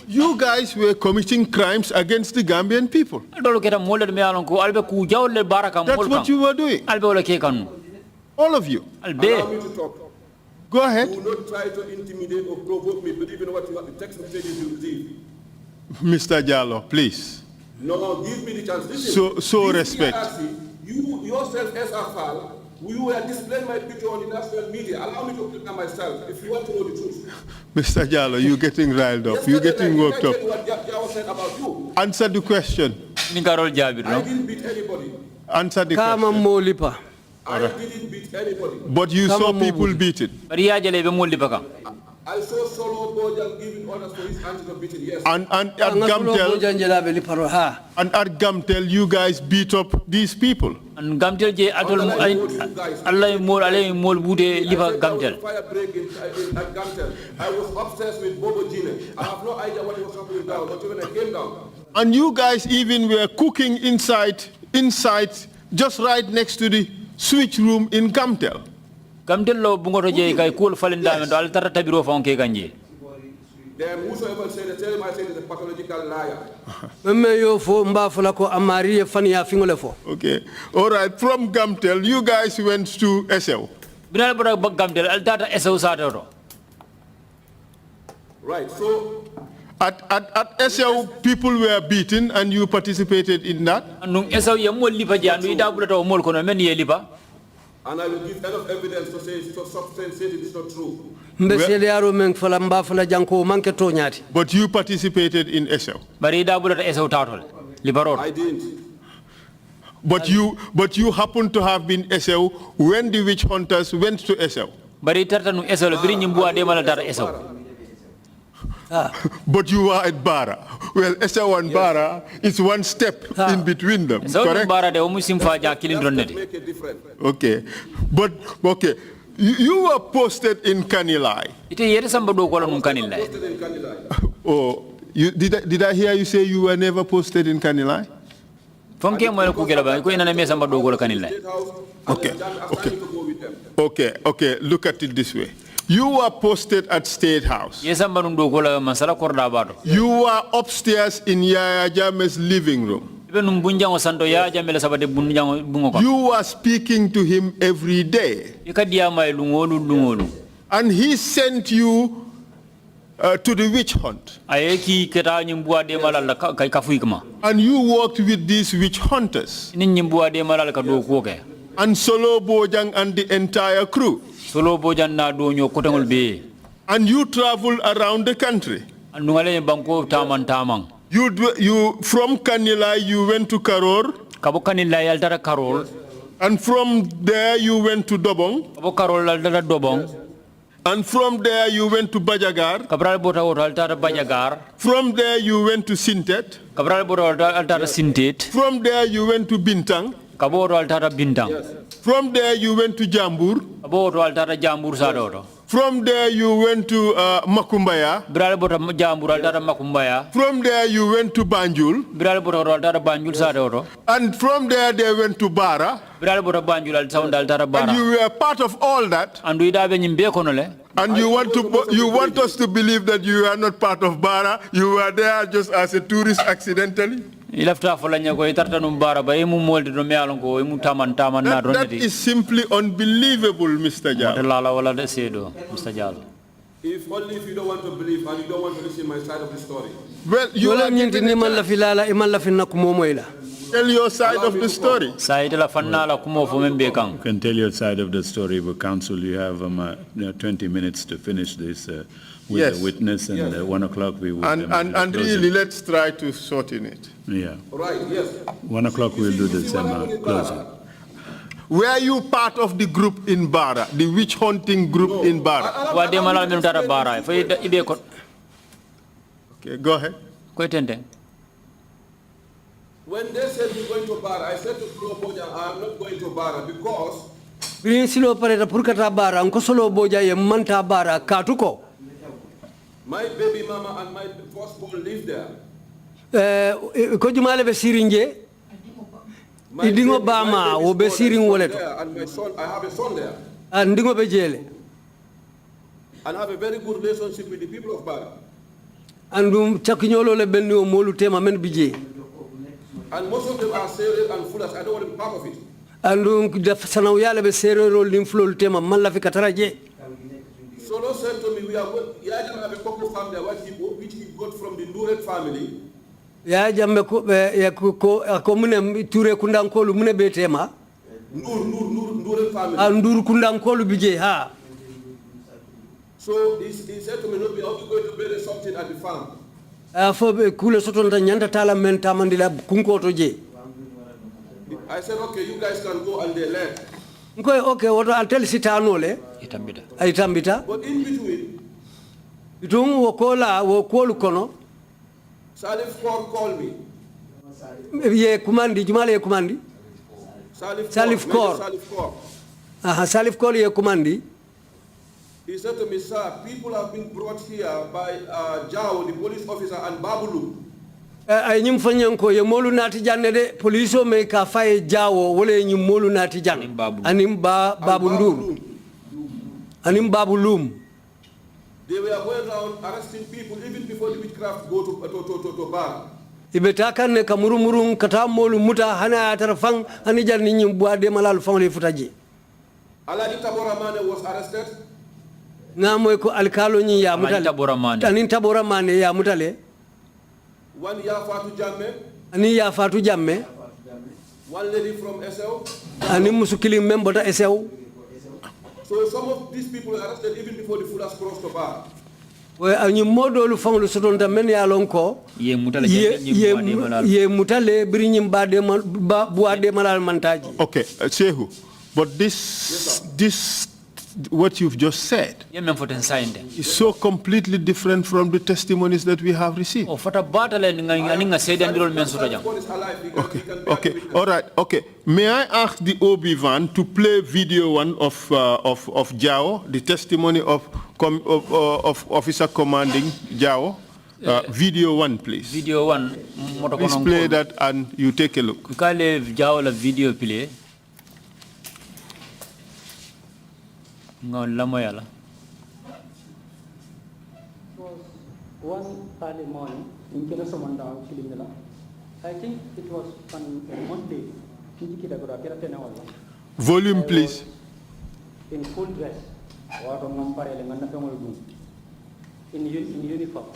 You guys were committing crimes against the Gambian people. That's what you were doing. All of you. Allow me to talk. Go ahead. Do not try to intimidate or provoke me, believe in what you have, the text messages you receive. Mr. Jallow, please. No, give me the chance. Listen, so respect. You yourself, SFL, you were displaying my picture on the national media. Allow me to click on myself if you want to know the truth. Mr. Jallow, you're getting riled up. You're getting worked up. What Jawa said about you. Answer the question. I didn't beat anybody. Answer the question. I didn't beat anybody. But you saw people beat it. I saw Solo Bojan giving orders for his hands to be beaten, yes. And at Gamtel, you guys beat up these people. And Gamtel je atol Allah mol ale mol bude lifa Gamtel. Fire break at Gamtel. I was upstairs with Bobo Gine. I have no idea what was happening down, but when I came down. And you guys even were cooking inside, just right next to the switch room in Gamtel. Gamtel lo bungoto je kay cool falinda men do al tara tabiro fonke kanje. Then whosoever said it, tell him I said it's a pathological liar. Okay. All right. From Gamtel, you guys went to SAIKOU. Right. So at SAIKOU, people were beaten, and you participated in that. And I will give enough evidence to say it's substantiate it is not true. But you participated in SAIKOU. I didn't. But you happen to have been SAIKOU when the witch hunters went to SAIKOU. But you were at Bara. Well, SAIKOU and Bara is one step in between them. Correct? Make it different. Okay. But, okay. You were posted in Kanilai. Posted in Kanilai. Oh, did I hear you say you were never posted in Kanilai? Okay. Look at it this way. You were posted at State House. You were upstairs in Yaya Jame's living room. You were speaking to him every day. And he sent you to the witch hunt. And you worked with these witch hunters. And Solo Bojang and the entire crew. And you traveled around the country. You from Kanilai you went to Karor. And from there you went to Dobong. And from there you went to Bajagar. From there you went to Sintet. From there you went to Bintang. From there you went to Jambur. From there you went to Makumbaya. From there you went to Banjul. And from there they went to Bara. And you were part of all that. And you want us to believe that you are not part of Bara. You were there just as a tourist accidentally. That is simply unbelievable, Mr. Jallow. If only if you don't want to believe and you don't want to listen my side of the story. Well, you are tell your side of the story. You can tell your side of the story, but counsel, you have 20 minutes to finish this with the witness, and 1 o'clock we will. And really, let's try to shorten it. Yeah. Right, yes. 1 o'clock we'll do the closing. Were you part of the group in Bara, the witch hunting group in Bara? Okay, go ahead. When they said we're going to Bara, I said to Solo Bojan, I'm not going to Bara because my baby mama and my firstborn live there. My baby there, and my son, I have a son there. And I have a very good relationship with the people of Bara. And most of them are serious and foolish. I don't want to be part of it. Solo said to me, we have a couple of family which he got from the Nuret family. Nuret family. So he said to me, no, we are going to bury something at the farm. I said, okay, you guys can go, and they left. Okay, what I'll tell Sitanole. Itambita. But in between, Itung wokola wokolu kono. Salif Kaur called me. Ye kumandi, Jumale kumandi. Salif Kaur. Salif Kaur ye kumandi. He said to me, sir, people have been brought here by Jao, the police officer, and Babulu. Ay nyim fanyanko ye molu nati janne de police me ka faye Jao wole nyim molu nati janne. Anim babu ndur. Anim babu lum. They were going around arresting people even before the witchcraft go to bar. Ibetaka ne kamurumurung kata molu muta hana atarafang ani janni nyim boade malal fang le futaji. Aladi Taboramane was arrested. Namoy ko alkalo nyi ya mutale. Tanin Taboramane ya mutale. One Yafatu Jamme. Ani Yafatu Jamme. One lady from SL. Ani musukili member ta SL. So some of these people were arrested even before the fullers crossed the bar. We anyi modolu fanglu sotonta men ya lonko. Ye mutale biri nyim buade malal mantaji. Okay, Shehu, but this what you've just said is so completely different from the testimonies that we have received. Okay, all right, okay. May I ask the OB van to play video one of Jao, the testimony of Officer Commanding Jao? Video one, please. Video one. Please play that and you take a look. Jao la video play. It was one early morning in Kelasomanda, Kilimela. I think it was on Monday. Volume, please. In full dress. In uniform.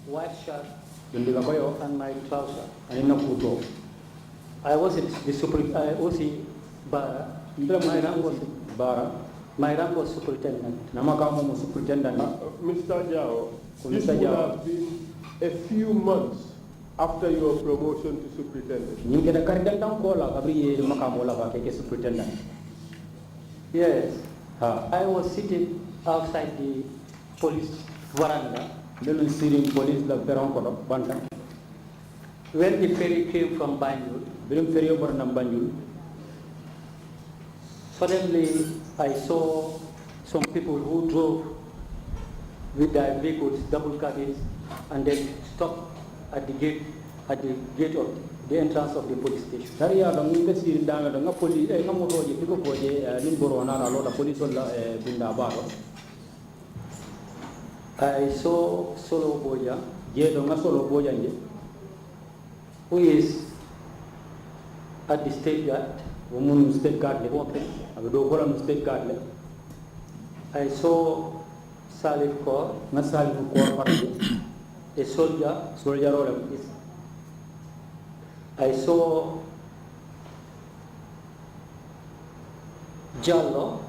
White shirt and my trouser. I was the OC Bara. My rank was superintendent. Namakamu superintendent. Mr. Jao, this would have been a few months after your promotion to superintendent. Yes. I was sitting outside the police veranda. When the ferry came from Banjul, suddenly I saw some people who drove with their vehicles, double cabins, and then stopped at the gate of the entrance of the police station. I saw Solo Boya, who is at the state guard. I saw Salif Kaur, a soldier. I saw Jallow,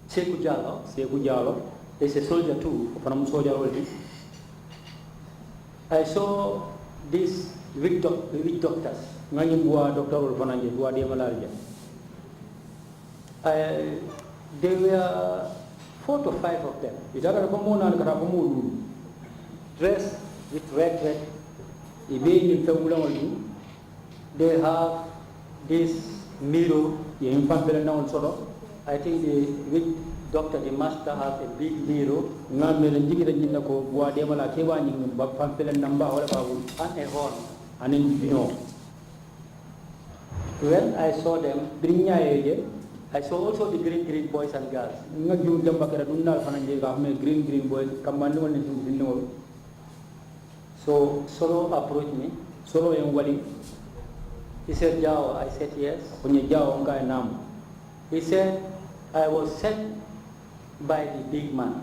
SAIKOU Jallow, is a soldier too, from soldier. I saw these witch doctors. There were 4 to 5 of them, dressed with red. They have this mirror. I think the witch doctor, the master, has a big mirror and a horn. When I saw them, I saw also the green boys and girls. So Solo approached me. He said, Jao. I said, yes. He said, I was sent by the big man.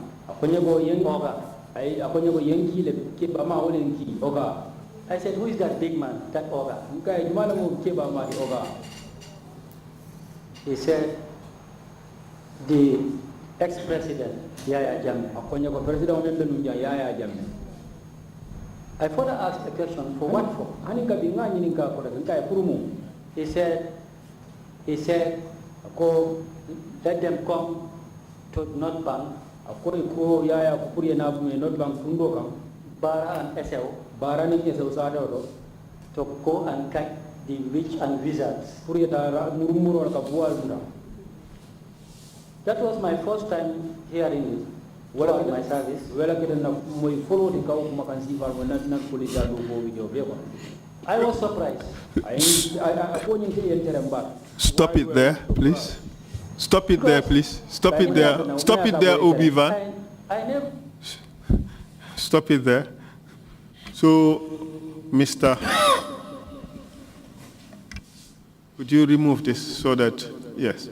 I said, who is that big man, that Oga? He said, the ex-president, Yaya Jammeh. I further asked the question, for what for? he said, go, let them come to North Bank. Ako yaya kupuri na North Bank tundo kam bara and SEO, bara ni SEO sadoro to go and catch the witch and wizards. Puri da murumuro ka bual. That was my first time hearing it. Well, in my service, I was surprised. Stop it there, please. Stop it there, please. Stop it there. Stop it there, Obi-Wan. Stop it there. So, Mr. Would you remove this so that, yes.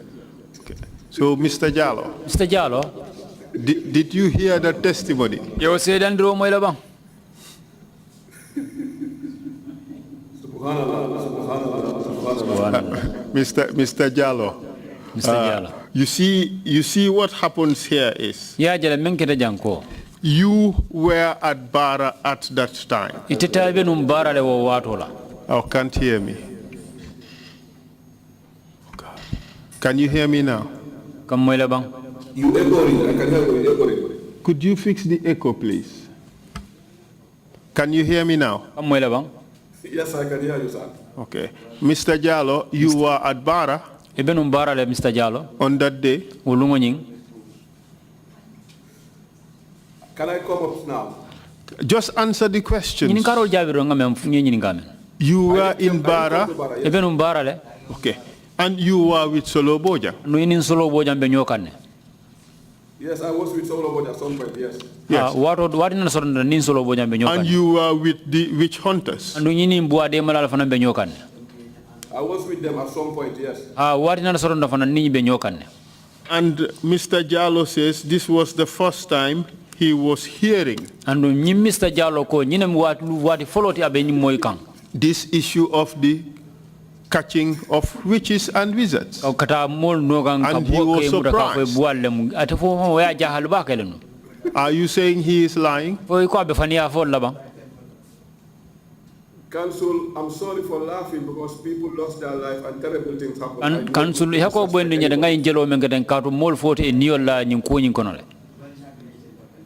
Okay. So, Mr. Jallow. Mr. Jallow. Did you hear the testimony? You said and draw my labang. Mr. Jallow. Mr. Jallow. You see what happens here is Yeah, Jala Menketa Janko. You were at Bara at that time. Itetabenum Bara le watola. Oh, can't hear me. Can you hear me now? Come my labang. You echoing, I can hear you echoing. Could you fix the echo, please? Can you hear me now? Yes, I can hear you, sir. Okay. Mr. Jallow, you were at Bara Mr. Jallow. On that day? Can I come up now? Just answer the questions. You were in Bara? Okay. And you were with Solo Boja? Yes, I was with Solo at some point, yes. Yes. And you were with the witch hunters? I was with them at some point, yes. And Mr. Jallow says this was the first time he was hearing this issue of the catching of witches and wizards. And he was surprised. Are you saying he is lying? Council, I'm sorry for laughing because people lost their life and terrible things happened.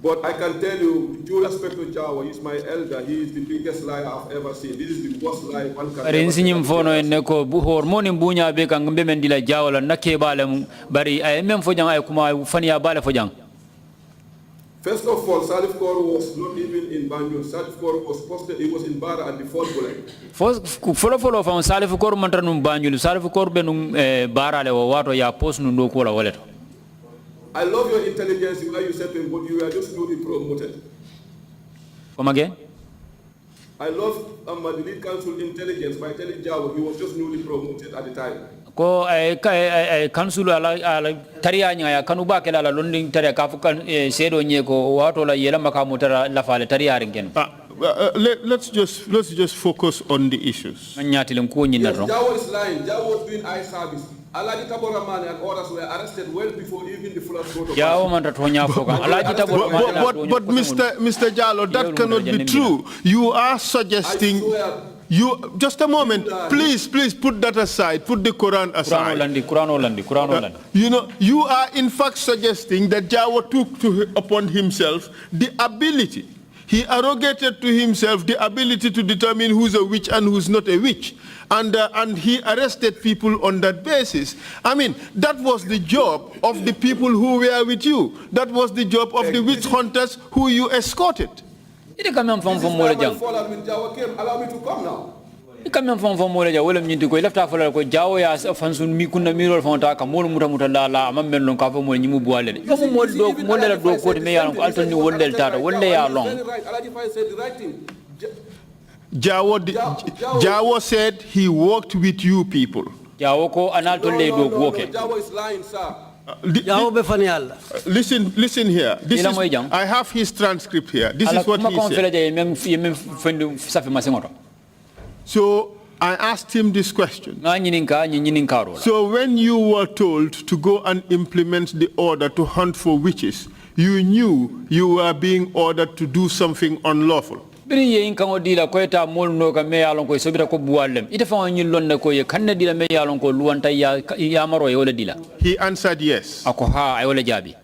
But I can tell you, due respect to Jawa, he's my elder. He is the biggest liar I've ever seen. This is the worst lie one can ever see. First of all, Salif Kor was not even in Banjul. Salif Kor was posted, he was in Bara at the fourth bullet. Follow from Salif Kor Mantranum Banjul, Salif Kor Benum Bara Wato ya post no kola wallet. I love your intelligence where you said to him, but you were just newly promoted. Come again? I love the lead council intelligence by telling Jawa he was just newly promoted at the time. Ko council ala tariya nya kanuba kala la londing tariya kafukan sedo nyeko wato la yela makamutara la fale tariya ringen. Let's just focus on the issues. Yes, Jawa is lying. Jawa was doing eye service. Alaji Taboramani and others were arrested well before even the flood go to But Mr. Jallow, that cannot be true. You are suggesting. Just a moment, please put that aside. Put the Quran aside. You are in fact suggesting that Jawa took upon himself the ability. He arrogated to himself the ability to determine who's a witch and who's not a witch. And he arrested people on that basis. I mean, that was the job of the people who were with you. That was the job of the witch hunters who you escorted. Ite kamem fam fam mola jang. Allow me to come now. Kamem fam fam mola jang wala nyindi ko lefta fala ko jawo ya fansun mi kunna mirol fonta ka mol muta la amam men non ka fa mol nyimu buwale de ko mol do model do ko me yaron ko altoni woldel tata wolle ya long. Jawo said he worked with you people. Jawo ko anal to le do woke. Jawo is lying, sir. Listen here. I have his transcript here. This is what he said. So I asked him this question. So when you were told to go and implement the order to hunt for witches, you knew you were being ordered to do something unlawful. biri ye in kango dila ko eta mol no ka me yalon ko sobita ko buwallem ite fa on yillon ne ko ye kanne dila me yalon ko luwanta ya maro ye wala dila. He answered yes. Ako ha ay wala jabi.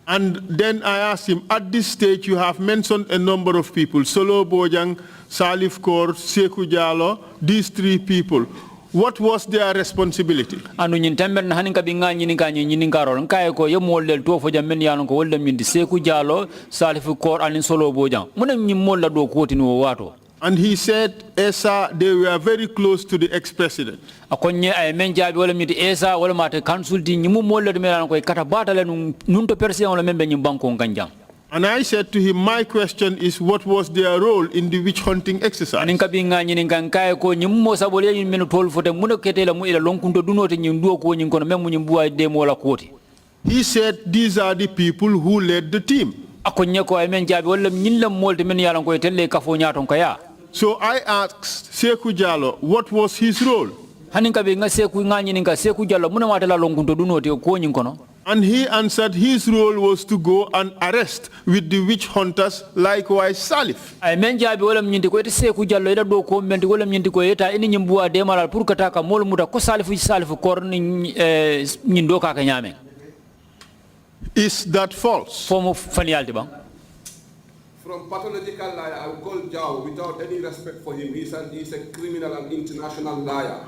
And then I asked him, at this stage you have mentioned a number of people, Solo Bojang, Salif Kaur, SAIKOU JALLOW, these three people. What was their responsibility? Anu nyin tember na hanin ka binga nyin ka nyin ka ron kay ko ye mollel to fo jam men yalon ko woldem min SAIKOU JALLOW, Salif Kaur anin Solo Bojang. Mun nyin molla do ko tinu wato. And he said, Esa, they were very close to the ex-president. Akonye ay men jabi wala miti esa wala mate council di nyimu molle de melan ko kata batale nun to persia wala membe nyim banko nganjam. And I said to him, my question is, what was their role in the witch hunting exercise? Anin ka binga nyin kan kay ko nyim mo sabole yin men tol fote mun ketela mu ila lonkunto dunote nyim duo ko nyin kono mem nyim buwa de mo wala koti. He said, these are the people who led the team. Akonye ko ay men jabi wala nyin lam molde men yalan ko telle kafo nyaton kaya. So I asked SAIKOU JALLOW, what was his role? Hanin ka binga SAIKOU ngani ninka SAIKOU JALLOW mun matela lonkunto dunote ko nyin kono. And he answered his role was to go and arrest with the witch hunters, likewise Salif. Ay men jabi wala nyindi ko ete SAIKOU JALLOW ida do ko menti wala nyindi ko eta ini nyimbuwa de malal pour kataka mol muta ko Salif kor ni nyindo ka nyame. Is that false? Form of fanialti bang. From pathological liar, I would call Jao without any respect for him. He's a criminal and international liar.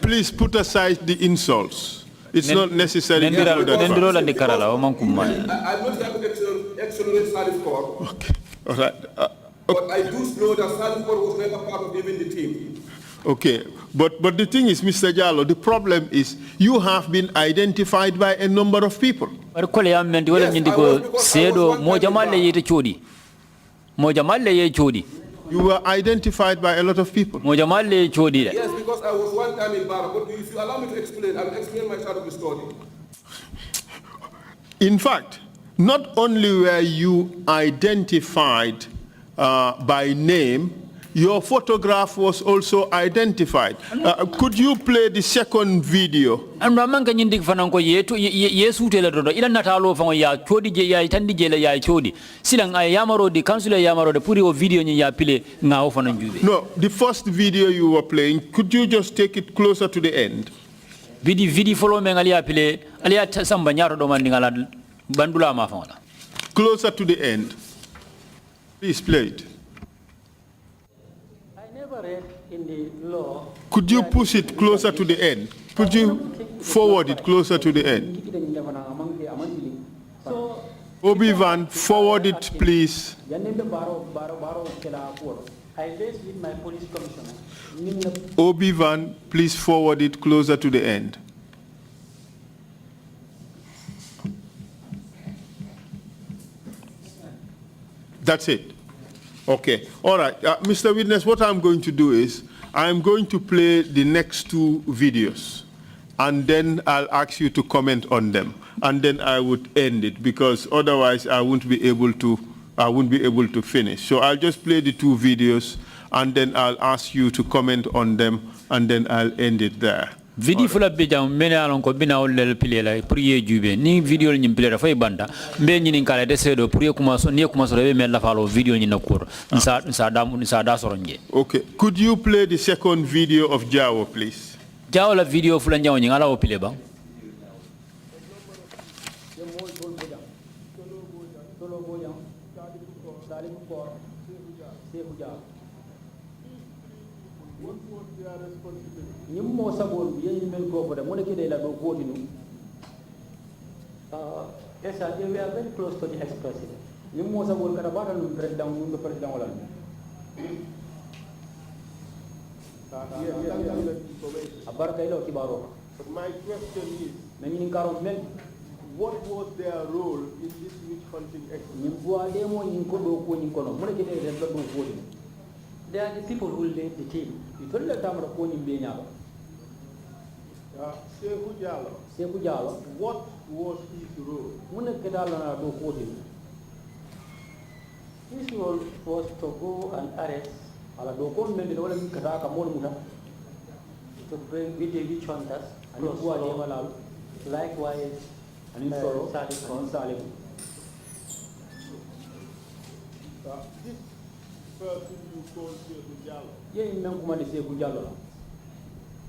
Please put aside the insults. It's not necessary. I'm not going to exonerate Salif Kaur. Okay. All right. But I do know that Salif Kaur was never part of even the team. Okay, but the thing is, Mr. Jallow, the problem is you have been identified by a number of people. Yes, I was You were identified by a lot of people. Yes, because I was one time in Bara, but if you allow me to explain, I will explain my side of the story. In fact, not only were you identified by name, your photograph was also identified. Could you play the second video? No, the first video you were playing, could you just take it closer to the end? Closer to the end. Please play it. In the law, could you push it closer to the end? Could you forward it closer to the end? Obi-Wan, forward it, please. I liaised with my police commissioner. Obi-Wan, please forward it closer to the end. That's it. Okay. All right. Mr. Witness, what I'm going to do is I'm going to play the next two videos, and then I'll ask you to comment on them, and then I would end it because otherwise I won't be able to finish. So I'll just play the two videos, and then I'll ask you to comment on them, and then I'll end it there. Video fula bija mene alon ko bina olel pilela pour ye jube ni video nyim pilela fay banda mbe nyini kala de sedo pour ye commencer ni commencer be me la falo video nyina kur sa da soronje. Okay, could you play the second video of Jawo, please? Jawo la video fula nyawo nyinga la o pile ba. Nimmo sabol yen men ko boda mo ke de la do godinu yes we are very close to the ex-president. Nimmo sabol kada bata no president no president wala abar kaylo kibaro. But my question is, men karo men what was their role in this witch hunting exercise? Nimbo demo yin ko do ko yin kono mo ke de la do godinu. They are the people who led the team. You told them to go in Benyaba. SAIKOU Jallow. SAIKOU Jallow. What was his role? His role was to go and arrest to bring with the witch hunters and likewise Anin soro, Salif. anin Salif. This person you call SAIKOU JALLOW, Ye Imam kumani SAIKOU JALLOW.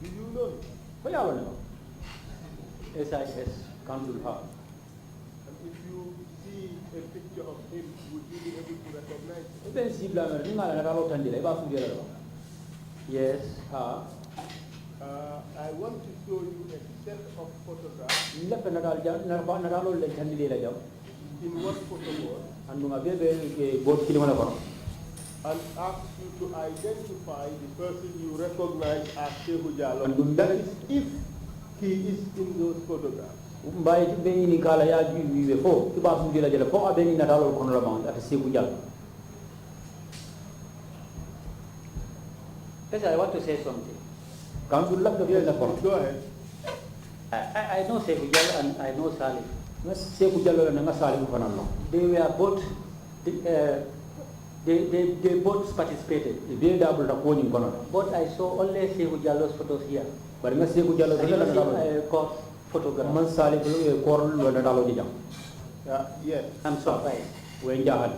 do you know him? Ko yalo ne? SIS. Council Hall. And if you see a picture of him, would you be able to recognize him? Ben sibla mer ni ngala na ro tandile ba fu dira lo. Yes. Ha. I want to show you a set of photographs Illa pe na dal ja na ba na dal le tandile la jaw. in one photo board Andu nga bebe bot kilima la kono. and ask you to identify the person you recognize as SAIKOU JALLOW. And That is if he is in those photographs. Mbaye ti ben ni kala ya ju wiwe fo ti ba fu dira jele fo abeni na dal kono la ma ata SAIKOU JALLOW. Yes, I want to say something. Council lak de Yes, la kono. go ahead. I know SAIKOU JALLOW and I know Salif. Na SAIKOU JALLOw na nga Salif fanal lo. They were both, they both participated. Be double ta ko ni kono. But I saw only SAIKOU JALLOW's photos here. Bari nga SAIKOU JALLOw I de la didn't dalo. see a court photograph. Man Salif lo ko lo na dalo di jam. Yes. I'm surprised. We jahal.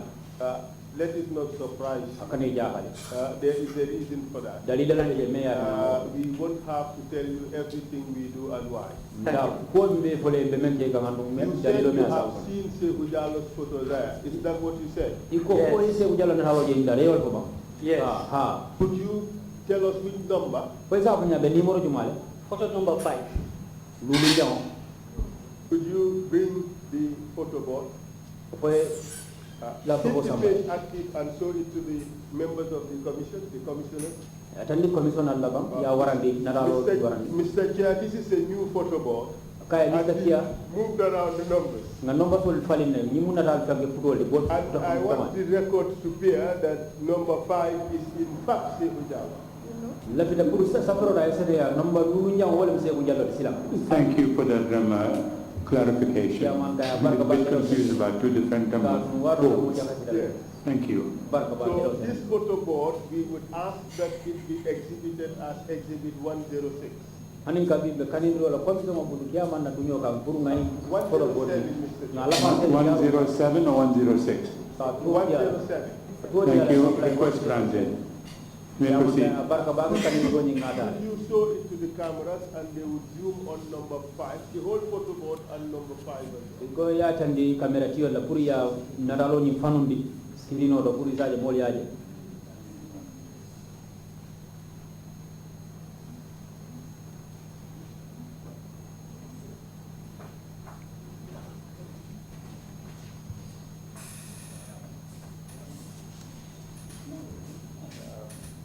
Let it not surprise you. Akane jahal. There is a reason for that. Dalila la je me ya. We won't have to tell you everything we do and why. Da ko be fole be men je gandu You men said dalilo you me have asa. seen SAIKOU JALLOW's photo there. Is that what you said? Iko ko SAIKOU JALLOw na hawo je ndare yol ko ba. Yes. Ha. Could you tell us which number? Ko sa fanya be numero jumale. Photo number 5. Lulu jam. Could you bring the photo board? Ko la Keep ko the sama. page active and show it to the members of the commission, the commissioners. Atandi commission Allah bam ya warandi na dalo warandi. Mr. Chair, this is a new photo board. Kay And Mr. he Kia moved around the numbers. na nomba tol falina ni mun na dal tagge futol de bot. And I want the record to bear that number 5 is in fact SAIKOU JALLOw. La fi da pour sa safaro da ese de nomba lulu jam wala SAIKOU JALLOw silam. Thank you for that clarification. I'm a bit confused about two different boards. Yes. Thank you. So this photo board, we would ask that it be exhibited as Exhibit 106. Hanin ka bi kanin ro la ko mi mo budu ya man na dunyo ka pour ngai photo board na la fa 107 or 106? 107. Thank you. Request granted. May I proceed? Barka ba kanin ro ni ngada. You show it to the cameras and they would zoom on number 5, the whole photo board and number 5 as well. Ko ya tandi camera ti wala pour ya na dalo ni fanundi skirino do pour isaje mol yaje.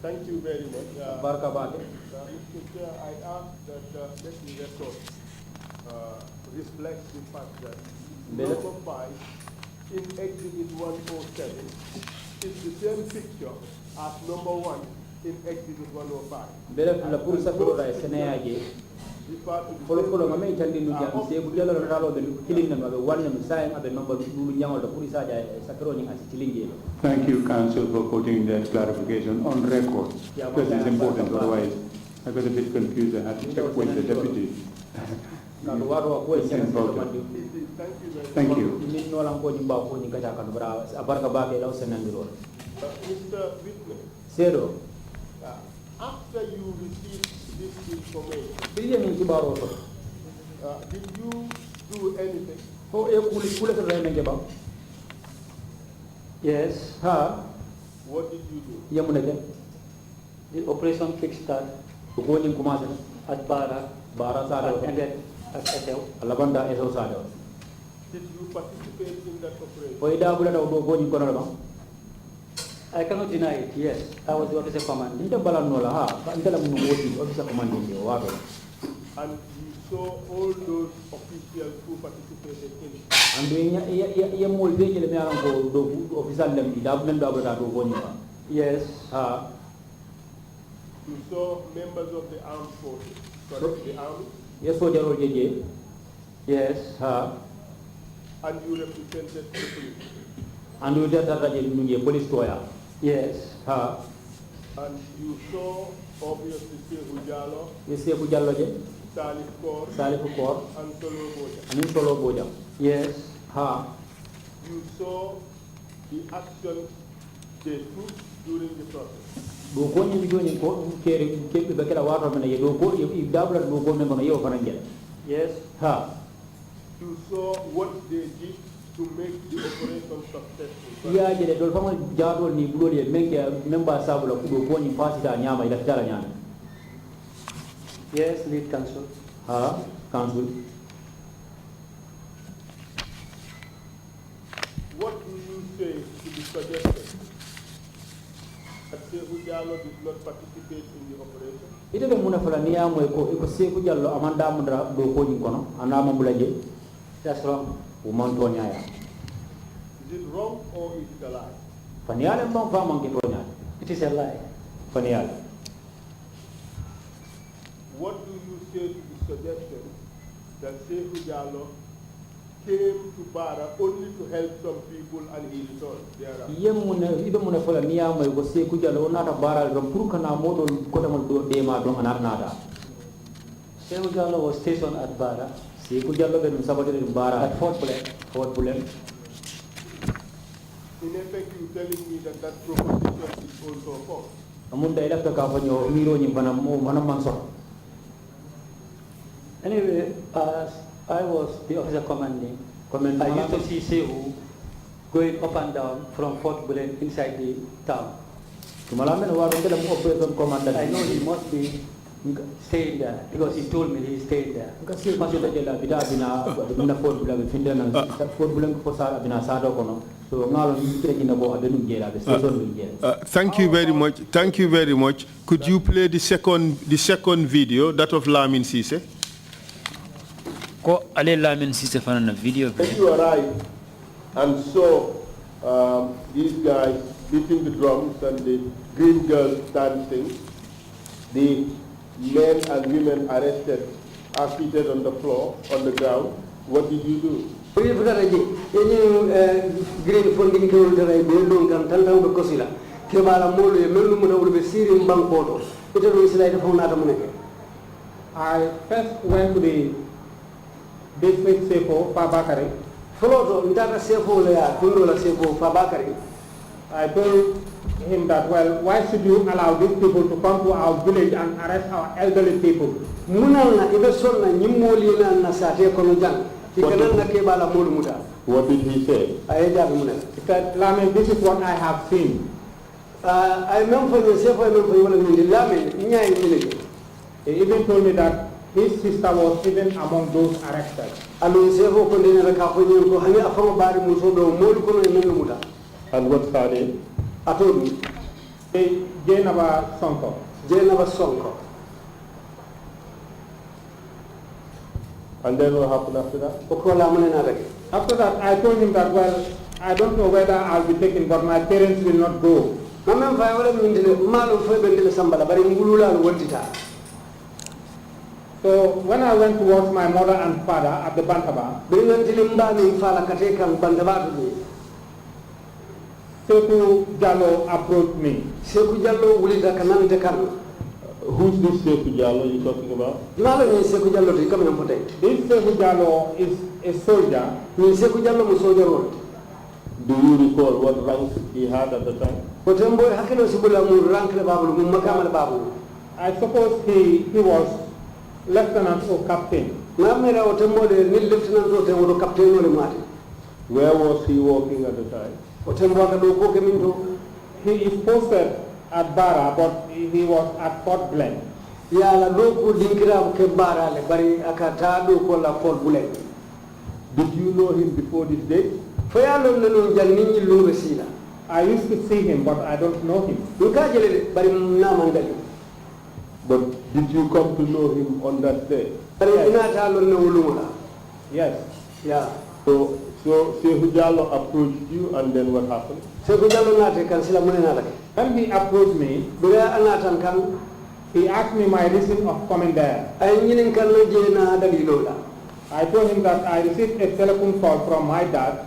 Thank you very much. Barka ba Mr. Chair, I ask that let the record reflect the fact that number 5 in Exhibit 107 is the same picture as number 1 in Exhibit 105. bele la pour sa ko da sene yaje. Refer to the Polo same polo ngame tandi nu jam SAIKOU JALLOw na dalo be kilin na be wanna mi sai abe nomba lulu nyangol do pour isaje sakro ni asi tilinge. Thank you, Council, for putting that clarification on record, because it's important. Otherwise, I got a bit confused. I had to check with the deputy. Kalau waro ko sen mandi. Thank you. Min no lan ko ni ba ko ni kaja kan bra abarka ba ke law senandiro. Mr. Witness, Sedo. after you received this information, Biye min kibaro to. did you do anything? Ko e kule to rene ke ba. Yes. Ha What did you do? yamune de. The operation kickstart Ko ni commencer at Bara bara sa do. and then at Etel. Alabanda eso sa do. Did you participate in that operation? Ko ida bula do ko ni kono ba. I cannot deny it, yes. I was the officer command. Nda balan no la ha ka ndala mun woti officer command ni wa do. And you saw all those officials who participated in it. Andu ya mol be jele me aran ko do officer lem di da bulen do abata do ko ni ba. Yes. Ha You saw members of the armed forces, correct? The army, yeso jarol jeje. Yes. Ha and you represented the police. andu da ta je nu je police to ya. Yes. Ha And you saw, obviously, SAIKOU JALLOW SAIKOU JALLOw je. Salif Kor, and Solo Boja. Yes. Ha. You saw the action they took during the process. Do ko ni video ni ko kere ke be kala wato mena do ko e dabla do ko men kono yo fanangel. Yes. Ha. You saw what they did to make the operation successful. Ya jere do fama jado ni blodi e menke memba sabula ko do ko ni fasita nyama ila tala nyama. Yes, lead council. Ha, council. What do you say to the suggestion that SAIKOU JALLOW did not participate in the operation? Ite be muna fala niya mo ko SAIKOU JALLOW amanda mudra do ko ni kono anama bulaje. That's wrong. Umanto nyaya. Is it wrong or is it a lie? Faniale mbang fama ngitonya. It is a lie. Faniale. What do you say to the suggestion that SAIKOU JALLOw came to Bara only to help some people and he returned thereafter? Yemuna ibe muna fala niya mo ko SAIKOU JALLOw nata Bara ram pour kana modo ko tamal do dema don anata. SAIKOU JALLOw was stationed at Bara. SAIKOU JALLOw be sabatere Bara at Fort Bulem. In effect, you telling me that that proposition is also false. Amunda ila ka fanyo miro ni manam manso. Anyway, I was the officer commanding. I used to see SAIKOU going up and down from Fort Bullen inside the town. I know he must be staying there because he told me he stayed there. Thank you very much. Thank you very much. Could you play the second video, that of Lamin Sise? Ko ale Lamin Sise fanana video. When you arrived and saw these guys beating the drums and the green girls dancing, the men and women arrested are seated on the floor, on the ground, what did you do? Green funding kan tantan be kosila ke bala molu e melu mo dawul be sirim bankoto ite do sila ite fona ta muneke. I first went to the district SAIKOU Fabricated. Floto ndata SAIKOU le ya kundo la SAIKOU Fabricated. I told him that, well, why should you allow these people to come to our village and arrest our elderly people? Munana ibe sonna nyimoli na sate kono jang ikanana ke bala molu muta. What did he say? He said, Lamin, this is what I have seen. I remember the SAIKOU He even told me that his sister was even among those arrested. And what's her name? Jainaba Sonko. And then what happened after that? After that, I told him that, well, I don't know whether I'll be taken, but my parents will not go. So when I went towards my mother and father at the Bantaba, SAIKOU Jallow approached me. Who's this SAIKOU Jallow you're talking about? This SAIKOU Jallow is a soldier. Do you recall what rank he had at the time? I suppose he was lieutenant or captain. Where was he working at the time? He is posted at Bara, but he was at Fort Glen. Did you know him before this date? I used to see him, but I don't know him. But did you come to know him on that day? Yes. Yeah. So SAIKOU Jallow approached you, and then what happened? When he approached me, he asked me my reason of coming there. I told him that I received a telephone call from my dad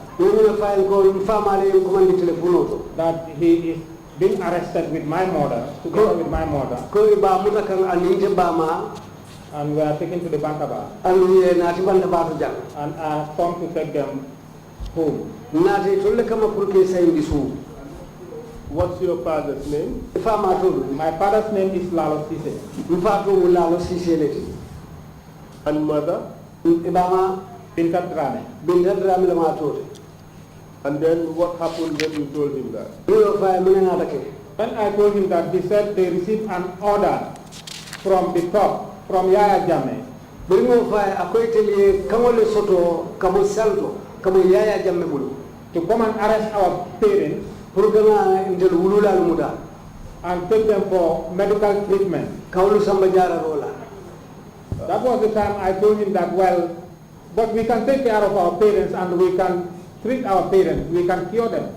that he is being arrested with my mother, together with my mother. And we are taken to the Bantaba. And we are not Bantaba to Jang. And I have come to take them home. Nati tolle kama purke sa indi su. What's your father's name? My father's name is Lalo Sise. Lalo Sise. And mother? Ibama Binta Drame. Binta Drame lama told. And then what happened when you told him that? When I told him that, he said they received an order from the top, from Yaya Jammeh. Bringo fa akoy teliye kamole soto kamo salto kamo Yaya Jammeh bulu. To come and arrest our parents. And take them for medical treatment. That was the time I told him that, well, but we can take care of our parents and we can treat our parents, we can cure them.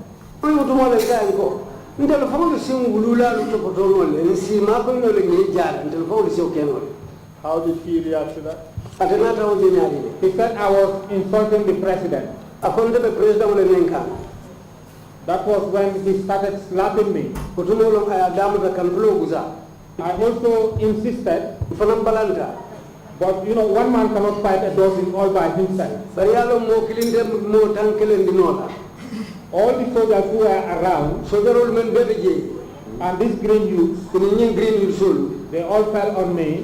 How did he react to that? He said I was insulting the president. That was when he started slapping me. I also insisted, but you know, one man cannot fight a dozen all by himself. All the soldiers who were around, and these green youths, they all fell on me,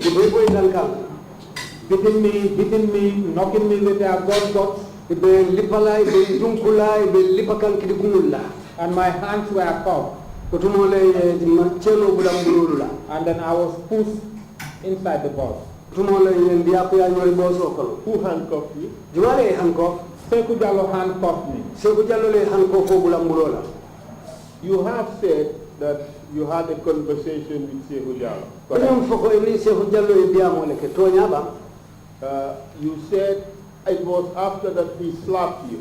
beating me, knocking me with their guns. And my hands were cuffed. And then I was pushed inside the bus. Who handcuffed you? SAIKOU Jallow handcuffed me. You have said that you had a conversation with SAIKOU Jallow. You said it was after that he slapped you.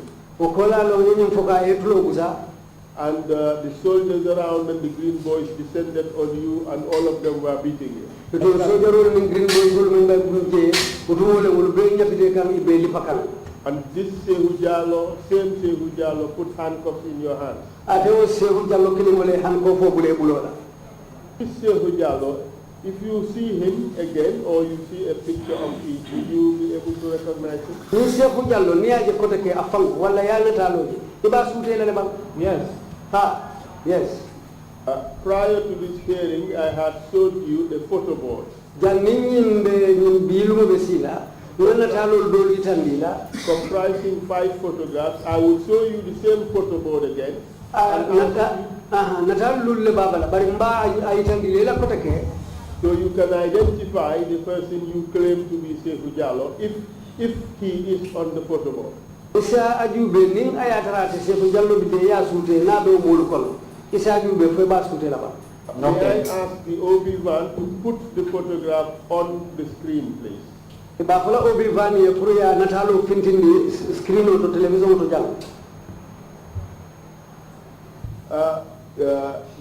And the soldiers around and the green boys descended on you and all of them were beating you. And this SAIKOU Jallow, same SAIKOU Jallow, put handcuffs in your hands. This SAIKOU Jallow, if you see him again or you see a picture of him, will you be able to recognize him? Yes. Yes. Prior to this hearing, I had showed you the photo board. Comprising 5 photographs. I will show you the same photo board again. So you can identify the person you claim to be SAIKOU Jallow if he is on the photo board. May I ask the OB van to put the photograph on the screen, please?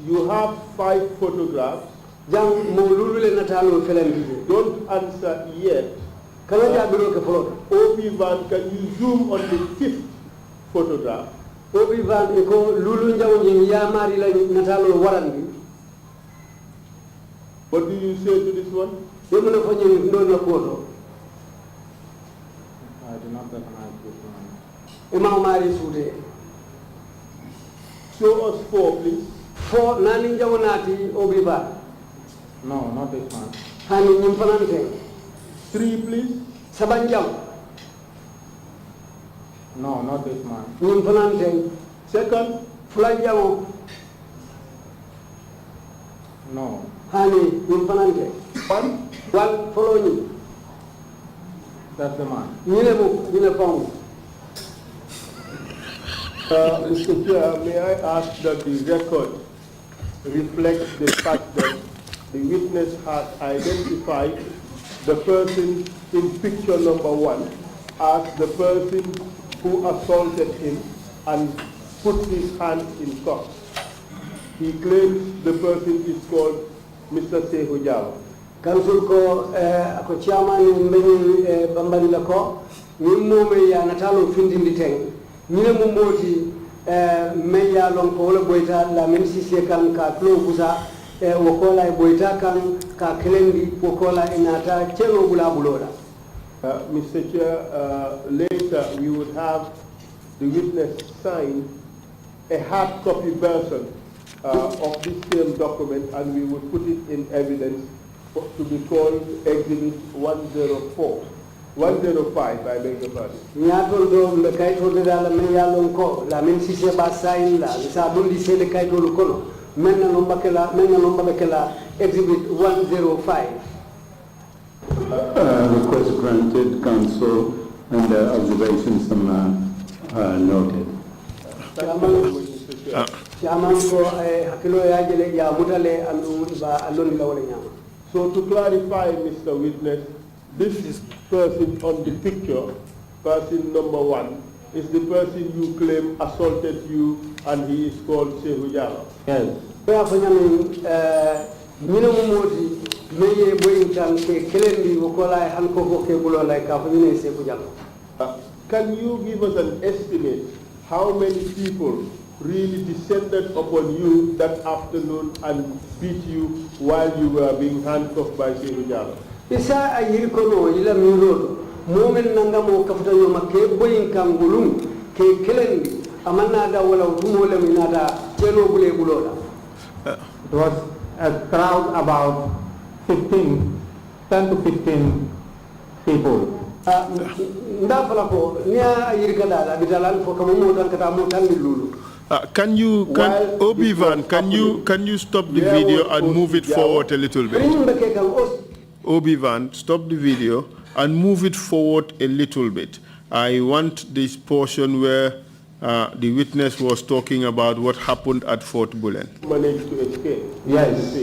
You have 5 photographs. Don't answer yet. OB van, can you zoom on the 5th photograph? What do you say to this one? I do not recognize this one. Show us 4, please. 4 nani jamonati obiba. No, not this one. 3, please. Sabanjam. No, not this one. Second. Fulanjamo. No. Hani, 1. 1 following. That's the man. Mr. Chair, may I ask that the record reflects the fact that the witness has identified the person in picture number 1 as the person who assaulted him and put his hands in cuffs. He claims the person is called Mr. SAIKOU Jallow. Council ko ako chairman mbeni bambari lako nimmo me ya natalo findindi teng ñine mo moti me ya lon ko wala boyta la même si c'est kan ka klo kusa wokola boita kan ka kelendi wokola inata chelo bula bulola. Mr. Chair, later we would have the witness sign a hard copy version of this same document, and we would put it in evidence to be called Exhibit 104. 105, I beg your pardon. Nyatol do le kayto de la men yalon ko la men si se ba sign la sa dundi se le kayto lu kono men na nomba kala Exhibit 105. Request granted, counsel, and observations noted. So to clarify, Mr. Witness, this person on the picture, person number 1, is the person you claim assaulted you, and he is called SAIKOU JALLOW. Yes. Can you give us an estimate how many people really descended upon you that afternoon and beat you while you were being handcuffed by SAIKOU JALLOW? Isa ayiri kono ila mirodo momen nanga mo kafuta yoma ke boyin kangulum ke kelendi amanna da wala tumo le minata telo bule bulola. It was a crowd about 10 to 15 people. Ndafala ko niya ayiri kada bitalan fo kamo mo tan kata mo tan lulu. Obi-Wan, can you stop the video and move it forward a little bit? Obi-Wan, stop the video and move it forward a little bit. I want this portion where the witness was talking about what happened at Fort Bullen. Managed to escape. Yes.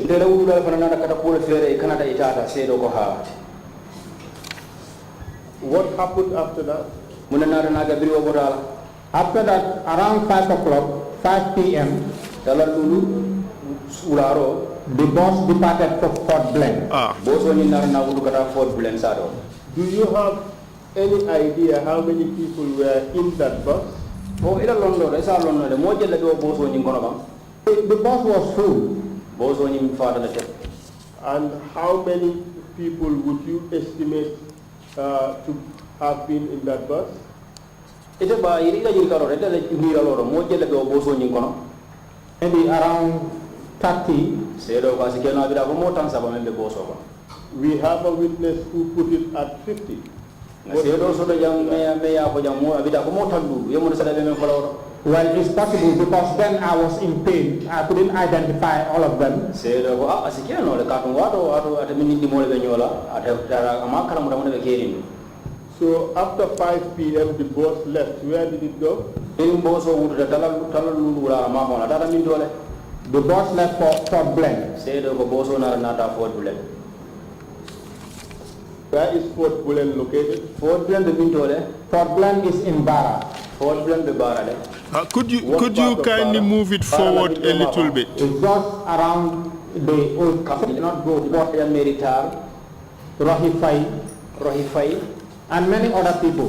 What happened after that? After that, around 5 o'clock, 5 p.m., the boss departed for Fort Bullen. Do you have any idea how many people were in that bus? The bus was full. And how many people would you estimate to have been in that bus? Maybe around 30. We have a witness who put it at 50. Well, it's possible because then I was in pain. I couldn't identify all of them. So after 5 p.m. the bus left. Where did it go? The bus left for Fort Bullen. Where is Fort Bullen located? Fort Bullen is in Bara. Could you kindly move it forward a little bit? It's just around the old Rohifai, and many other people.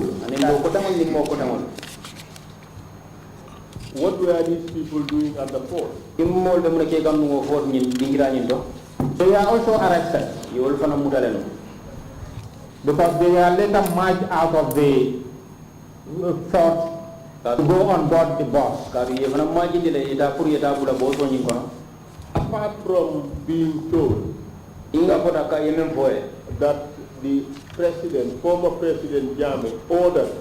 What were these people doing at the fort? They were also arrested because they were later marched out of the fort to go on board the bus. Apart from being told that the president, former President Jammeh, ordered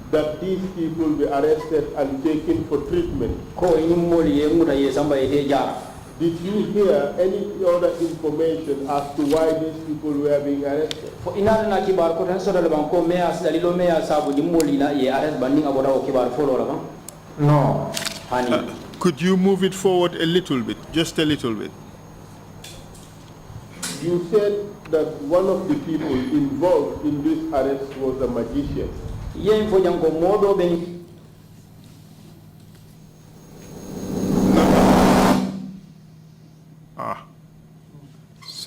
that these people be arrested and taken for treatment, did you hear any other information as to why these people were being arrested? No. Could you move it forward a little bit, just a little bit? You said that one of the people involved in this arrest was a magician.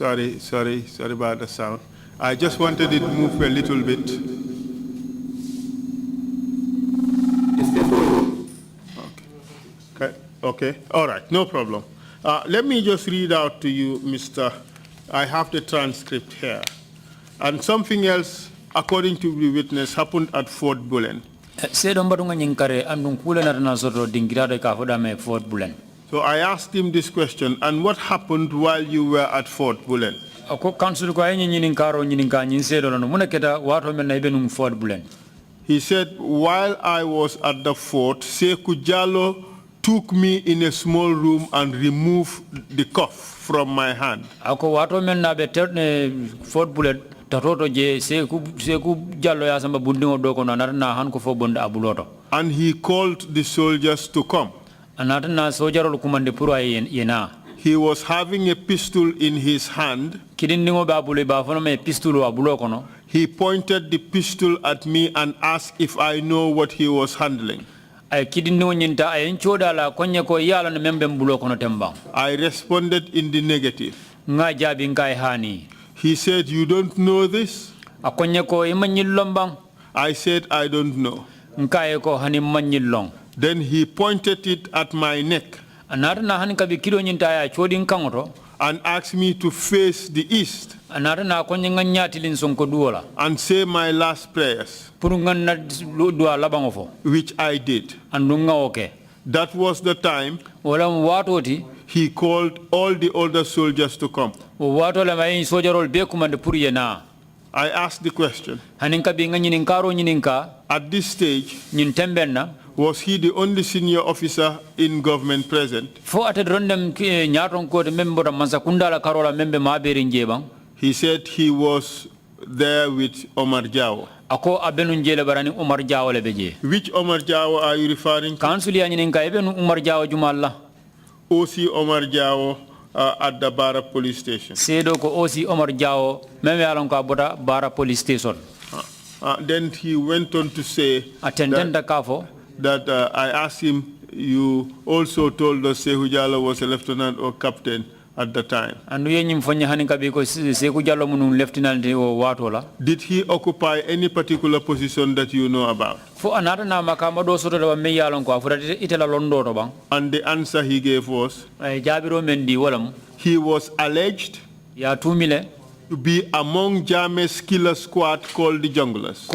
Sorry about the sound. I just wanted it to move a little bit. Okay. Okay, all right, no problem. Let me just read out to you, Mr. I have the transcript here. And something else, according to the witness, happened at Fort Bullen. So I asked him this question, and what happened while you were at Fort Bullen? He said, while I was at the fort, SAIKOU JALLOW took me in a small room and removed the cuff from my hand. And he called the soldiers to come. He was having a pistol in his hand. He pointed the pistol at me and asked if I know what he was handling. I responded in the negative. He said, you don't know this? I said, I don't know. Then he pointed it at my neck and asked me to face the east and say my last prayers, which I did. That was the time he called all the older soldiers to come. I asked the question, at this stage, was he the only senior officer in government present? He said he was there with Omar Jawo. Which Omar Jawo are you referring to? OC Omar Jawo at the Bara police station. Then he went on to say that I asked him, you also told us SAIKOU JALLOW was a lieutenant or captain at the time. Did he occupy any particular position that you know about? And the answer he gave was, he was alleged to be among Jammeh's killer squad called the Junglers.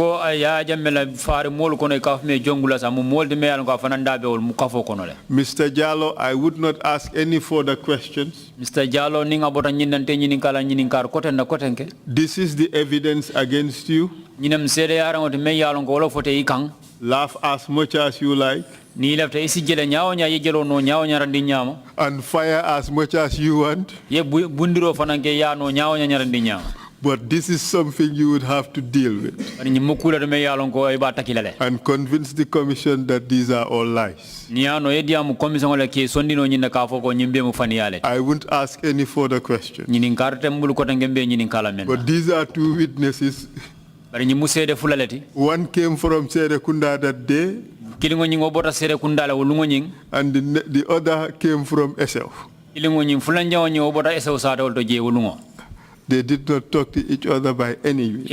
Mr. Jallow, I would not ask any further questions. Mr. Jallow, this is the evidence against you. Laugh as much as you like. And fire as much as you want. But this is something you would have to deal with. And convince the commission that these are all lies. I won't ask any further questions. But these are two witnesses. One came from Serekunda that day, and the other came from Esau. They did not talk to each other by any means.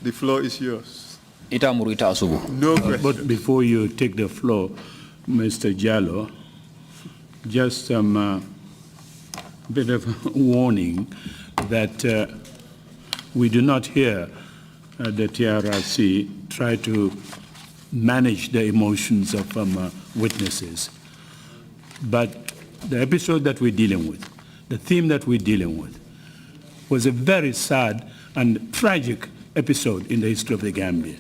The floor is yours. No question. But before you take the floor, Mr. Jallow, just some bit of warning that we do not hear the TRRC try to manage the emotions of witnesses. But the episode that we're dealing with, the theme that we're dealing with, was a very sad and tragic episode in the history of the Gambia.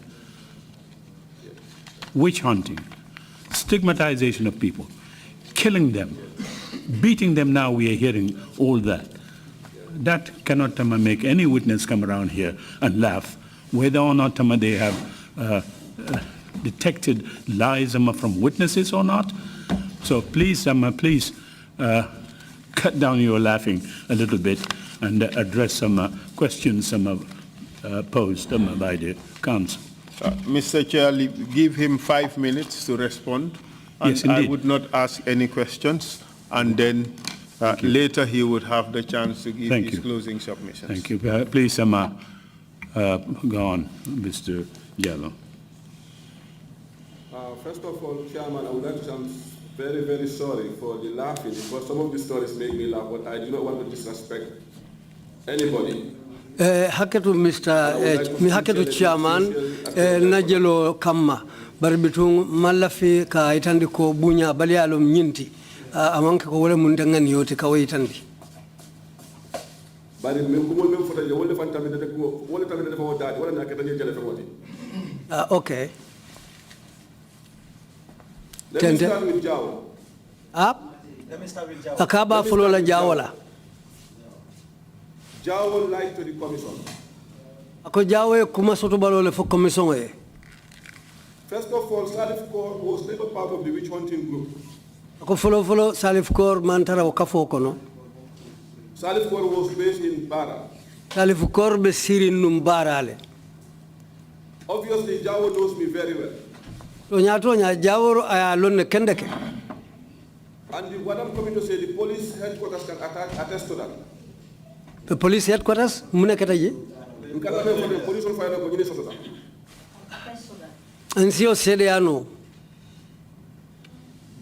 Witch hunting, stigmatization of people, killing them, beating them. Now we are hearing all that. That cannot make any witness come around here and laugh, whether or not they have detected lies from witnesses or not. So please, please cut down your laughing a little bit and address some questions posed by the council. Mr. Chair, give him 5 minutes to respond. And yes, indeed. I would not ask any questions, and then later he would have the chance to give his closing submissions. Thank you. Please go on, Mr. Jallow. First of all, Chairman, I would like to say I'm very, very sorry for the laughing, because some of the stories make me laugh, but I do not want to disrespect anybody. Haketu Mr. Haketu Chairman, Najelo Kamma, Barbitung Malafi ka itandi ko bunya balialo nyinti, amanke ko wale mundangani yote kawe itandi. Bari mkumul mfuta je wale fantamide de ko wale tamide de fa wala na ka dañu jëlé fa wati. Okay. Let me start with Jawo. Let me start with Jawo. Akaba fulola Jawola. Jawo lied to the commission. Ako Jawo kuma soto balole fo commission e. First of all, Salif Corps was never part of the witch hunting group. Ako folo Salif Corps mantara o kafo kono. Salif Corps was based in Bara. Salif Corps be siri num barale. Obviously, Jawo knows me very well. Tonya Jaworo aya lonne kendeke. And what I'm coming to say, the police headquarters can attest to that. The police headquarters munekata ji? The police will find out what you need. And see Sedeano.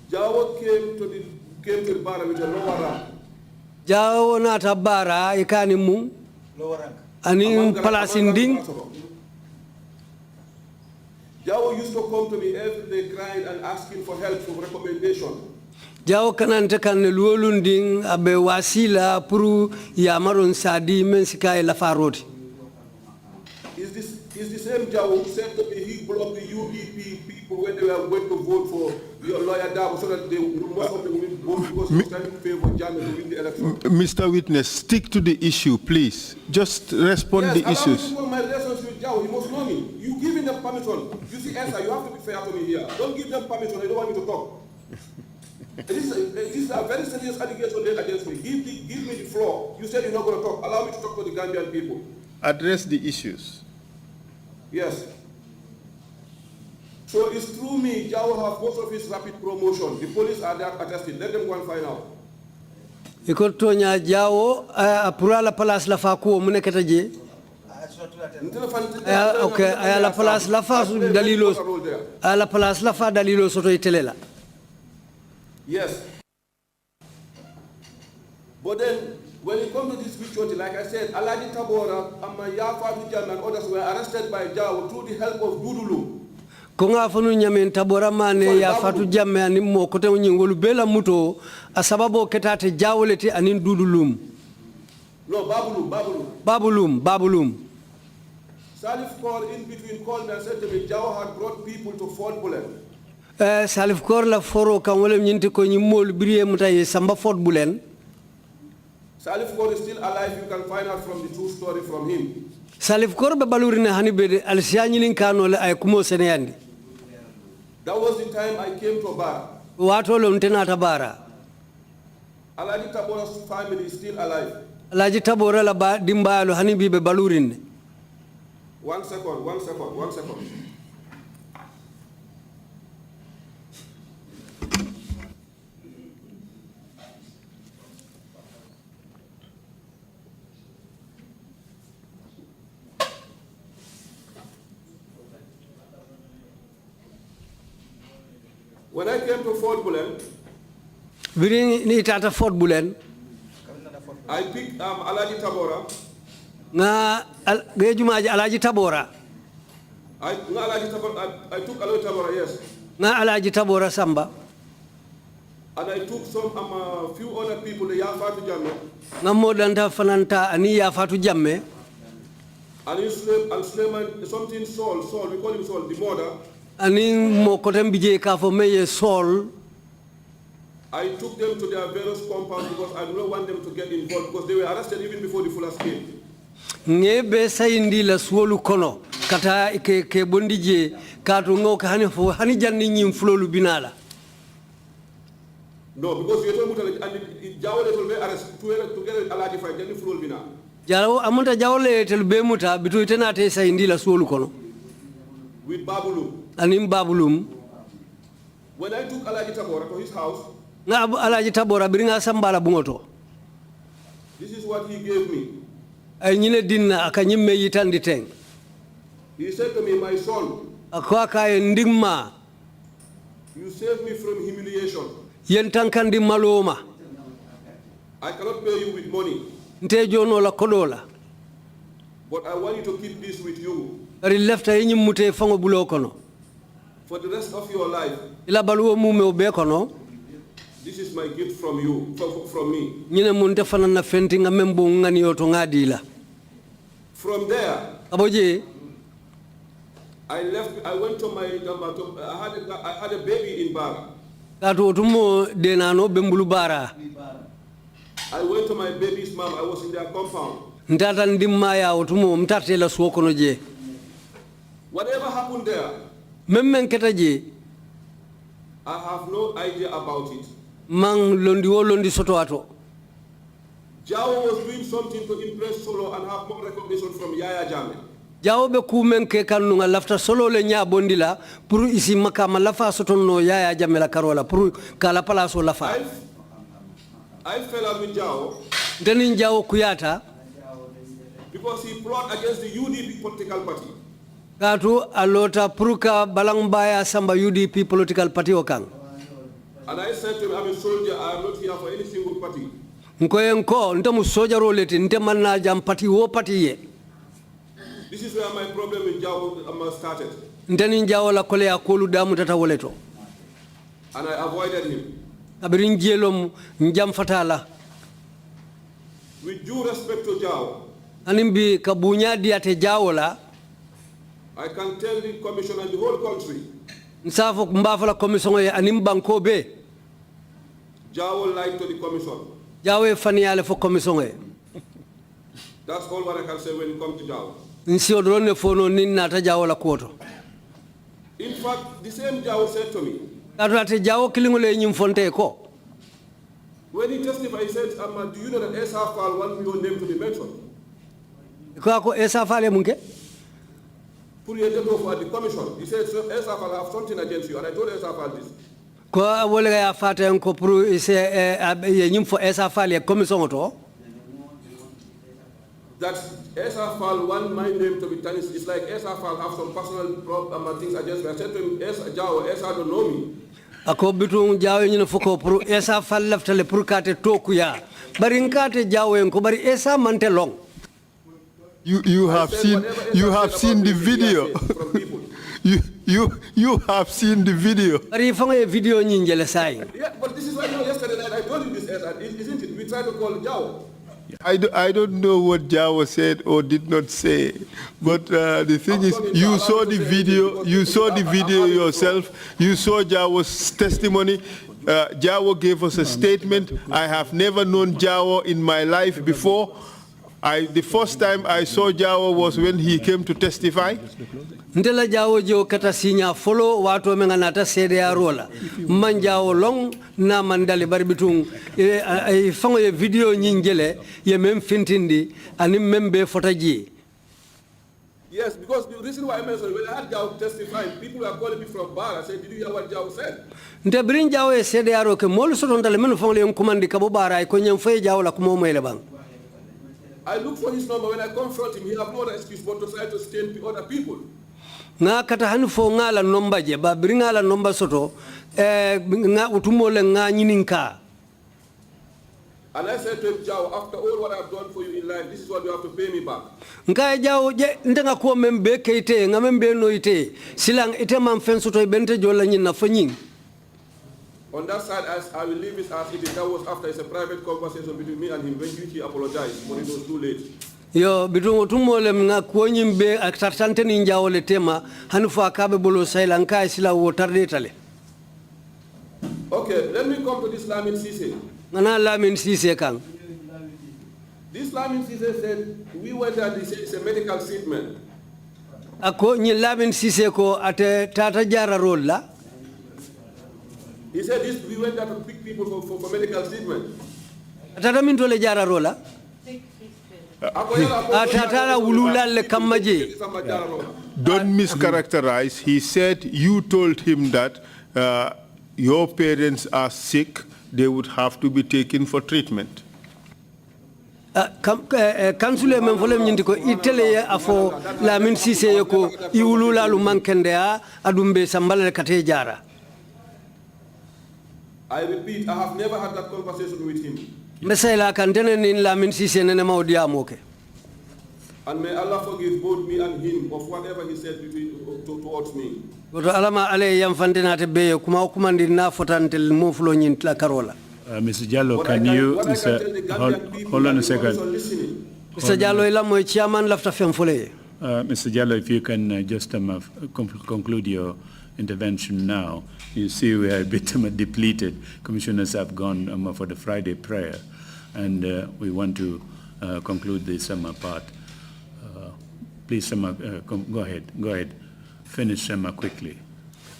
Jawo came to the bar with a lower rank. Jawo nata bara ikani mu. Lower rank. Ani palasinding. Jawo used to come to me every day crying and asking for help, for recommendation. Jawo kanante kan luolunding abe wasila puru ya maron sadi mensika la faroti. Is the same Jawo who said to me he blocked the UDP people when they were going to vote for your lawyer Dabo so that they most of them will vote because he was trying to favor Jammeh to win the election. Mr. Witness, stick to the issue, please. Just respond to the issues. Yes, my relations with Jawo, he must know me. You giving them permission. You see, Esther, you have to be fair to me here. Don't give them permission. I don't want you to talk. This is a very serious allegation laid against me. Give me the floor. You said you're not going to talk. Allow me to talk to the Gambian people. Address the issues. Yes. So it's through me, Jawo have most of his rapid promotion. The police are there attested. Let them go and find out. Ikotonya Jawo apura la palas la fakuo munekata je? Okay, la palas la fa dalilo. La palas la fa dalilo soto itelela. Yes. But then, when it comes to this witch, like I said, Alaji Tabora, Yafa Vijay and others were arrested by Jawo through the help of Dudulu. Konga fanu nyamen Tabora mane ya fatu jamme animo kote unyingolu bela muto asababo ketate Jawoleti anin Dudulum. No, Babulum. Salif Corps in between called me and said to me, Jawo had brought people to Fort Bulen. Salif Corps la foro kan wole nyinti ko nyimol briye mutaye samba Fort Bulen. Salif Corps is still alive. You can find out from the true story from him. Salif Corps be balurine hani be alsiani nin kanole ay kumo seneyandi. That was the time I came to Bara. Wato lo ntena tabara. Alaji Tabora's family is still alive. Alaji Tabora la dimbalo hani be balurine. One second. When I came to Fort Bulen, I picked Alaji Tabora. Alaji Tabora. I took Alaji Tabora, yes. Alaji Tabora Samba. And I took a few other people, the Yafatu Jammeh. Namodanta Fananta ani Yafatu Jammeh. And Suleiman, something Saul, we call him Saul, the mother. Aning mo kotem bije ka fo meye Saul. I took them to their various compounds because I do not want them to get involved because they were arrested even before the Fullers came. Ngebe sayindi la suolu kono kata ke bondije katu ngo ka hani janni nyim flolu binala. No, because you told me and Jawo will be arrested together Alaji fight janni flolu binala. Jawo amunta Jawole tel be muta bitu tenate sayindi la suolu kono. With Babulum. Anim Babulum. When I took Alaji Tabora to his house, Alaji Tabora bringa sambala bungoto. This is what he gave me. Ay nyine dinna aka nyimme yitandi teng. He said to me, my son, Akwaka ndigma. you saved me from humiliation. Yentankandi maloma. I cannot pay you with money. Ntejono la kodola. But I want you to keep this with you. Ari left a mute fango bulokono. For the rest of your life. Ila baluo mume obekono. This is my gift from you, from me. Nyine munte fana na fentinga membo ngani yoto ngadila. From there, Aboje, I went to my, I had a baby in Bara. kato otumo denano bembulu bara. I went to my baby's mom, I was in their compound. Ntata ndimma ya otumo mtate la suokono je. Whatever happened there, Memmen keta je, I have no idea about it. mang londi soto ato. Jawo was doing something to impress Solo and have more recognition from Yaya Jammeh. Jawo be kumen ke kanu nga lafta solo le nya bondila pour isi makama lafa soto no Yaya Jammeh la karola pour kala palaso lafa. I fell out with Jawo Deni Jawo kuyata because he plot against the UDP political party. kato alota pruka balangbaya samba UDP political party okang. And I said to him, I'm a soldier, I am not here for any single party. Nko ntamu soja roleti nte manna jam party wo party ye. This is where my problem with Jawo started. Nteni Jawo la kole ya kolu damu tata woleto. And I avoided him. Kabirin jelom njam fatala. With due respect to Jawo, Animbi kabunya diate Jawo la. I can tell the commission and the whole country, Nsafo mbafa la commission ye animbanko be. Jawo lied to the commission. Jawo faniale fo commission ye. That's all what I can say when it comes to Jawo. Nsi odrone fono ninna ta Jawo la kuoto. In fact, the same Jawo said to me, Kato ate Jawo kilingole nyimfonte ko. when he testified, he said, do you know that SAFAL wants your name to be mentioned? Ko SAFAL munke? Put your name for the commission. He said, so SAFAL have something against you, and I told SAFAL this. Ko wole ya fata ko pour ise ye nyimfo SAFAL ye commission to. That SAFAL want my name to be tarnished. It's like SAFAL have some personal things against me. I said to him, Jawo, SA don't know me. Ako bitung Jawo nyina foko pour SAFAL laftale pour kate tokuya. Bari nkate Jawo en ko bari SA mante long. You have seen the video. You have seen the video. Bari fango video nyinjele sai. Yeah, but this is why yesterday night I told you this, isn't it? We tried to call Jawo. I don't know what Jawo said or did not say, but the thing is, you saw the video. You saw the video yourself. You saw Jawo's testimony. Jawo gave us a statement. I have never known Jawo in my life before. The first time I saw Jawo was when he came to testify. Ndela Jawo jo kata sinya follow watu menganata sede ya rola. Man Jawo long na mandali bari bitung fango ye video nyinjele ye mem fintindi ani membe fotaji. Yes, because the reason why I mentioned when I had Jawo testifying, people are calling me from bar. I said, did you hear what Jawo said? Nte brin Jawo ye sede ya roke molu sotondale menu fango le kumandi kabobara ko nyem fay Jawo la kumomo ele bang. I look for his number. When I confront him, he have no excuse but to try to stain other people. Nga kata hani fo nga la nomba je ba bringa la nomba soto nga utumole nga nyininka. And I said to him, Jawo, after all what I've done for you in life, this is what you have to pay me back. Nga Jawo je ndenga ko membe keite nga membe no ite silang ite man fen soto bente jola nyina fanyin. On that side, I will leave it as it is. That was after it's a private conversation between me and him. When he apologized, but it was too late. Yo bidungo tumole nga kuonyimbe aktartante ni Jawo le tema hanufa akabe bolo sailanka sila wotarde tale. Okay, let me come to this Lamin Sise. Ngana Lamin Sise kang. This Lamin Sise said we went there. They said it's a medical treatment. Ako ni Lamin Sise ko ate tata jara rolla. He said this. We went there to pick people for medical treatment. Tata min tole jara rolla. Atata ulula le kamaje. Don't mischaracterize. He said you told him that your parents are sick. They would have to be taken for treatment. Council men folem nyindi ko itele afo la min sise ko iwulula lu mankendea adumbe sambale kate jara. I repeat, I have never had that conversation with him. Mesela kantene nin la min sise nene maudia moke. And may Allah forgive both me and him of whatever he said towards me. Goto alama ale yam fandenate be kuma kumandi na fotantel mofulo nyintla karola. Mr. Jallow, can you, hold on a second. Mr. Jallow, ila chairman lafta femfole. Mr. Jallow, if you can just conclude your intervention now. You see we are a bit depleted. Commissioners have gone for the Friday prayer, and we want to conclude this part. Please, go ahead. Finish quickly.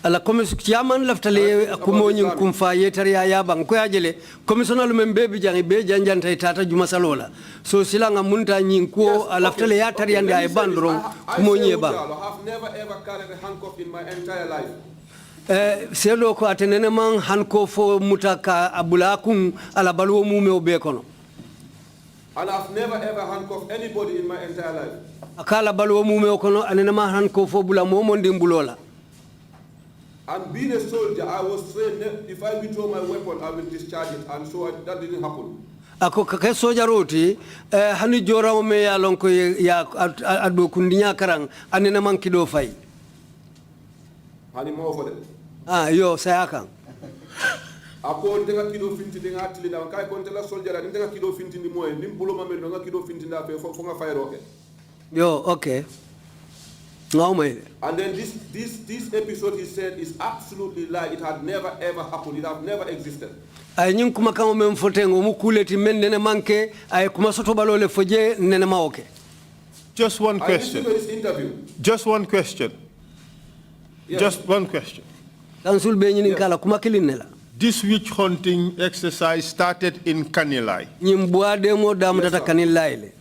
Ala chairman laftale kumonyin kumfa yetariya yabang ko ajele commissioner membe bi jangi be janjanta tata juma salola so silanga munta nyin ko laftale yatariya nda e bandro kumonye ba. I have never ever carried a handcuff in my entire life. Selo ko atenene man handcuff mutaka abulakun ala balwo mume obekono. And I've never ever handcuffed anybody in my entire life. Akala balwo mume okono anene man handcuff bula momo ndimbulola. And being a soldier, I was trained, if I withdraw my weapon, I will discharge it. And so that didn't happen. Ako kake soja roti hani jora me ya lonko ya ado kundinya karang anene man kido fay. Hani mo for it. Yo sayakang. Ako ndega kido finti ndega atili na kai kontela soldier ndega kido finti ndi moye nimbulo mamel ndega kido finti nda fe fonga fire roke. Yo, okay. And then this episode he said is absolutely lie. It had never ever happened. It had never existed. Ay nying kuma kama memfotengo mukuleti men nene manke ay kuma soto balole foje nene maoke. Just one question. I listened to his interview. Just one question. Yes. Just one question. Council be nyini kala kuma kilinela. This witch hunting exercise started in Kanilai. Nyimbwa demo damu tata Kanilai le.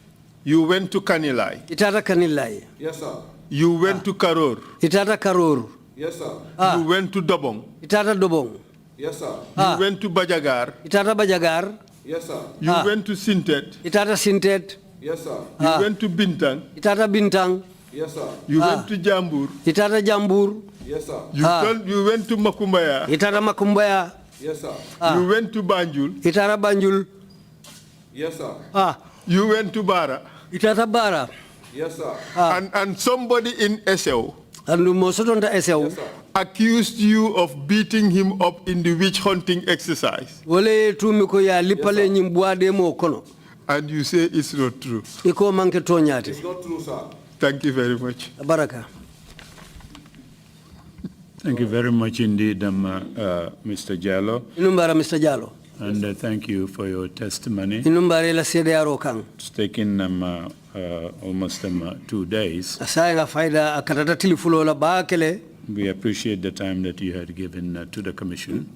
You went to Kanilai. Itata Kanilai. Yes, sir. You went to Karor. Itata Karor. Yes, sir. You went to Dobong. Itata Dobong. Yes, sir. You went to Bajagar. Itata Bajagar. Yes, sir. You went to Sintet. Itata Sintet. Yes, sir. You went to Bintang. Itata Bintang. Yes, sir. You went to Jambur. Itata Jambur. Yes, sir. You went to Makumbaya. Itata Makumbaya. Yes, sir. You went to Banjul. Itata Banjul. Yes, sir. You went to Bara. Itata Bara. Yes, sir. And somebody in Esau accused you of beating him up in the witch hunting exercise. And you say it's not true. It's not true, sir. Thank you very much. Baraka. Thank you very much indeed, Mr. Jallow. Mr. Jallow. And thank you for your testimony. It's taken almost 2 days. We appreciate the time that you had given to the Commission.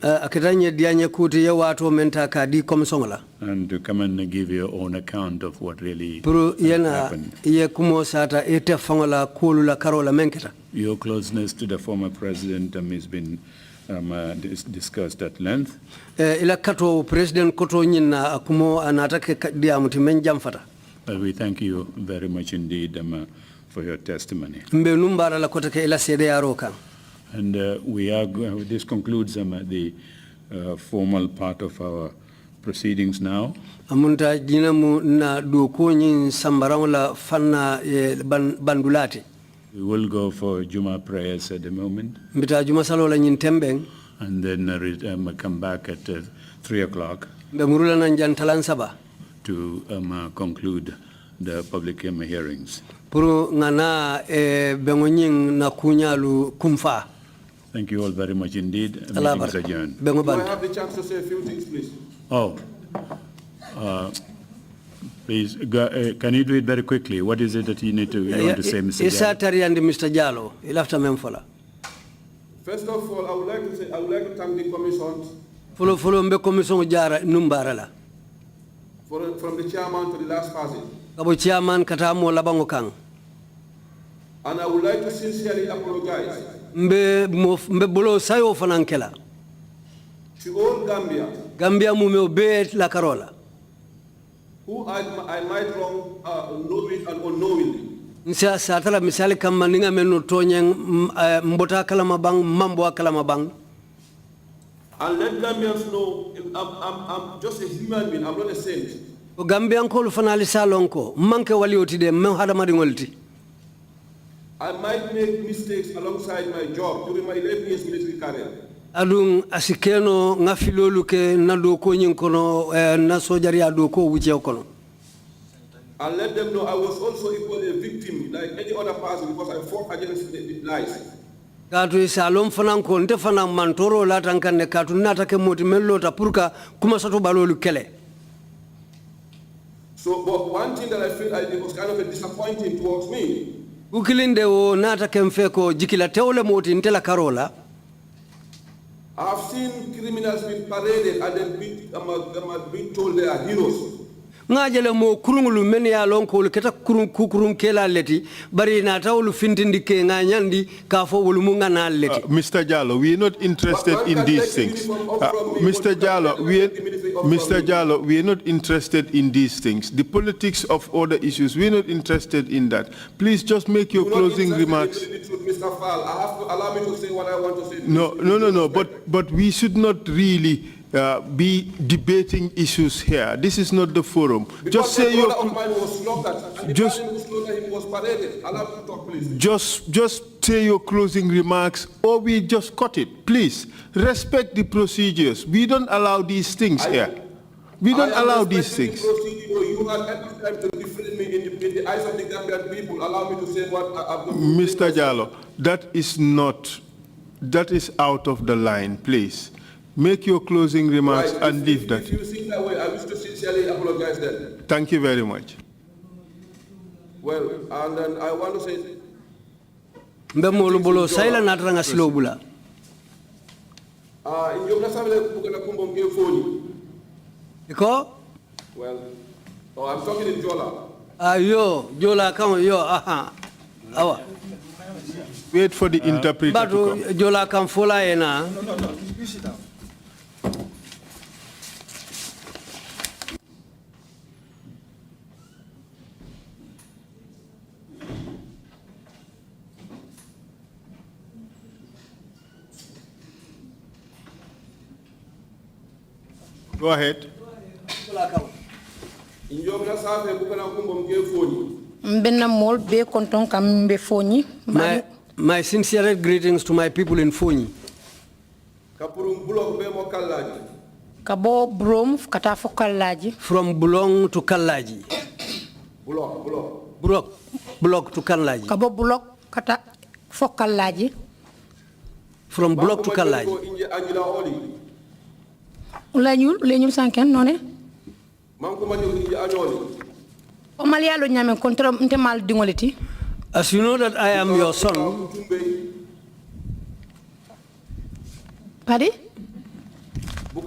And to come and give your own account of what really happened. Your closeness to the former president has been discussed at length. We thank you very much indeed for your testimony. And this concludes the formal part of our proceedings now. We will go for Juma prayers at the moment. And then come back at 3 o'clock to conclude the public hearings. Thank you all very much indeed. Meeting is adjourned. Do I have the chance to say a few things, please? Please, can you do it very quickly? What is it that you want to say, Mr. Jallow? First of all, I would like to thank the commission. From the chairman to the last person. And I would like to sincerely apologize to all Gambia who I might wrong knowing and unknowingly. Nsa satala misali kama ninga menu tonyeng mbota kalama bang mambo kalama bang. And let Gambians know I'm just a human being, I'm not a saint. Gambian ko fanali salonko manke wali otide men hada madingolti. I might make mistakes alongside my job during my 11 years military career. Adung asikeno ngafilolu ke nado ko nyinkono na sojari ado ko wuce kono. And let them know I was also equally a victim like any other person because I fought against the lies. Katu isalom fanan ko nte fanan mantoro la tankane katu nata ke moti mello ta purka kuma sato balolu kele. So but one thing that I feel it was kind of a disappointing towards me. Ukilinde o nata kemfe ko jikila teole moti ntela karola. I've seen criminals being paraded and then being told they are heroes. Ngajele mo kurungulu men ya lonko keta kurung kela leti bari na tawlu fintindi ke nganyandi ka fo wolu munga na leti. Mr. Jallow, we are not interested in these things. Mr. Jallow, we are not interested in these things. The politics of other issues, we are not interested in that. Please just make your closing remarks. Mr. Fall, I have to allow me to say what I want to say. No. But we should not really be debating issues here. This is not the forum. Just say your. Just say your closing remarks, or we just cut it. Please respect the procedures. We don't allow these things here. We don't allow these things. You had every time to defend me in the eyes of the Gambian people. Allow me to say what I've got. Mr. Jallow, that is out of the line, please. Make your closing remarks and leave that. If you think that way, I wish to sincerely apologize then. Thank you very much. Well, and then I want to say... Mbemolo bolo saila natranga silobula. In your nasamele bukana kumbo mgefoni. Iko? Well, I'm talking in Jola. Yo, Jola come yo, aha. Awa. Wait for the interpreter to come. But Jola come fola ena. No. You sit down. Go ahead. My sincere greetings to my people in Fonyi. Kabo Brom kata fo Kallaji. From Bulong to Kallaji. Bulok to Kallaji. Kabo Bulok kata fo Kallaji. From Bulok to Kallaji. Lenyul sanken none. O malialo nyame kontra ntemal dingoliti. As you know that I am your son. Pardon? I'm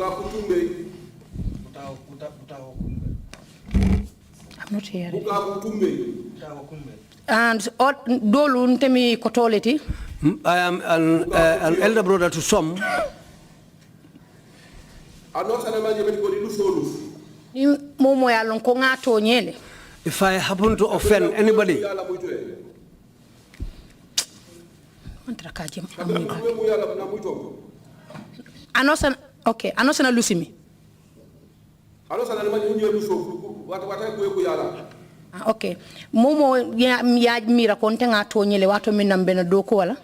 not hearing. And dolu ntemi kotoleti. I am an elder brother to some. If I happen to offend anybody, okay, anosana lusimi. Okay, momo ya mira konte ngato nyele watu minambena doko wala.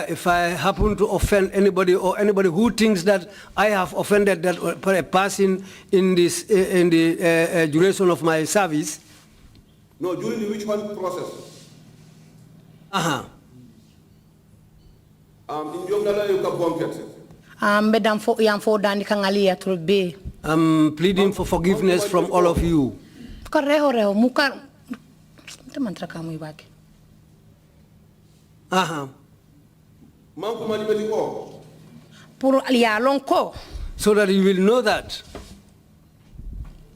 If I happen to offend anybody or anybody who thinks that I have offended that a person in this in the duration of my service. No, during the which one process? In Yomnala you can bonket. Bedam fo yam fo dani kangalia tulbe. I'm pleading for forgiveness from all of you. Reho muka temantra kamu ibaki. Pour ya lonko. So that you will know that.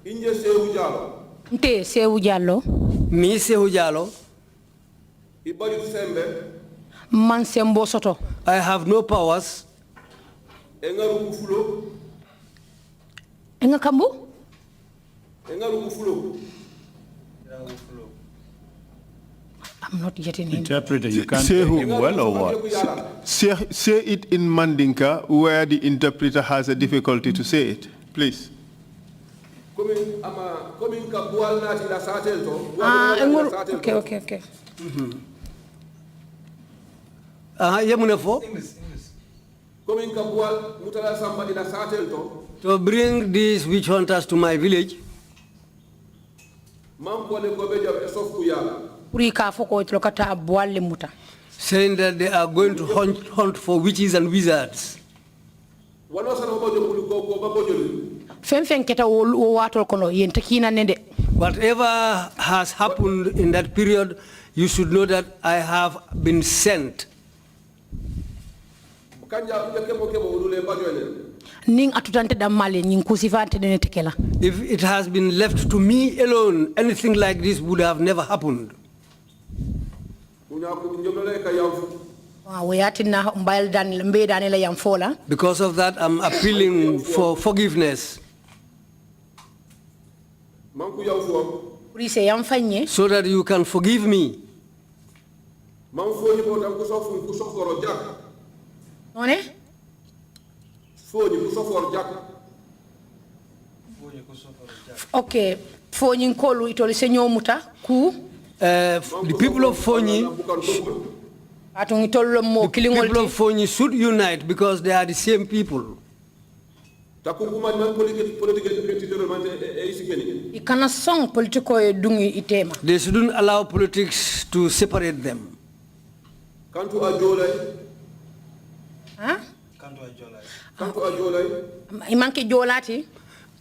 Inje SAIKOU Jallow. Nte SAIKOU Jallow. Me SAIKOU Jallow. Ibadi sembe. Man sembo soto. I have no powers. Enga rukufulo. Enga kambu? I'm not getting him. Interpreter, you can't hear him well or what? Say it in Mandinka where the interpreter has a difficulty to say it, please. Okay. To bring these witch hunters to my village, saying that they are going to hunt for witches and wizards. Whatever has happened in that period, you should know that I have been sent. If it has been left to me alone, anything like this would have never happened. Because of that, I'm appealing for forgiveness, so that you can forgive me. Okay, the people of Fonyi should unite because they are the same people. They shouldn't allow politics to separate them.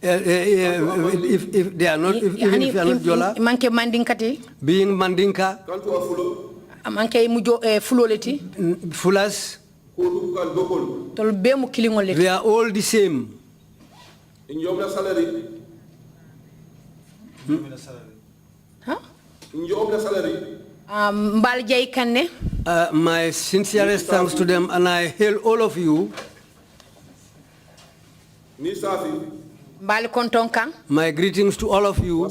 If they are not, even if they are not Jola, being Mandinka, Fulas, they are all the same. My sincerest thanks to them, and I hail all of you. My greetings to all of you.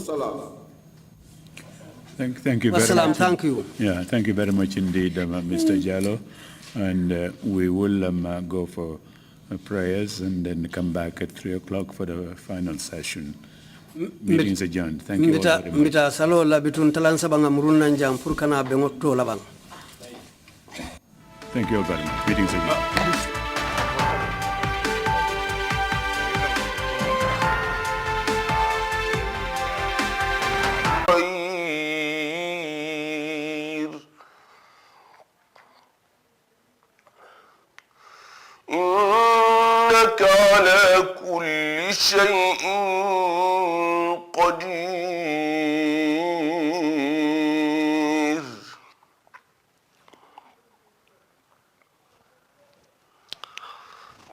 Thank you very much. Thank you. Yeah, thank you very much indeed, Mr. Jallow. And we will go for prayers and then come back at 3 o'clock for the final session. Meetings adjourned. Thank you all very much. Thank you all very much. Meetings adjourned. إنك على كل شيء قدير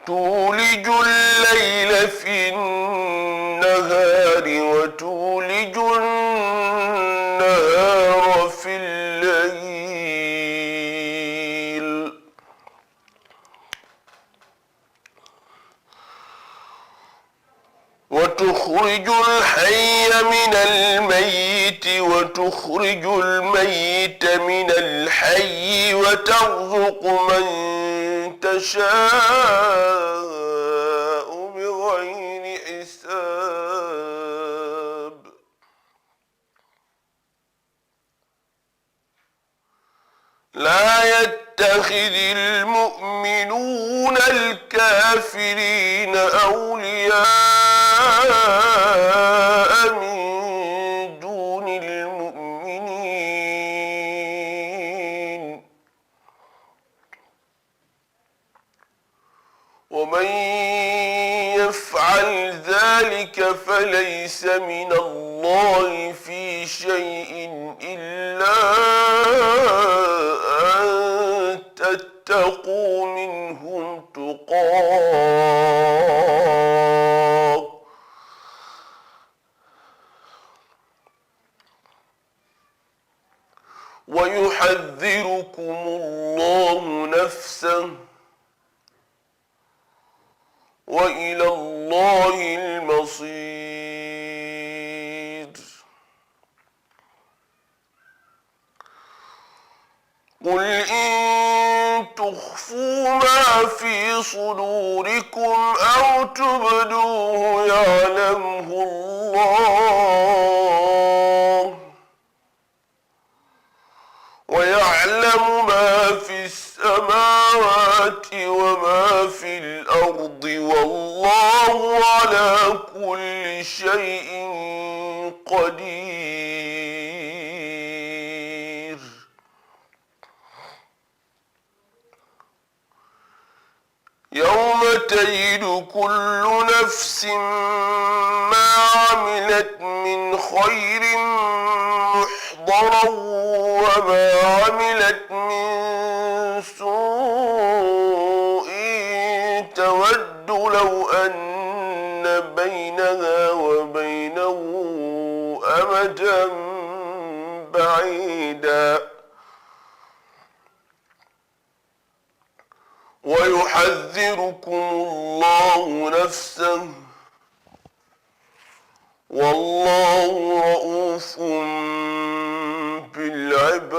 تولج الليل في النهار وتولج النهار في الليل وتخرج الحي من الميت وتخرج الميت من الحي وترزق من تشاء بغير حساب لا يتخذ المؤمنون الكافرين أولياء من دون المؤمنين ومن يفعل ذلك فليس من الله في شيء إلا أن تتقوا منهم تقاه ويحذركم الله نفسه وإلى الله المصير قل إن تخفوا ما في صدوركم أو تبدوه يعلمه الله ويعلم ما في السماوات وما في الأرض والله على كل شيء قدير يوم تجد كل نفس ما عملت من خير محضرا وما عملت من سوء تود لو أن بينها وبينه أمدا بعيدا ويحذركم الله نفسه والله رؤوف بالعباد